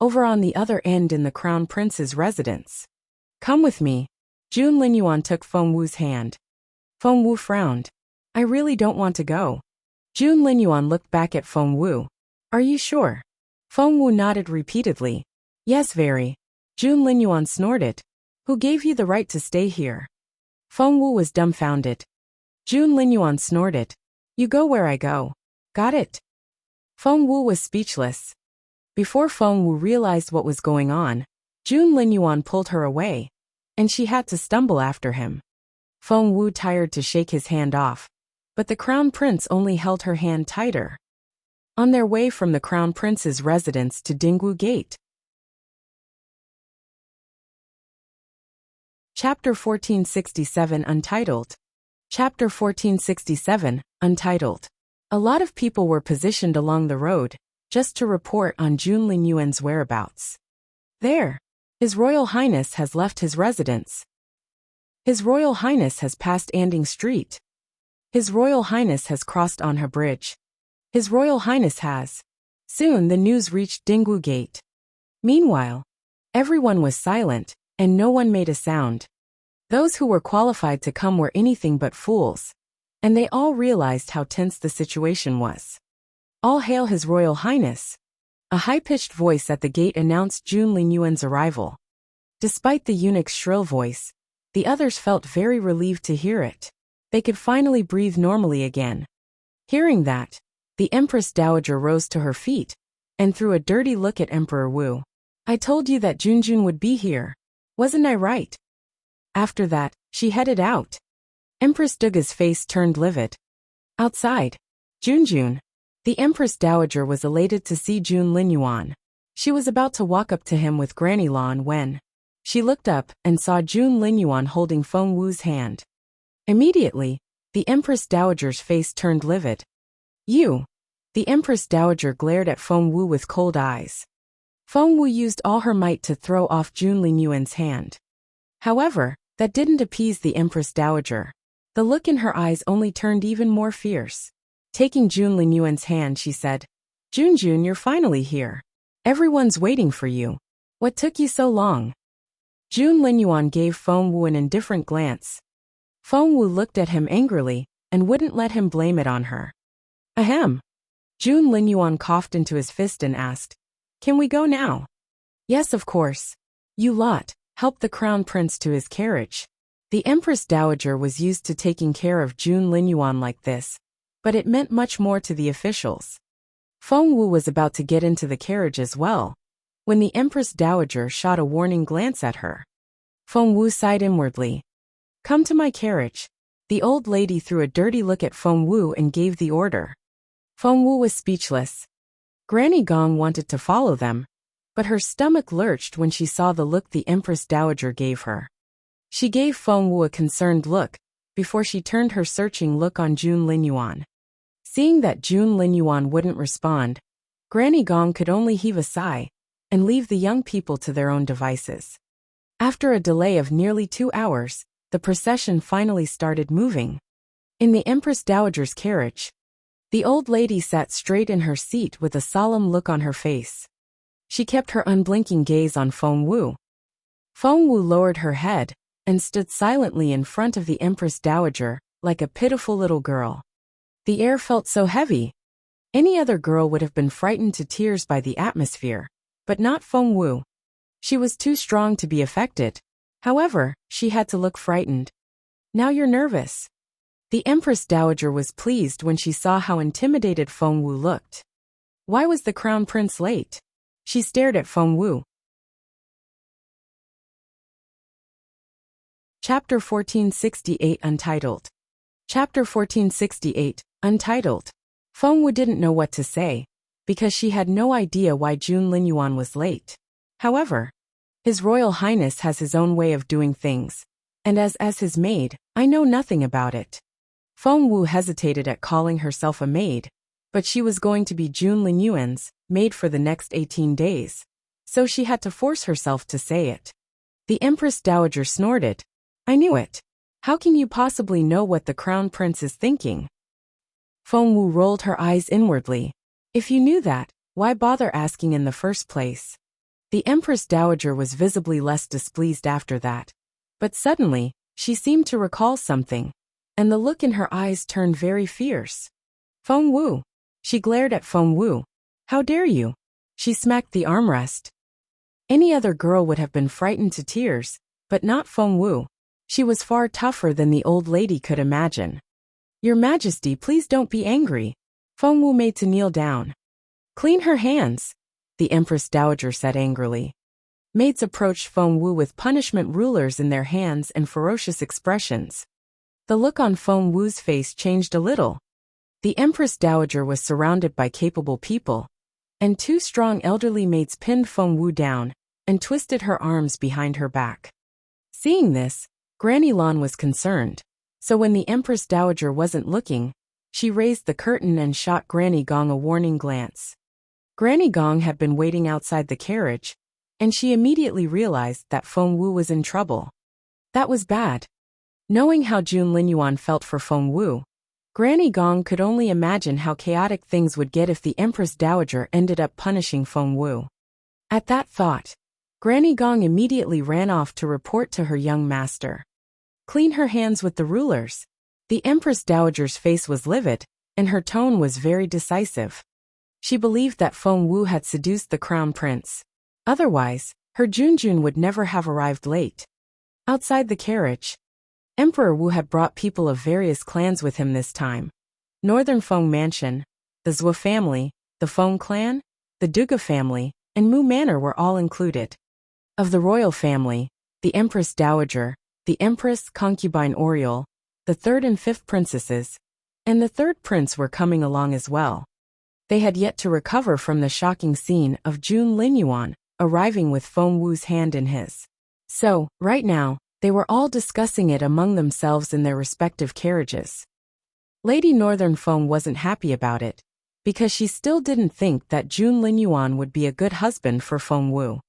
over on the other end in the Crown Prince's residence. Come with me. Jun Lingyuan took Feng Wu's hand. Feng Wu frowned. I really don't want to go. Jun Lingyuan looked back at Feng Wu. Are you sure? Feng Wu nodded repeatedly. Yes, very. Jun Lingyuan snorted. Who gave you the right to stay here? Feng Wu was dumbfounded. Jun Lingyuan snorted. You go where I go. Got it? Feng Wu was speechless. Before Feng Wu realized what was going on, Jun Lingyuan pulled her away, and she had to stumble after him. Feng Wu tired to shake his hand off, but the Crown Prince only held her hand tighter. On their way from the Crown Prince's residence to Dingwu Gate. Chapter 1467 Untitled. Chapter 1467, Untitled. A lot of people were positioned along the road, just to report on Jun Lingyuan's whereabouts. There. His Royal Highness has left his residence. His Royal Highness has passed Anding Street. His Royal Highness has crossed Anha Bridge. His Royal Highness has. Soon the news reached Dingwu Gate. Meanwhile, everyone was silent, and no one made a sound. Those who were qualified to come were anything but fools, and they all realized how tense the situation was. All hail His Royal Highness. A high-pitched voice at the gate announced Jun Lingyuan's arrival. Despite the eunuch's shrill voice, the others felt very relieved to hear it. They could finally breathe normally again. Hearing that, the Empress Dowager rose to her feet, and threw a dirty look at Emperor Wu. I told you that Junjun would be here. Wasn't I right? After that, she headed out. Empress Dugu's face turned livid. Outside, Junjun. The Empress Dowager was elated to see Jun Lingyuan. She was about to walk up to him with Granny Lan when She looked up and saw Jun Linyuan holding Feng Wu's hand. Immediately, the Empress Dowager's face turned livid. "You!" The Empress Dowager glared at Feng Wu with cold eyes. Feng Wu used all her might to throw off Jun Linyuan's hand. However, that didn't appease the Empress Dowager. The look in her eyes only turned even more fierce. Taking Jun Linyuan's hand, she said, Jun, you're finally here. Everyone's waiting for you. What took you so long?" Jun Linyuan gave Feng Wu an indifferent glance. Feng Wu looked at him angrily and wouldn't let him blame it on her. Ahem. Jun Linyuan coughed into his fist and asked, "Can we go now?" "Yes, of course. You lot, help the Crown Prince to his carriage." The Empress Dowager was used to taking care of Jun Linyuan like this, but it meant much more to the officials. Feng Wu was about to get into the carriage as well, when the Empress Dowager shot a warning glance at her. Feng Wu sighed inwardly. "Come to my carriage." The old lady threw a dirty look at Feng Wu and gave the order. Feng Wu was speechless. Granny Gong wanted to follow them, but her stomach lurched when she saw the look the Empress Dowager gave her. She gave Feng Wu a concerned look, before she turned her searching look on Jun Linyuan. Seeing that Jun Linyuan wouldn't respond, Granny Gong could only heave a sigh and leave the young people to their own devices. After a delay of nearly 2 hours, the procession finally started moving. In the Empress Dowager's carriage, the old lady sat straight in her seat with a solemn look on her face. She kept her unblinking gaze on Feng Wu. Feng Wu lowered her head and stood silently in front of the Empress Dowager, like a pitiful little girl. The air felt so heavy. Any other girl would have been frightened to tears by the atmosphere, but not Feng Wu. She was too strong to be affected. However, she had to look frightened. "Now you're nervous." The Empress Dowager was pleased when she saw how intimidated Feng Wu looked. Why was the Crown Prince late? She stared at Feng Wu. Chapter 1468 Untitled. Chapter 1468, Untitled. Feng Wu didn't know what to say, because she had no idea why Jun Linyuan was late. However, His Royal Highness has his own way of doing things, and as his maid, I know nothing about it. Feng Wu hesitated at calling herself a maid, but she was going to be Jun Linyuan's maid for the next 18 days, so she had to force herself to say it. The Empress Dowager snorted. "I knew it. How can you possibly know what the Crown Prince is thinking?" Feng Wu rolled her eyes inwardly. "If you knew that, why bother asking in the first place?" The Empress Dowager was visibly less displeased after that. But suddenly, she seemed to recall something, and the look in her eyes turned very fierce. "Feng Wu." She glared at Feng Wu. "How dare you?" She smacked the armrest. Any other girl would have been frightened to tears, but not Feng Wu. She was far tougher than the old lady could imagine. "Your Majesty, please don't be angry." Feng Wu made to kneel down. "Clean her hands," the Empress Dowager said angrily. Maids approached Feng Wu with punishment rulers in their hands and ferocious expressions. The look on Feng Wu's face changed a little. The Empress Dowager was surrounded by capable people, and 2 strong elderly maids pinned Feng Wu down and twisted her arms behind her back. Seeing this, Granny Lan was concerned, so when the Empress Dowager wasn't looking, she raised the curtain and shot Granny Gong a warning glance. Granny Gong had been waiting outside the carriage, and she immediately realized that Feng Wu was in trouble. That was bad. Knowing how Jun Linyuan felt for Feng Wu, Granny Gong could only imagine how chaotic things would get if the Empress Dowager ended up punishing Feng Wu. At that thought, Granny Gong immediately ran off to report to her young master. "Clean her hands with the rulers." The Empress Dowager's face was livid, and her tone was very decisive. She believed that Feng Wu had seduced the Crown Prince. Otherwise, her Junjun would never have arrived late. Outside the carriage, Emperor Wu had brought people of various clans with him this time. Northern Feng Mansion, the Zhou family, the Feng clan, the Duga family, and Mu Manor were all included. Of the royal family, the Empress Dowager, the Empress concubine Oriole, the 3rd and 5th princesses, and the 3rd prince were coming along as well. They had yet to recover from the shocking scene of Jun Linyuan arriving with Feng Wu's hand in his. So, right now, they were all discussing it among themselves in their respective carriages. Lady Northern Feng wasn't happy about it, because she still didn't think that Jun Linyuan would be a good husband for Feng Wu.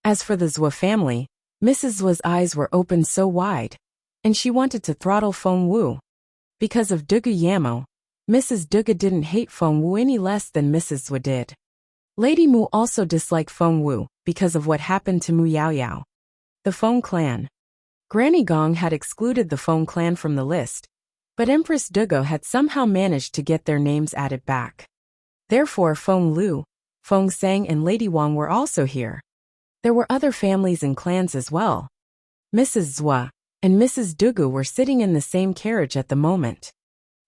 As for the Zhou family, Mrs. Zhuo's eyes were open so wide, and she wanted to throttle Feng Wu. Because of Dugu Yamo, Mrs. Dugu didn't hate Feng Wu any less than Mrs. Zhuo did. Lady Mu also disliked Feng Wu because of what happened to Mu Yaoyao. The Feng clan. Granny Gong had excluded the Feng clan from the list, but Empress Dugu had somehow managed to get their names added back. Therefore Feng Lu, Feng Sang and Lady Wang were also here. There were other families and clans as well. Mrs. Zhua and Mrs. Dugu were sitting in the same carriage at the moment.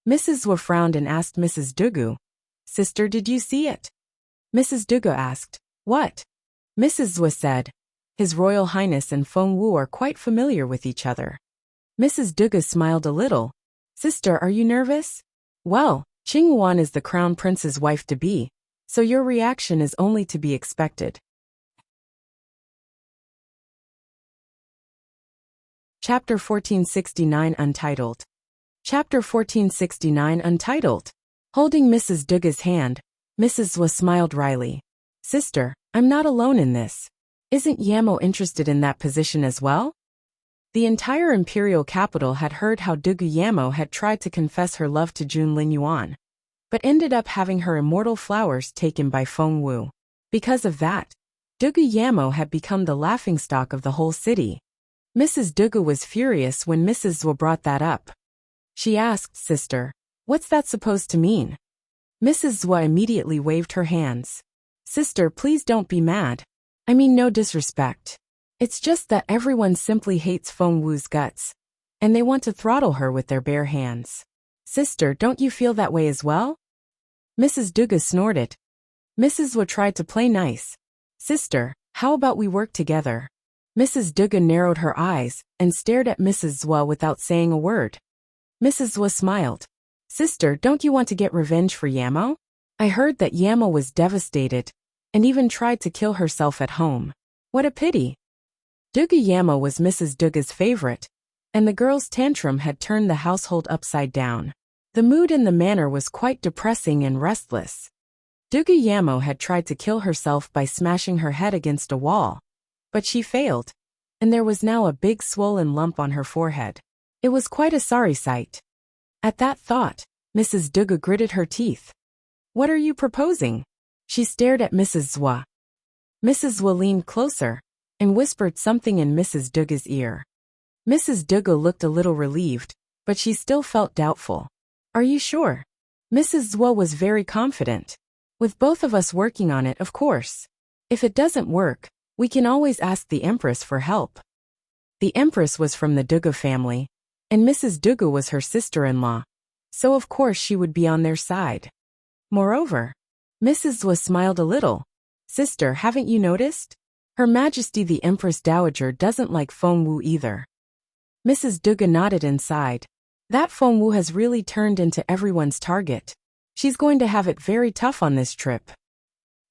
Mrs. Zhua frowned and asked Mrs. Dugu, "Sister, did you see it?" Mrs. Dugu asked, "What?" Mrs. Zhua said, "His Royal Highness and Feng Wu are quite familiar with each other." Mrs. Dugu smiled a little. "Sister, are you nervous?" "Well, Qing Wan is the Crown Prince's wife-to-be, so your reaction is only to be expected." Chapter 1469 Untitled. Chapter 1469 Untitled. Holding Mrs. Dugu's hand, Mrs. Zhua smiled wryly. "Sister, I'm not alone in this. Isn't Yamo interested in that position as well?" The entire imperial capital had heard how Dugu Yamo had tried to confess her love to Jun Linyuan, but ended up having her immortal flowers taken by Feng Wu. Because of that, Dugu Yamo had become the laughingstock of the whole city. Mrs. Dugu was furious when Mrs. Zhou brought that up. She asked, "Sister, what's that supposed to mean?" Mrs. Zhou immediately waved her hands. "Sister, please don't be mad. I mean no disrespect. It's just that everyone simply hates Feng Wu's guts, and they want to throttle her with their bare hands. Sister, don't you feel that way as well?" Mrs. Dugu snorted. Mrs. Zhou tried to play nice. "Sister, how about we work together?" Mrs. Dugu narrowed her eyes and stared at Mrs. Zhou without saying a word. Mrs. Zhou smiled. "Sister, don't you want to get revenge for Yamo? I heard that Yamo was devastated and even tried to kill herself at home. What a pity." Dugu Yamo was Mrs. Dugu's favorite, and the girl's tantrum had turned the household upside down. The mood in the manor was quite depressing and restless. Dugu Yamo had tried to kill herself by smashing her head against a wall, but she failed, and there was now a big swollen lump on her forehead. It was quite a sorry sight. At that thought, Mrs. Dugu gritted her teeth. "What are you proposing?" She stared at Mrs. Zhua. Mrs. Zhua leaned closer and whispered something in Mrs. Dugu's ear. Mrs. Dugu looked a little relieved, but she still felt doubtful. "Are you sure?" Mrs. Zhua was very confident. "With both of us working on it, of course. If it doesn't work, we can always ask the Empress for help." The Empress was from the Dugu family, and Mrs. Dugu was her sister-in-law, so of course she would be on their side. Moreover, Mrs. Zhua smiled a little. "Sister, haven't you noticed? Her Majesty the Empress Dowager doesn't like Feng Wu either." Mrs. Dugu nodded and sighed. "That Feng Wu has really turned into everyone's target. She's going to have it very tough on this trip."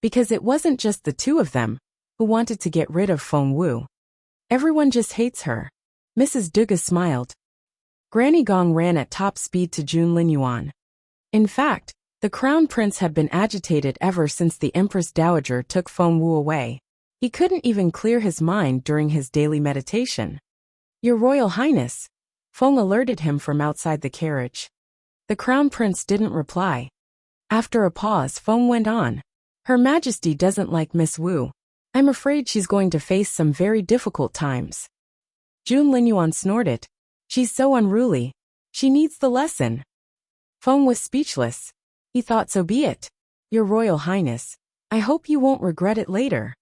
Because it wasn't just the two of them who wanted to get rid of Feng Wu. Everyone just hates her. Mrs. Dugu smiled. Granny Gong ran at top speed to Jun Linyuan. In fact, the Crown Prince had been agitated ever since the Empress Dowager took Feng Wu away. He couldn't even clear his mind during his daily meditation. "Your Royal Highness," Feng alerted him from outside the carriage. The Crown Prince didn't reply. After a pause, Feng went on. "Her Majesty doesn't like Miss Wu. I'm afraid she's going to face some very difficult times." Jun Linyuan snorted. "She's so unruly. She needs the lesson." Feng was speechless. He thought, "So be it. Your Royal Highness. I hope you won't regret it later."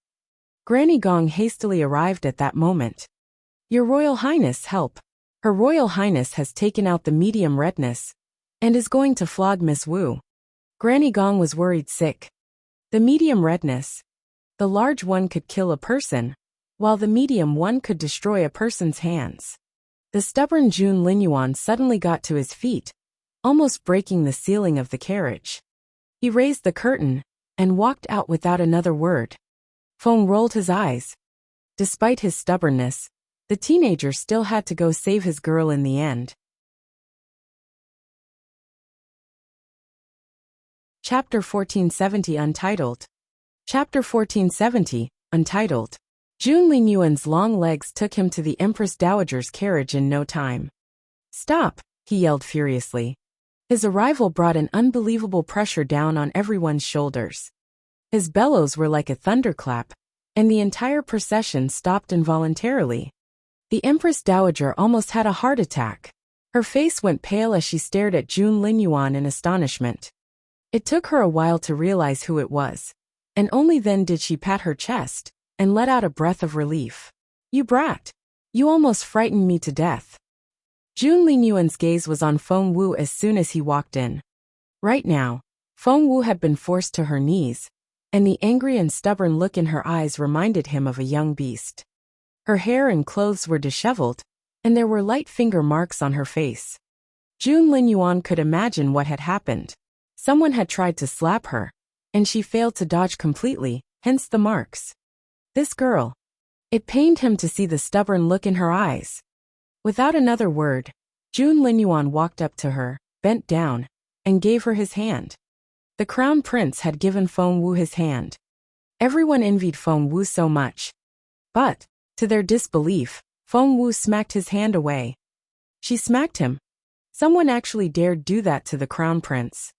Granny Gong hastily arrived at that moment. "Your Royal Highness, help. Her Royal Highness has taken out the medium redness and is going to flog Miss Wu." Granny Gong was worried sick. The medium redness. The large one could kill a person, while the medium one could destroy a person's hands. The stubborn Jun Linyuan suddenly got to his feet, almost breaking the ceiling of the carriage. He raised the curtain and walked out without another word. Feng rolled his eyes. Despite his stubbornness, The teenager still had to go save his girl in the end. Chapter 1470 Untitled. Chapter 1470, Untitled. Jun Lingyuan's long legs took him to the Empress Dowager's carriage in no time. "Stop," he yelled furiously. His arrival brought an unbelievable pressure down on everyone's shoulders. His bellows were like a thunderclap, and the entire procession stopped involuntarily. The Empress Dowager almost had a heart attack. Her face went pale as she stared at Jun Lingyuan in astonishment. It took her a while to realize who it was, and only then did she pat her chest and let out a breath of relief. "You brat! You almost frightened me to death." Jun Lingyuan's gaze was on Feng Wu as soon as he walked in. Right now, Feng Wu had been forced to her knees, and the angry and stubborn look in her eyes reminded him of a young beast. Her hair and clothes were disheveled, and there were light finger marks on her face. Jun Lingyuan could imagine what had happened. Someone had tried to slap her, and she failed to dodge completely, hence the marks. This girl. It pained him to see the stubborn look in her eyes. Without another word, Jun Lingyuan walked up to her, bent down, and gave her his hand. The crown prince had given Feng Wu his hand. Everyone envied Feng Wu so much. But, to their disbelief, Feng Wu smacked his hand away. She smacked him. Someone actually dared do that to the crown prince.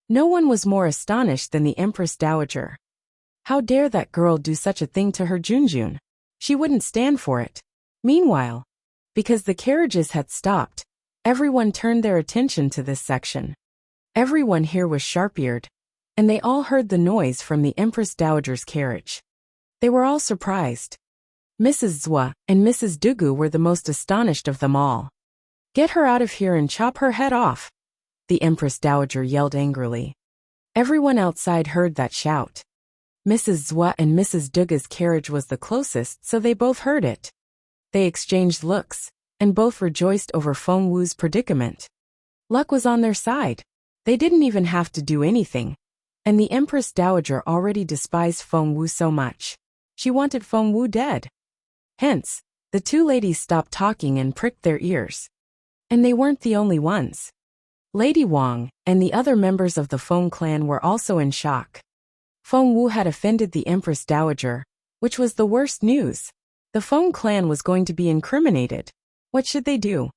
No one was more astonished than the Empress Dowager. How dare that girl do such a thing to her Junjun? She wouldn't stand for it. Meanwhile, because the carriages had stopped, everyone turned their attention to this section. Everyone here was sharp-eared, and they all heard the noise from the Empress Dowager's carriage. They were all surprised. Mrs. Zhua and Mrs. Dugu were the most astonished of them all. "Get her out of here and chop her head off," the Empress Dowager yelled angrily. Everyone outside heard that shout. Mrs. Zhua and Mrs. Dugu's carriage was the closest, so they both heard it. They exchanged looks, and both rejoiced over Feng Wu's predicament. Luck was on their side. They didn't even have to do anything, and the Empress Dowager already despised Feng Wu so much. She wanted Feng Wu dead. Hence, the two ladies stopped talking and pricked their ears. And they weren't the only ones. Lady Wang and the other members of the Feng clan were also in shock. Feng Wu had offended the Empress Dowager, which was the worst news. The Feng clan was going to be incriminated. What should they do?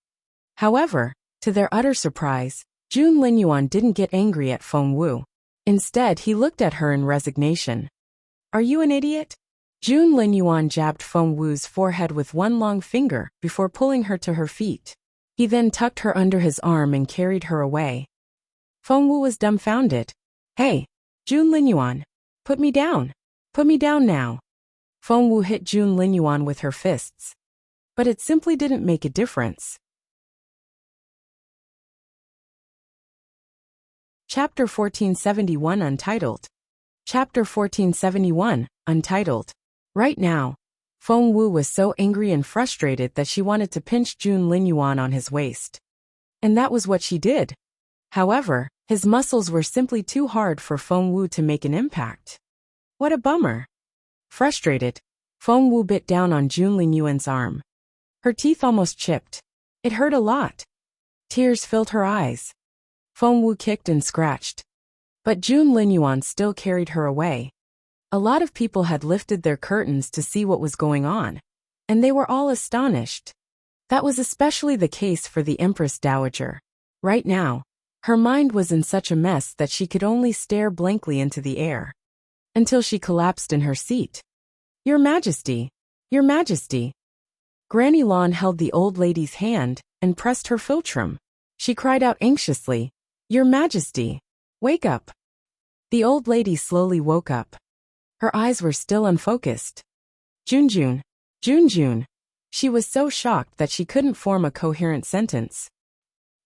However, to their utter surprise, Jun Lingyuan didn't get angry at Feng Wu. Instead, he looked at her in resignation. "Are you an idiot?" Jun Lingyuan jabbed Feng Wu's forehead with one long finger before pulling her to her feet. He then tucked her under his arm and carried her away. Feng Wu was dumbfounded. "Hey, Jun Lingyuan, put me down. Put me down now." Feng Wu hit Jun Lingyuan with her fists. But it simply didn't make a difference. Chapter 1471 Untitled. Chapter 1471, Untitled. Right now, Feng Wu was so angry and frustrated that she wanted to pinch Jun Lingyuan on his waist. And that was what she did. However, his muscles were simply too hard for Feng Wu to make an impact. What a bummer. Frustrated, Feng Wu bit down on Jun Lingyuan's arm. Her teeth almost chipped. It hurt a lot. Tears filled her eyes. Feng Wu kicked and scratched. But Jun Lingyuan still carried her away. A lot of people had lifted their curtains to see what was going on, and they were all astonished. That was especially the case for the Empress Dowager. Right now, her mind was in such a mess that she could only stare blankly into the air. Until she collapsed in her seat. "Your Majesty! Your Majesty!" Granny Lon held the old lady's hand and pressed her philtrum. She cried out anxiously, "Your Majesty! Wake up!" The old lady slowly woke up. Her eyes were still unfocused. Junjun! Junjun! She was so shocked that she couldn't form a coherent sentence.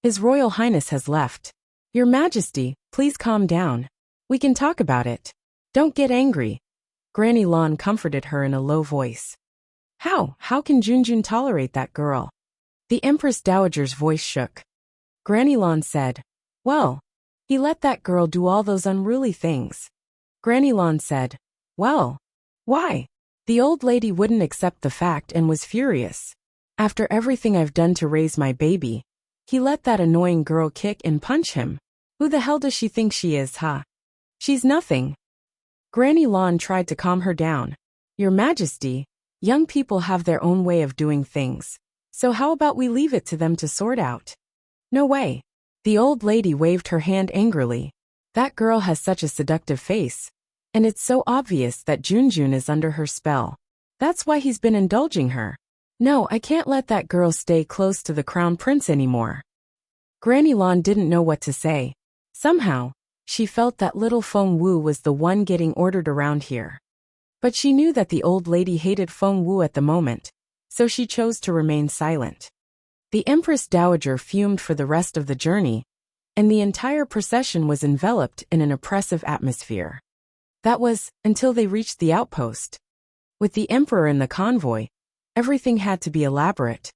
"His Royal Highness has left. Your Majesty, please calm down. We can talk about it. Don't get angry." Granny Lon comforted her in a low voice. How can Junjun tolerate that girl?" The Empress Dowager's voice shook. Granny Lon said, "Well, he let that girl do all those unruly things." Granny Lon said, "Well, why?" The old lady wouldn't accept the fact and was furious. After everything I've done to raise my baby, he let that annoying girl kick and punch him. Who the hell does she think she is, huh? She's nothing. Granny Lan tried to calm her down. Your Majesty, young people have their own way of doing things. So how about we leave it to them to sort out? No way. The old lady waved her hand angrily. That girl has such a seductive face. And it's so obvious that Junjun is under her spell. That's why he's been indulging her. No, I can't let that girl stay close to the crown prince anymore. Granny Lan didn't know what to say. Somehow, she felt that little Feng Wu was the one getting ordered around here. But she knew that the old lady hated Feng Wu at the moment, so she chose to remain silent. The Empress Dowager fumed for the rest of the journey, and the entire procession was enveloped in an oppressive atmosphere. That was, until they reached the outpost. With the emperor in the convoy, everything had to be elaborate.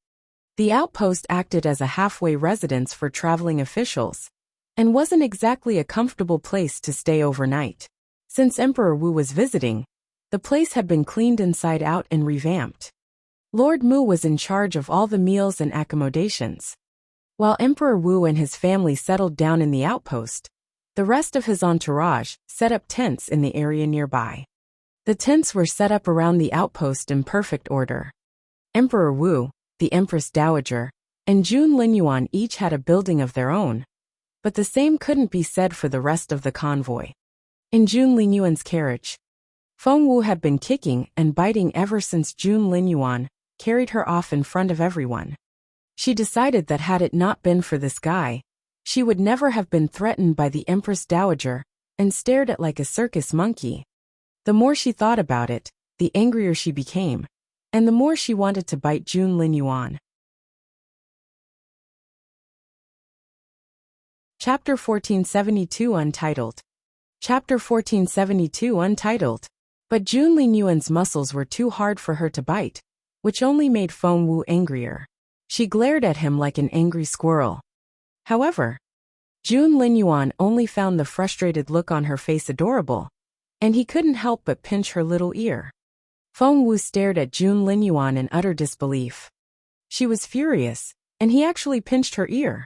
The outpost acted as a halfway residence for traveling officials, and wasn't exactly a comfortable place to stay overnight. Since Emperor Wu was visiting, the place had been cleaned inside out and revamped. Lord Mu was in charge of all the meals and accommodations. While Emperor Wu and his family settled down in the outpost, the rest of his entourage set up tents in the area nearby. The tents were set up around the outpost in perfect order. Emperor Wu, the Empress Dowager, and Jun Linyuan each had a building of their own, but the same couldn't be said for the rest of the convoy. In Jun Linyuan's carriage, Feng Wu had been kicking and biting ever since Jun Linyuan carried her off in front of everyone. She decided that had it not been for this guy, she would never have been threatened by the Empress Dowager and stared at like a circus monkey. The more she thought about it, the angrier she became, and the more she wanted to bite Jun Linyuan. Chapter 1472 Untitled. Chapter 1472 Untitled. But Jun Linyuan's muscles were too hard for her to bite, which only made Feng Wu angrier. She glared at him like an angry squirrel. However, Jun Linyuan only found the frustrated look on her face adorable, and he couldn't help but pinch her little ear. Feng Wu stared at Jun Linyuan in utter disbelief. She was furious, and he actually pinched her ear.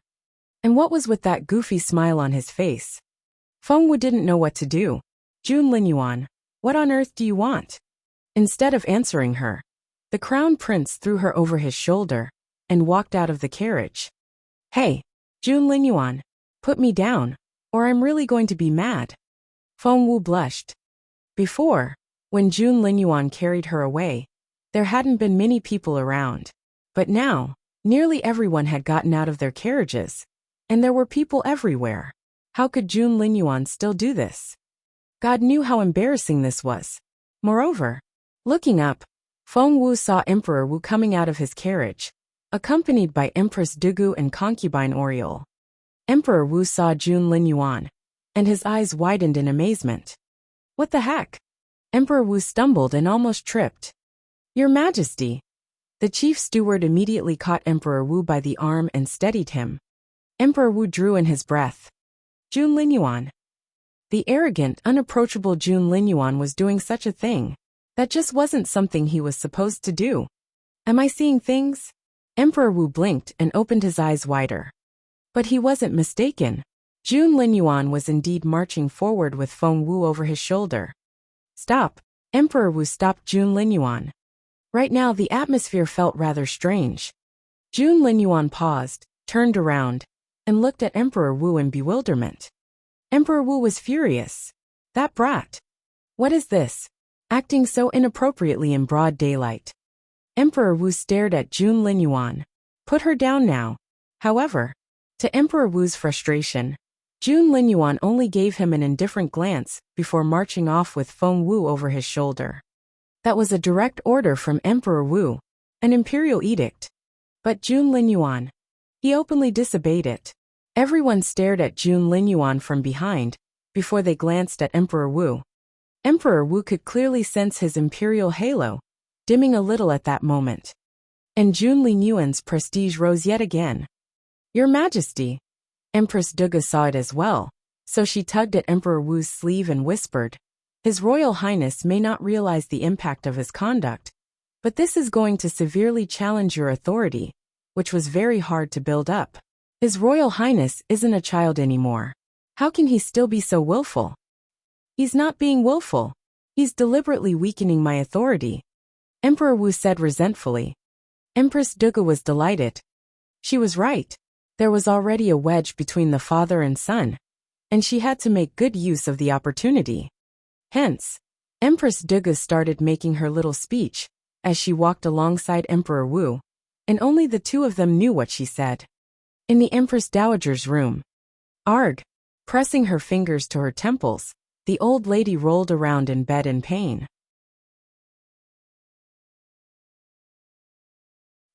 And what was with that goofy smile on his face? Feng Wu didn't know what to do. Jun Linyuan, what on earth do you want? Instead of answering her, the crown prince threw her over his shoulder and walked out of the carriage. Hey, Jun Linyuan, put me down, or I'm really going to be mad. Feng Wu blushed. Before, when Jun Linyuan carried her away, there hadn't been many people around. But now, nearly everyone had gotten out of their carriages, and there were people everywhere. How could Jun Linyuan still do this? God knew how embarrassing this was. Moreover, looking up, Feng Wu saw Emperor Wu coming out of his carriage, accompanied by Empress Dugu and concubine Oriole. Emperor Wu saw Jun Linyuan, and his eyes widened in amazement. What the heck? Emperor Wu stumbled and almost tripped. Your Majesty. The chief steward immediately caught Emperor Wu by the arm and steadied him. Emperor Wu drew in his breath. Jun Linyuan. The arrogant, unapproachable Jun Linyuan was doing such a thing. That just wasn't something he was supposed to do. Am I seeing things? Emperor Wu blinked and opened his eyes wider. But he wasn't mistaken. Jun Linyuan was indeed marching forward with Feng Wu over his shoulder. Stop. Emperor Wu stopped Jun Linyuan. Right now the atmosphere felt rather strange. Jun Linyuan paused, turned around, and looked at Emperor Wu in bewilderment. Emperor Wu was furious. That brat. What is this? Acting so inappropriately in broad daylight. Emperor Wu stared at Jun Linyuan. Put her down now. However, to Emperor Wu's frustration, Jun Linyuan only gave him an indifferent glance before marching off with Feng Wu over his shoulder. That was a direct order from Emperor Wu, an imperial edict. But Jun Linyuan, he openly disobeyed it. Everyone stared at Jun Linyuan from behind, before they glanced at Emperor Wu. Emperor Wu could clearly sense his imperial halo, dimming a little at that moment. And Jun Linyuan's prestige rose yet again. Your Majesty. Empress Duga saw it as well, so she tugged at Emperor Wu's sleeve and whispered, His Royal Highness may not realize the impact of his conduct, But this is going to severely challenge your authority, which was very hard to build up. His Royal Highness isn't a child anymore. How can he still be so willful? He's not being willful. He's deliberately weakening my authority, Emperor Wu said resentfully. Empress Dugu was delighted. She was right. There was already a wedge between the father and son, and she had to make good use of the opportunity. Hence, Empress Dugu started making her little speech as she walked alongside Emperor Wu, and only the two of them knew what she said. In the Empress Dowager's room, arg, pressing her fingers to her temples, the old lady rolled around in bed in pain.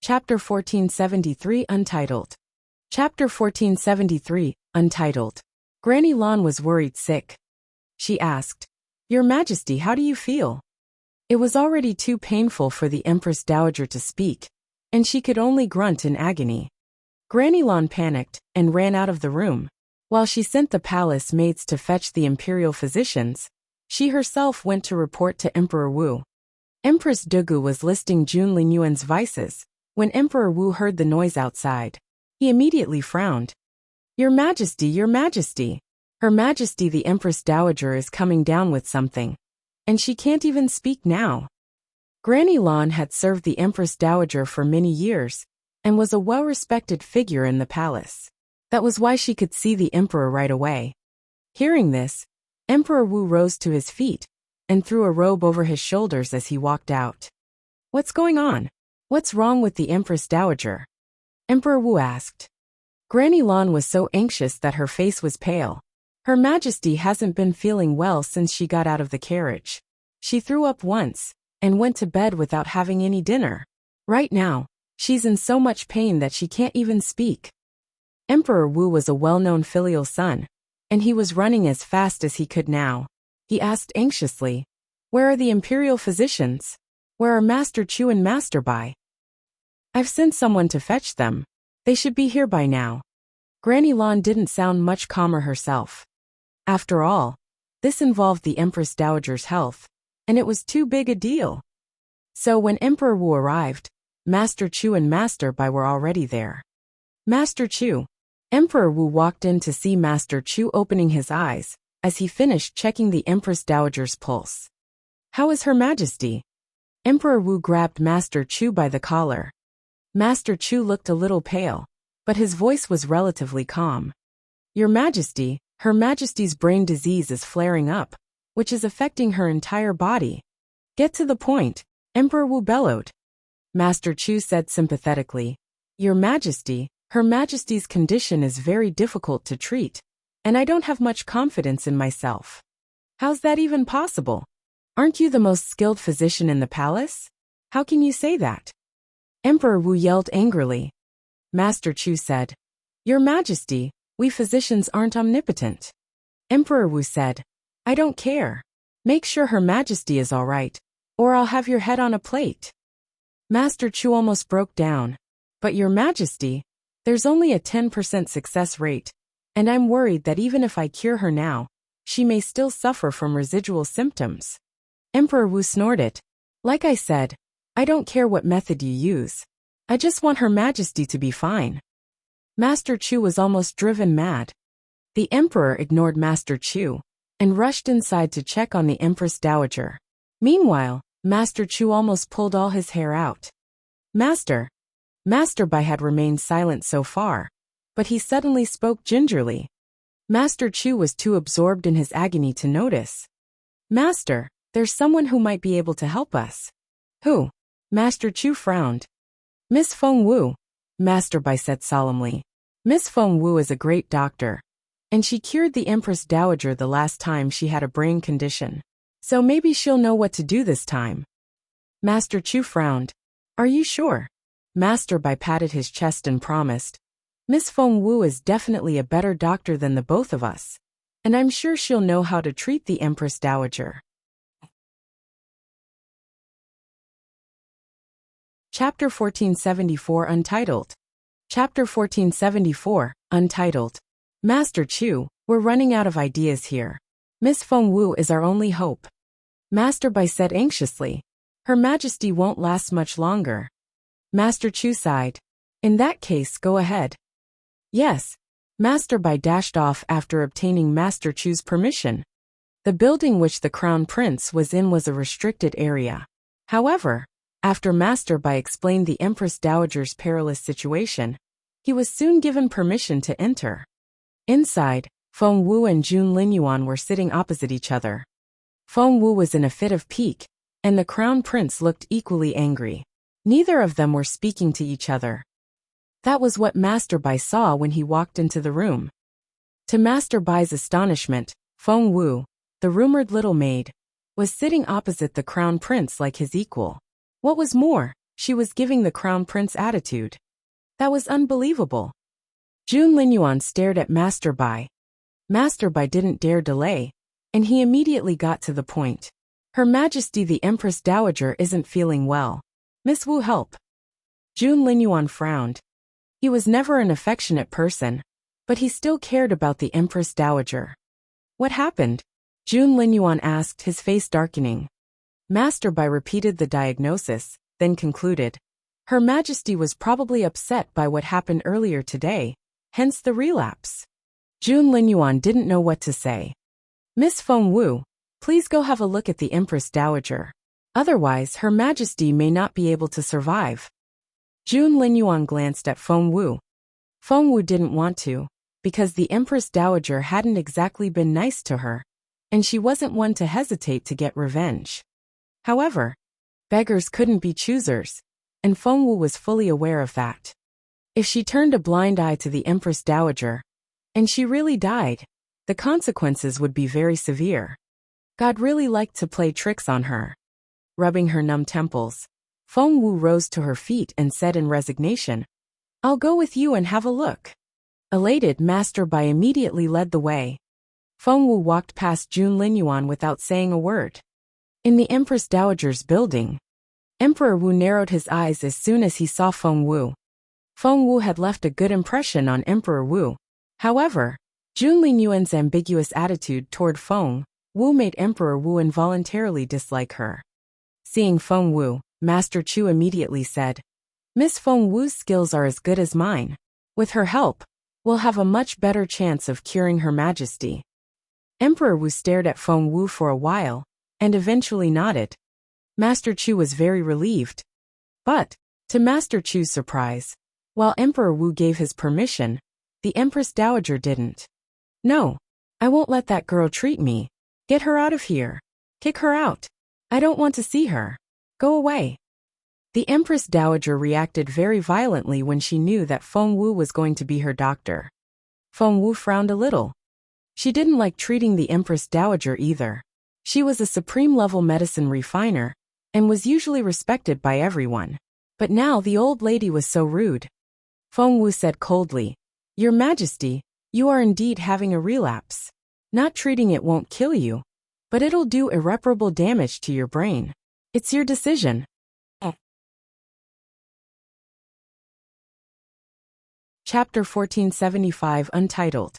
Chapter 1473 Untitled. Chapter 1473, Untitled. Granny Lan was worried sick. She asked, "Your Majesty, how do you feel?" It was already too painful for the Empress Dowager to speak, and she could only grunt in agony. Granny Lan panicked and ran out of the room. While she sent the palace maids to fetch the imperial physicians, she herself went to report to Emperor Wu. Empress Dugu was listing Jun Linyuan's vices when Emperor Wu heard the noise outside. He immediately frowned. "Your Majesty, Your Majesty! Her Majesty the Empress Dowager is coming down with something, and she can't even speak now." Granny Lan had served the Empress Dowager for many years and was a well-respected figure in the palace. That was why she could see the emperor right away. Hearing this, Emperor Wu rose to his feet and threw a robe over his shoulders as he walked out. "What's going on? What's wrong with the Empress Dowager?" Emperor Wu asked. Granny Lan was so anxious that her face was pale. Her Majesty hasn't been feeling well since she got out of the carriage. She threw up once and went to bed without having any dinner. Right now, she's in so much pain that she can't even speak. Emperor Wu was a well-known filial son, and he was running as fast as he could now. He asked anxiously, "Where are the imperial physicians? Where are Master Chu and Master Bai?" "I've sent someone to fetch them. They should be here by now." Granny Lan didn't sound much calmer herself. After all, this involved the Empress Dowager's health, and it was too big a deal. So when Emperor Wu arrived, Master Chu and Master Bai were already there. "Master Chu." Emperor Wu walked in to see Master Chu opening his eyes as he finished checking the Empress Dowager's pulse. "How is Her Majesty?" Emperor Wu grabbed Master Chu by the collar. Master Chu looked a little pale, but his voice was relatively calm. "Your Majesty, Her Majesty's brain disease is flaring up, which is affecting her entire body." "Get to the point," Emperor Wu bellowed. Master Chu said sympathetically, "Your Majesty, Her Majesty's condition is very difficult to treat, and I don't have much confidence in myself." "How's that even possible? Aren't you the most skilled physician in the palace? How can you say that?" Emperor Wu yelled angrily. Master Chu said, "Your Majesty, we physicians aren't omnipotent." Emperor Wu said, "I don't care. Make sure Her Majesty is all right, or I'll have your head on a plate." Master Chu almost broke down. "But Your Majesty, there's only a 10% success rate, and I'm worried that even if I cure her now, she may still suffer from residual symptoms." Emperor Wu snorted. "Like I said, I don't care what method you use. I just want Her Majesty to be fine." Master Chu was almost driven mad. The Emperor ignored Master Chu and rushed inside to check on the Empress Dowager. Meanwhile, Master Chu almost pulled all his hair out. Master Bai had remained silent so far, but he suddenly spoke gingerly. Master Chu was too absorbed in his agony to notice. "Master, there's someone who might be able to help us." "Who?" Master Chu frowned. "Miss Feng Wu," Master Bai said solemnly. "Miss Feng Wu is a great doctor, and she cured the Empress Dowager the last time she had a brain condition. So maybe she'll know what to do this time." Master Chu frowned. "Are you sure?" Master Bai patted his chest and promised, "Miss Feng Wu is definitely a better doctor than the both of us, and I'm sure she'll know how to treat the Empress Dowager." Chapter 1474 Untitled. Chapter 1474, Untitled. Master Chu, we're running out of ideas here. Miss Feng Wu is our only hope. Master Bai said anxiously. Her Majesty won't last much longer. Master Chu sighed. In that case, go ahead. Yes. Master Bai dashed off after obtaining Master Chu's permission. The building which the Crown Prince was in was a restricted area. However, after Master Bai explained the Empress Dowager's perilous situation, he was soon given permission to enter. Inside, Feng Wu and Jun Linyuan were sitting opposite each other. Feng Wu was in a fit of pique, and the Crown Prince looked equally angry. Neither of them were speaking to each other. That was what Master Bai saw when he walked into the room. To Master Bai's astonishment, Feng Wu, the rumored little maid, was sitting opposite the Crown Prince like his equal. What was more, she was giving the Crown Prince attitude. That was unbelievable. Jun Linyuan stared at Master Bai. Master Bai didn't dare delay, and he immediately got to the point. Her Majesty the Empress Dowager isn't feeling well. Miss Wu, help. Jun Linyuan frowned. He was never an affectionate person, but he still cared about the Empress Dowager. What happened? Jun Linyuan asked, his face darkening. Master Bai repeated the diagnosis, then concluded. Her Majesty was probably upset by what happened earlier today, hence the relapse. Jun Linyuan didn't know what to say. Miss Feng Wu, please go have a look at the Empress Dowager. Otherwise, Her Majesty may not be able to survive. Jun Linyuan glanced at Feng Wu. Feng Wu didn't want to, because the Empress Dowager hadn't exactly been nice to her, and she wasn't one to hesitate to get revenge. However, beggars couldn't be choosers, and Feng Wu was fully aware of that. If she turned a blind eye to the Empress Dowager, and she really died, the consequences would be very severe. God really liked to play tricks on her. Rubbing her numb temples, Feng Wu rose to her feet and said in resignation, I'll go with you and have a look. Elated, Master Bai immediately led the way. Feng Wu walked past Jun Linyuan without saying a word. In the Empress Dowager's building, Emperor Wu narrowed his eyes as soon as he saw Feng Wu. Feng Wu had left a good impression on Emperor Wu. However, Jun Linyuan's ambiguous attitude toward Feng Wu made Emperor Wu involuntarily dislike her. Seeing Feng Wu, Master Chu immediately said, Miss Feng Wu's skills are as good as mine. With her help, we'll have a much better chance of curing Her Majesty. Emperor Wu stared at Feng Wu for a while, and eventually nodded. Master Chu was very relieved. But, to Master Chu's surprise, while Emperor Wu gave his permission, the Empress Dowager didn't. No, I won't let that girl treat me. Get her out of here. Kick her out. I don't want to see her. Go away. The Empress Dowager reacted very violently when she knew that Feng Wu was going to be her doctor. Feng Wu frowned a little. She didn't like treating the Empress Dowager either. She was a supreme-level medicine refiner, and was usually respected by everyone. But now the old lady was so rude. Feng Wu said coldly, Your Majesty, you are indeed having a relapse. Not treating it won't kill you, but it'll do irreparable damage to your brain. It's your decision. Chapter 1475 Untitled.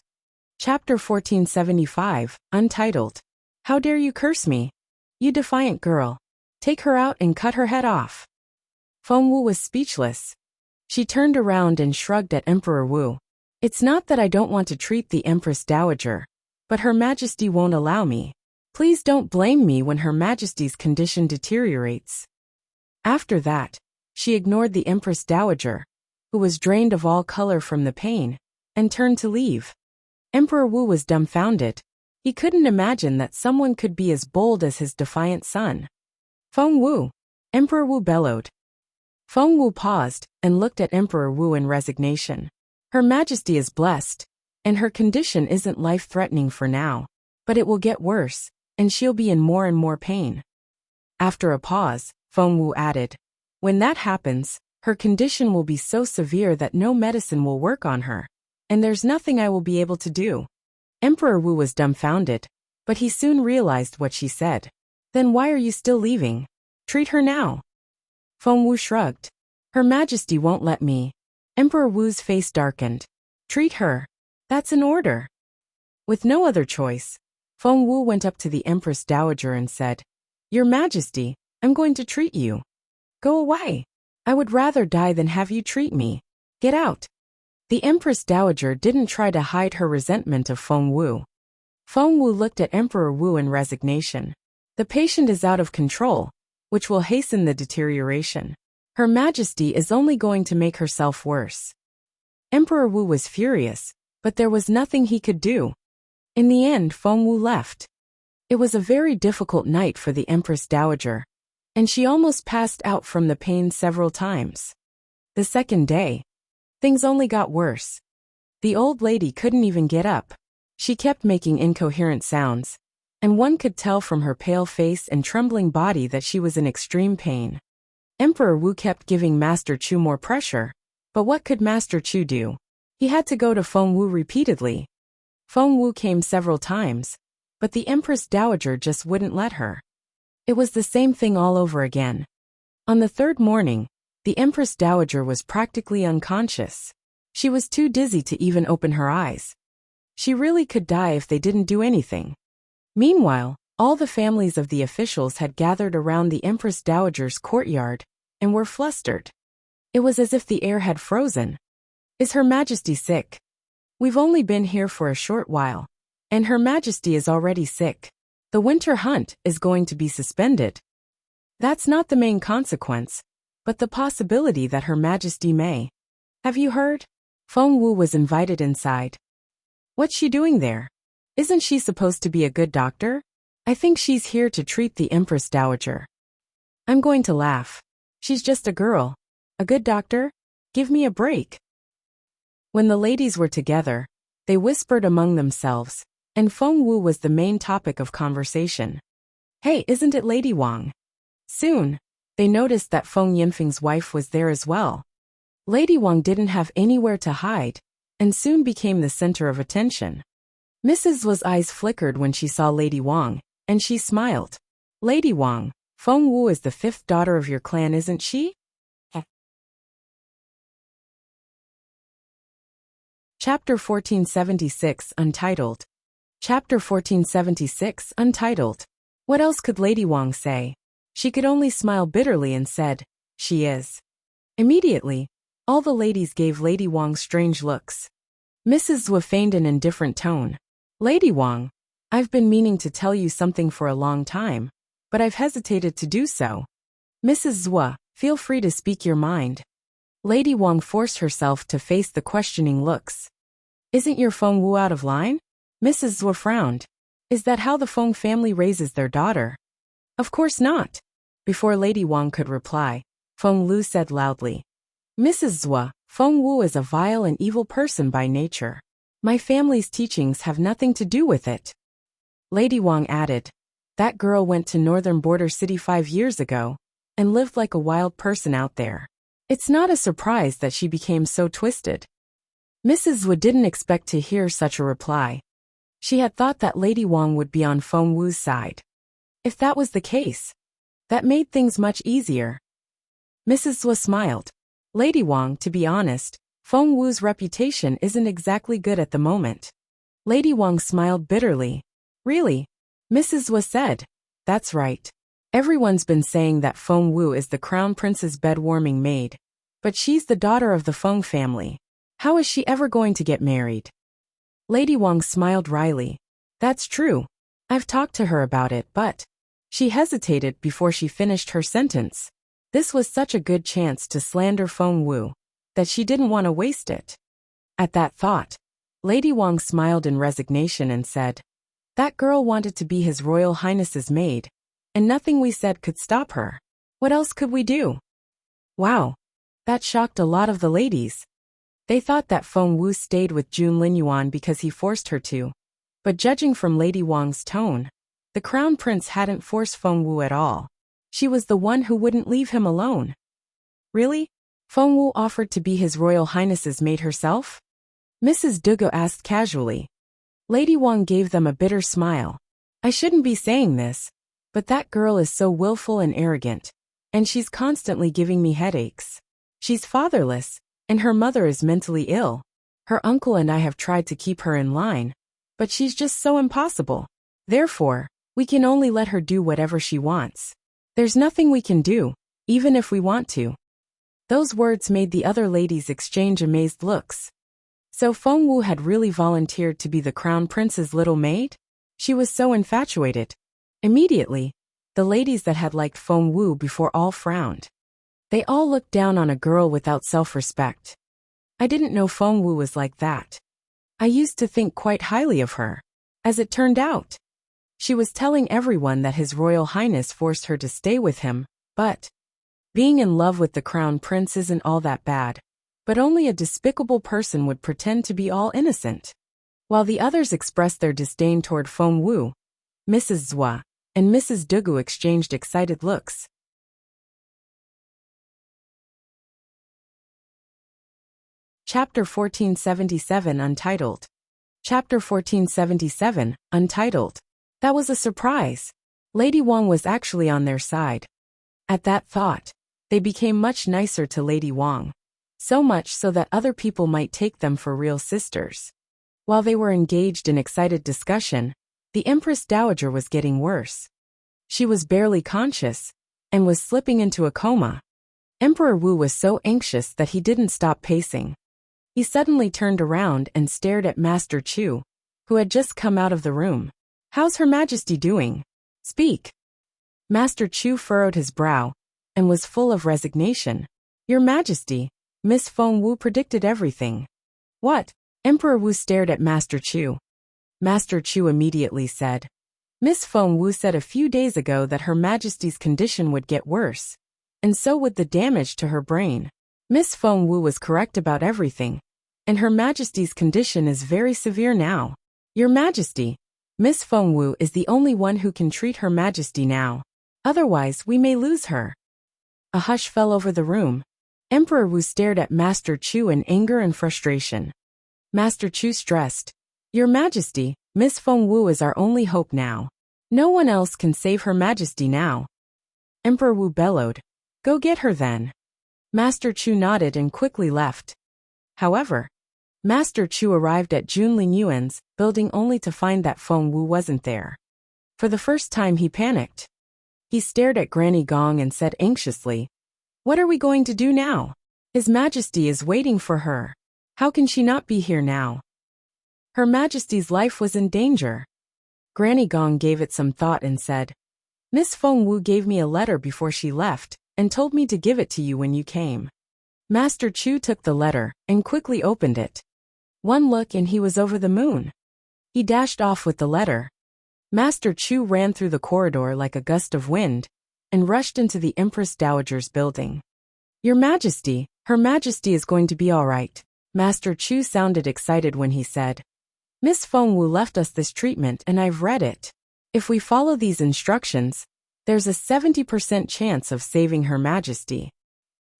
Chapter 1475, Untitled. How dare you curse me? You defiant girl. Take her out and cut her head off. Feng Wu was speechless. She turned around and shrugged at Emperor Wu. It's not that I don't want to treat the Empress Dowager, but Her Majesty won't allow me. Please don't blame me when Her Majesty's condition deteriorates. After that, she ignored the Empress Dowager, who was drained of all color from the pain, and turned to leave. Emperor Wu was dumbfounded. He couldn't imagine that someone could be as bold as his defiant son. Feng Wu! Emperor Wu bellowed. Feng Wu paused and looked at Emperor Wu in resignation. Her Majesty is blessed, and her condition isn't life-threatening for now, but it will get worse, and she'll be in more and more pain. After a pause, Feng Wu added, When that happens, her condition will be so severe that no medicine will work on her, and there's nothing I will be able to do. Emperor Wu was dumbfounded, but he soon realized what she said. Then why are you still leaving? Treat her now. Feng Wu shrugged. Her Majesty won't let me. Emperor Wu's face darkened. Treat her. That's an order. With no other choice, Feng Wu went up to the Empress Dowager and said, Your Majesty, I'm going to treat you. Go away. I would rather die than have you treat me. Get out. The Empress Dowager didn't try to hide her resentment of Feng Wu. Feng Wu looked at Emperor Wu in resignation. The patient is out of control, which will hasten the deterioration. Her Majesty is only going to make herself worse. Emperor Wu was furious, but there was nothing he could do. In the end, Feng Wu left. It was a very difficult night for the Empress Dowager, and she almost passed out from the pain several times. The second day, things only got worse. The old lady couldn't even get up. She kept making incoherent sounds, and one could tell from her pale face and trembling body that she was in extreme pain. Emperor Wu kept giving Master Chu more pressure, but what could Master Chu do? He had to go to Feng Wu repeatedly. Feng Wu came several times, but the Empress Dowager just wouldn't let her. It was the same thing all over again. On the third morning, the Empress Dowager was practically unconscious. She was too dizzy to even open her eyes. She really could die if they didn't do anything. Meanwhile, all the families of the officials had gathered around the Empress Dowager's courtyard and were flustered. It was as if the air had frozen. Is Her Majesty sick? We've only been here for a short while, and Her Majesty is already sick. The winter hunt is going to be suspended. That's not the main consequence, but the possibility that Her Majesty may. Have you heard? Feng Wu was invited inside. What's she doing there? Isn't she supposed to be a good doctor? I think she's here to treat the Empress Dowager. I'm going to laugh. She's just a girl. A good doctor? Give me a break. When the ladies were together, they whispered among themselves, and Feng Wu was the main topic of conversation. Hey, isn't it Lady Wang? Soon, they noticed that Feng Yinfeng's wife was there as well. Lady Wang didn't have anywhere to hide, and soon became the center of attention. Mrs. Wu's eyes flickered when she saw Lady Wang, and she smiled. Lady Wang, Feng Wu is the fifth daughter of your clan, isn't she? Chapter 1476 Untitled. Chapter 1476 Untitled. What else could Lady Wang say? She could only smile bitterly and said, she is. Immediately, all the ladies gave Lady Wang strange looks. Mrs. Wu feigned an indifferent tone. Lady Wang, I've been meaning to tell you something for a long time, but I've hesitated to do so. Mrs. Wu, feel free to speak your mind. Lady Wang forced herself to face the questioning looks. Isn't your Feng Wu out of line? Mrs. Wu frowned. Is that how the Feng family raises their daughter? Of course not. Before Lady Wang could reply, Feng Lu said loudly. Mrs. Wu, Feng Wu is a vile and evil person by nature. My family's teachings have nothing to do with it. Lady Wang added. That girl went to northern border city 5 years ago, and lived like a wild person out there. It's not a surprise that she became so twisted. Mrs. Wu didn't expect to hear such a reply. She had thought that Lady Wang would be on Feng Wu's side. If that was the case, that made things much easier. Mrs. Wu smiled. Lady Wang, to be honest, Feng Wu's reputation isn't exactly good at the moment. Lady Wang smiled bitterly. Really? Mrs. Wu said. That's right. Everyone's been saying that Feng Wu is the crown prince's bed-warming maid. But she's the daughter of the Feng family. How is she ever going to get married? Lady Wang smiled wryly. That's true. I've talked to her about it, but... She hesitated before she finished her sentence. This was such a good chance to slander Feng Wu, that she didn't want to waste it. At that thought, Lady Wang smiled in resignation and said, that girl wanted to be His Royal Highness's maid, and nothing we said could stop her. What else could we do? Wow. That shocked a lot of the ladies. They thought that Feng Wu stayed with Jun Linyuan because he forced her to. But judging from Lady Wang's tone, the crown prince hadn't forced Feng Wu at all. She was the one who wouldn't leave him alone. Really? Feng Wu offered to be His Royal Highness's maid herself? Mrs. Dugu asked casually. Lady Wang gave them a bitter smile. I shouldn't be saying this, but that girl is so willful and arrogant, and she's constantly giving me headaches. She's fatherless, and her mother is mentally ill. Her uncle and I have tried to keep her in line, but she's just so impossible. Therefore, we can only let her do whatever she wants. There's nothing we can do, even if we want to. Those words made the other ladies exchange amazed looks. So Feng Wu had really volunteered to be the crown prince's little maid? She was so infatuated. Immediately, the ladies that had liked Feng Wu before all frowned. They all looked down on a girl without self-respect. I didn't know Feng Wu was like that. I used to think quite highly of her. As it turned out, she was telling everyone that His Royal Highness forced her to stay with him, but being in love with the crown prince isn't all that bad. But only a despicable person would pretend to be all innocent. While the others expressed their disdain toward Feng Wu, Mrs. Zhua and Mrs. Dugu exchanged excited looks. Chapter 1477 Untitled. Chapter 1477, Untitled. That was a surprise. Lady Wang was actually on their side. At that thought, they became much nicer to Lady Wang. So much so that other people might take them for real sisters. While they were engaged in excited discussion, the Empress Dowager was getting worse. She was barely conscious, and was slipping into a coma. Emperor Wu was so anxious that he didn't stop pacing. He suddenly turned around and stared at Master Chu, who had just come out of the room. "How's Her Majesty doing? Speak." Master Chu furrowed his brow, and was full of resignation. "Your Majesty, Miss Feng Wu predicted everything." "What?" Emperor Wu stared at Master Chu. Master Chu immediately said, "Miss Feng Wu said a few days ago that Her Majesty's condition would get worse, and so would the damage to her brain. Miss Feng Wu was correct about everything, and Her Majesty's condition is very severe now. Your Majesty, Miss Feng Wu is the only one who can treat Her Majesty now. Otherwise, we may lose her." A hush fell over the room. Emperor Wu stared at Master Chu in anger and frustration. Master Chu stressed, "Your Majesty, Miss Feng Wu is our only hope now. No one else can save Her Majesty now." Emperor Wu bellowed, "Go get her then." Master Chu nodded and quickly left. However, Master Chu arrived at Junlin Yuan's building only to find that Feng Wu wasn't there. For the first time he panicked. He stared at Granny Gong and said anxiously, "What are we going to do now? His Majesty is waiting for her. How can she not be here now? Her Majesty's life was in danger." Granny Gong gave it some thought and said, "Miss Feng Wu gave me a letter before she left, and told me to give it to you when you came." Master Chu took the letter, and quickly opened it. One look and he was over the moon. He dashed off with the letter. Master Chu ran through the corridor like a gust of wind, and rushed into the Empress Dowager's building. "Your Majesty, Her Majesty is going to be all right." Master Chu sounded excited when he said, "Miss Feng Wu left us this treatment and I've read it. If we follow these instructions, there's a 70% chance of saving Her Majesty."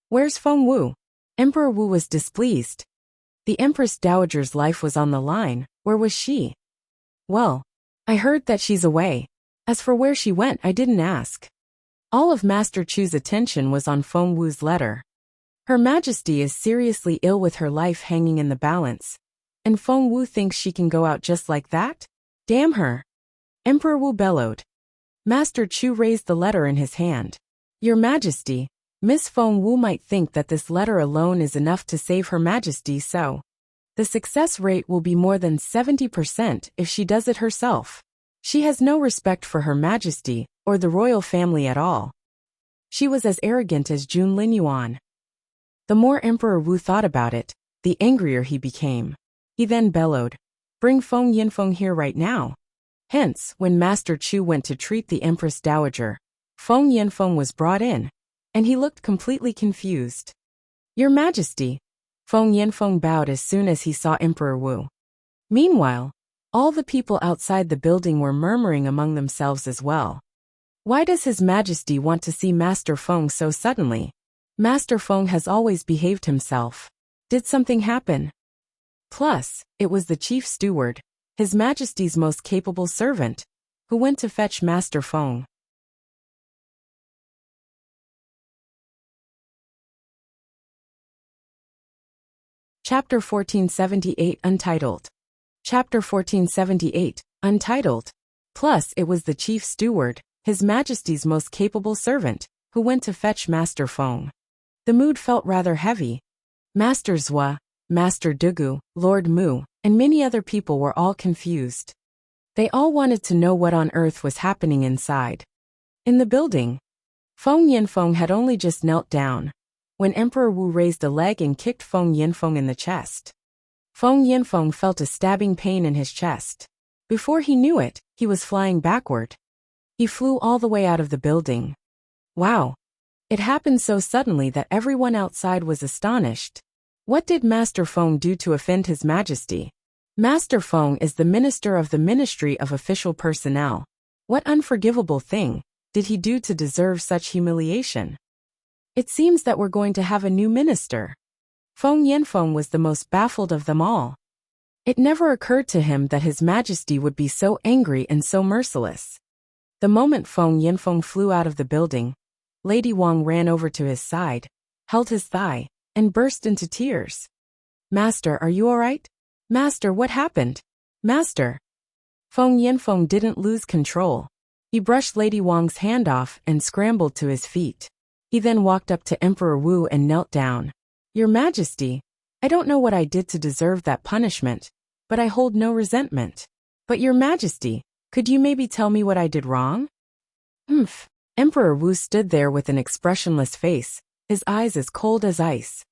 "Where's Feng Wu?" Emperor Wu was displeased. The Empress Dowager's life was on the line. Where was she? "Well, I heard that she's away. As for where she went, I didn't ask." All of Master Chu's attention was on Feng Wu's letter. Her Majesty is seriously ill with her life hanging in the balance, and Feng Wu thinks she can go out just like that? Damn her! Emperor Wu bellowed. Master Chu raised the letter in his hand. "Your Majesty, Miss Feng Wu might think that this letter alone is enough to save Her Majesty, so the success rate will be more than 70% if she does it herself. She has no respect for Her Majesty or the royal family at all." She was as arrogant as Junlin Yuan. The more Emperor Wu thought about it, the angrier he became. He then bellowed, "Bring Feng Yinfeng here right now." Hence, when Master Chu went to treat the Empress Dowager, Feng Yinfeng was brought in, and he looked completely confused. "Your Majesty." Feng Yinfeng bowed as soon as he saw Emperor Wu. Meanwhile, all the people outside the building were murmuring among themselves as well. Why does His Majesty want to see Master Feng so suddenly? Master Feng has always behaved himself. Did something happen? Plus, it was the chief steward, His Majesty's most capable servant, who went to fetch Master Feng. Chapter 1478 Untitled. Chapter 1478, Untitled. Plus, it was the chief steward, His Majesty's most capable servant, who went to fetch Master Feng. The mood felt rather heavy. Master Zhua, Master Dugu, Lord Mu, and many other people were all confused. They all wanted to know what on earth was happening inside. In the building, Feng Yinfeng had only just knelt down when Emperor Wu raised a leg and kicked Feng Yinfeng in the chest. Feng Yinfeng felt a stabbing pain in his chest. Before he knew it, he was flying backward. He flew all the way out of the building. Wow! It happened so suddenly that everyone outside was astonished. What did Master Feng do to offend His Majesty? Master Feng is the Minister of the Ministry of Official Personnel. What unforgivable thing did he do to deserve such humiliation? It seems that we're going to have a new minister. Feng Yinfeng was the most baffled of them all. It never occurred to him that His Majesty would be so angry and so merciless. The moment Feng Yinfeng flew out of the building, Lady Wang ran over to his side, held his thigh, and burst into tears. Master, are you all right? Master, what happened? Master! Feng Yinfeng didn't lose control. He brushed Lady Wang's hand off and scrambled to his feet. He then walked up to Emperor Wu and knelt down. Your Majesty, I don't know what I did to deserve that punishment, but I hold no resentment. But Your Majesty, could you maybe tell me what I did wrong? Emperor Wu stood there with an expressionless face, his eyes as cold as ice.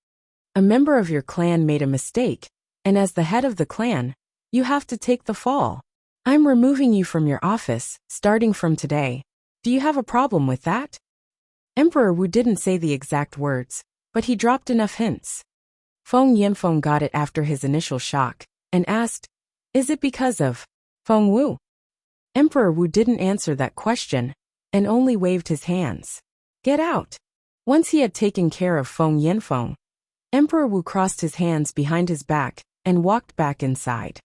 A member of your clan made a mistake, and as the head of the clan, you have to take the fall. I'm removing you from your office, starting from today. Do you have a problem with that? Emperor Wu didn't say the exact words, but he dropped enough hints. Feng Yinfeng got it after his initial shock, and asked, is it because of Feng Wu? Emperor Wu didn't answer that question, and only waved his hands. Get out! Once he had taken care of Feng Yinfeng, Emperor Wu crossed his hands behind his back and walked back inside.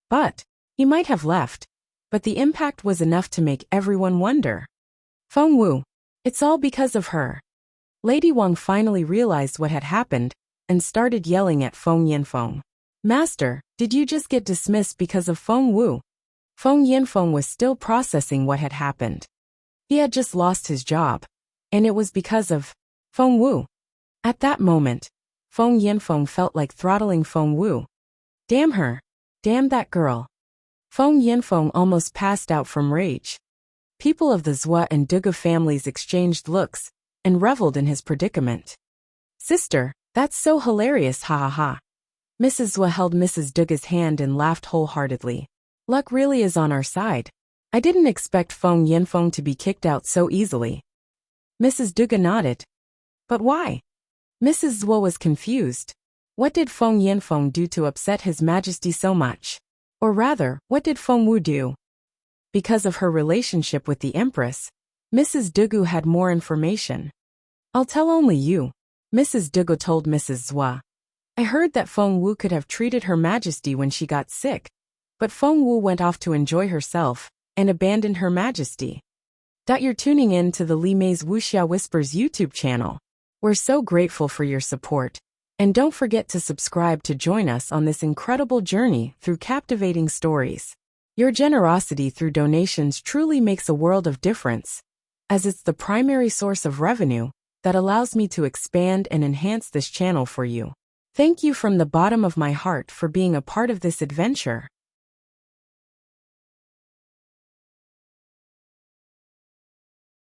But he might have left, but the impact was enough to make everyone wonder. Feng Wu, it's all because of her. Lady Wang finally realized what had happened and started yelling at Feng Yinfeng. Master, did you just get dismissed because of Feng Wu? Feng Yinfeng was still processing what had happened. He had just lost his job, and it was because of Feng Wu. At that moment, Feng Yinfeng felt like throttling Feng Wu. Damn her! Damn that girl! Feng Yinfeng almost passed out from rage. People of the Zhua and Dugu families exchanged looks and reveled in his predicament. Sister, that's so hilarious, ha ha ha. Mrs. Zhua held Mrs. Dugu's hand and laughed wholeheartedly. Luck really is on our side. I didn't expect Feng Yinfeng to be kicked out so easily. Mrs. Dugu nodded. But why? Mrs. Zhua was confused. What did Feng Yinfeng do to upset His Majesty so much? Or rather, what did Feng Wu do? Because of her relationship with the Empress, Mrs. Dugu had more information. I'll tell only you, Mrs. Dugu told Mrs. Zhua. I heard that Feng Wu could have treated Her Majesty when she got sick, but Feng Wu went off to enjoy herself and abandoned Her Majesty. You're tuning in to the Li Mei's Wuxia Whispers YouTube channel. We're so grateful for your support. And don't forget to subscribe to join us on this incredible journey through captivating stories. Your generosity through donations truly makes a world of difference, as it's the primary source of revenue that allows me to expand and enhance this channel for you. Thank you from the bottom of my heart for being a part of this adventure.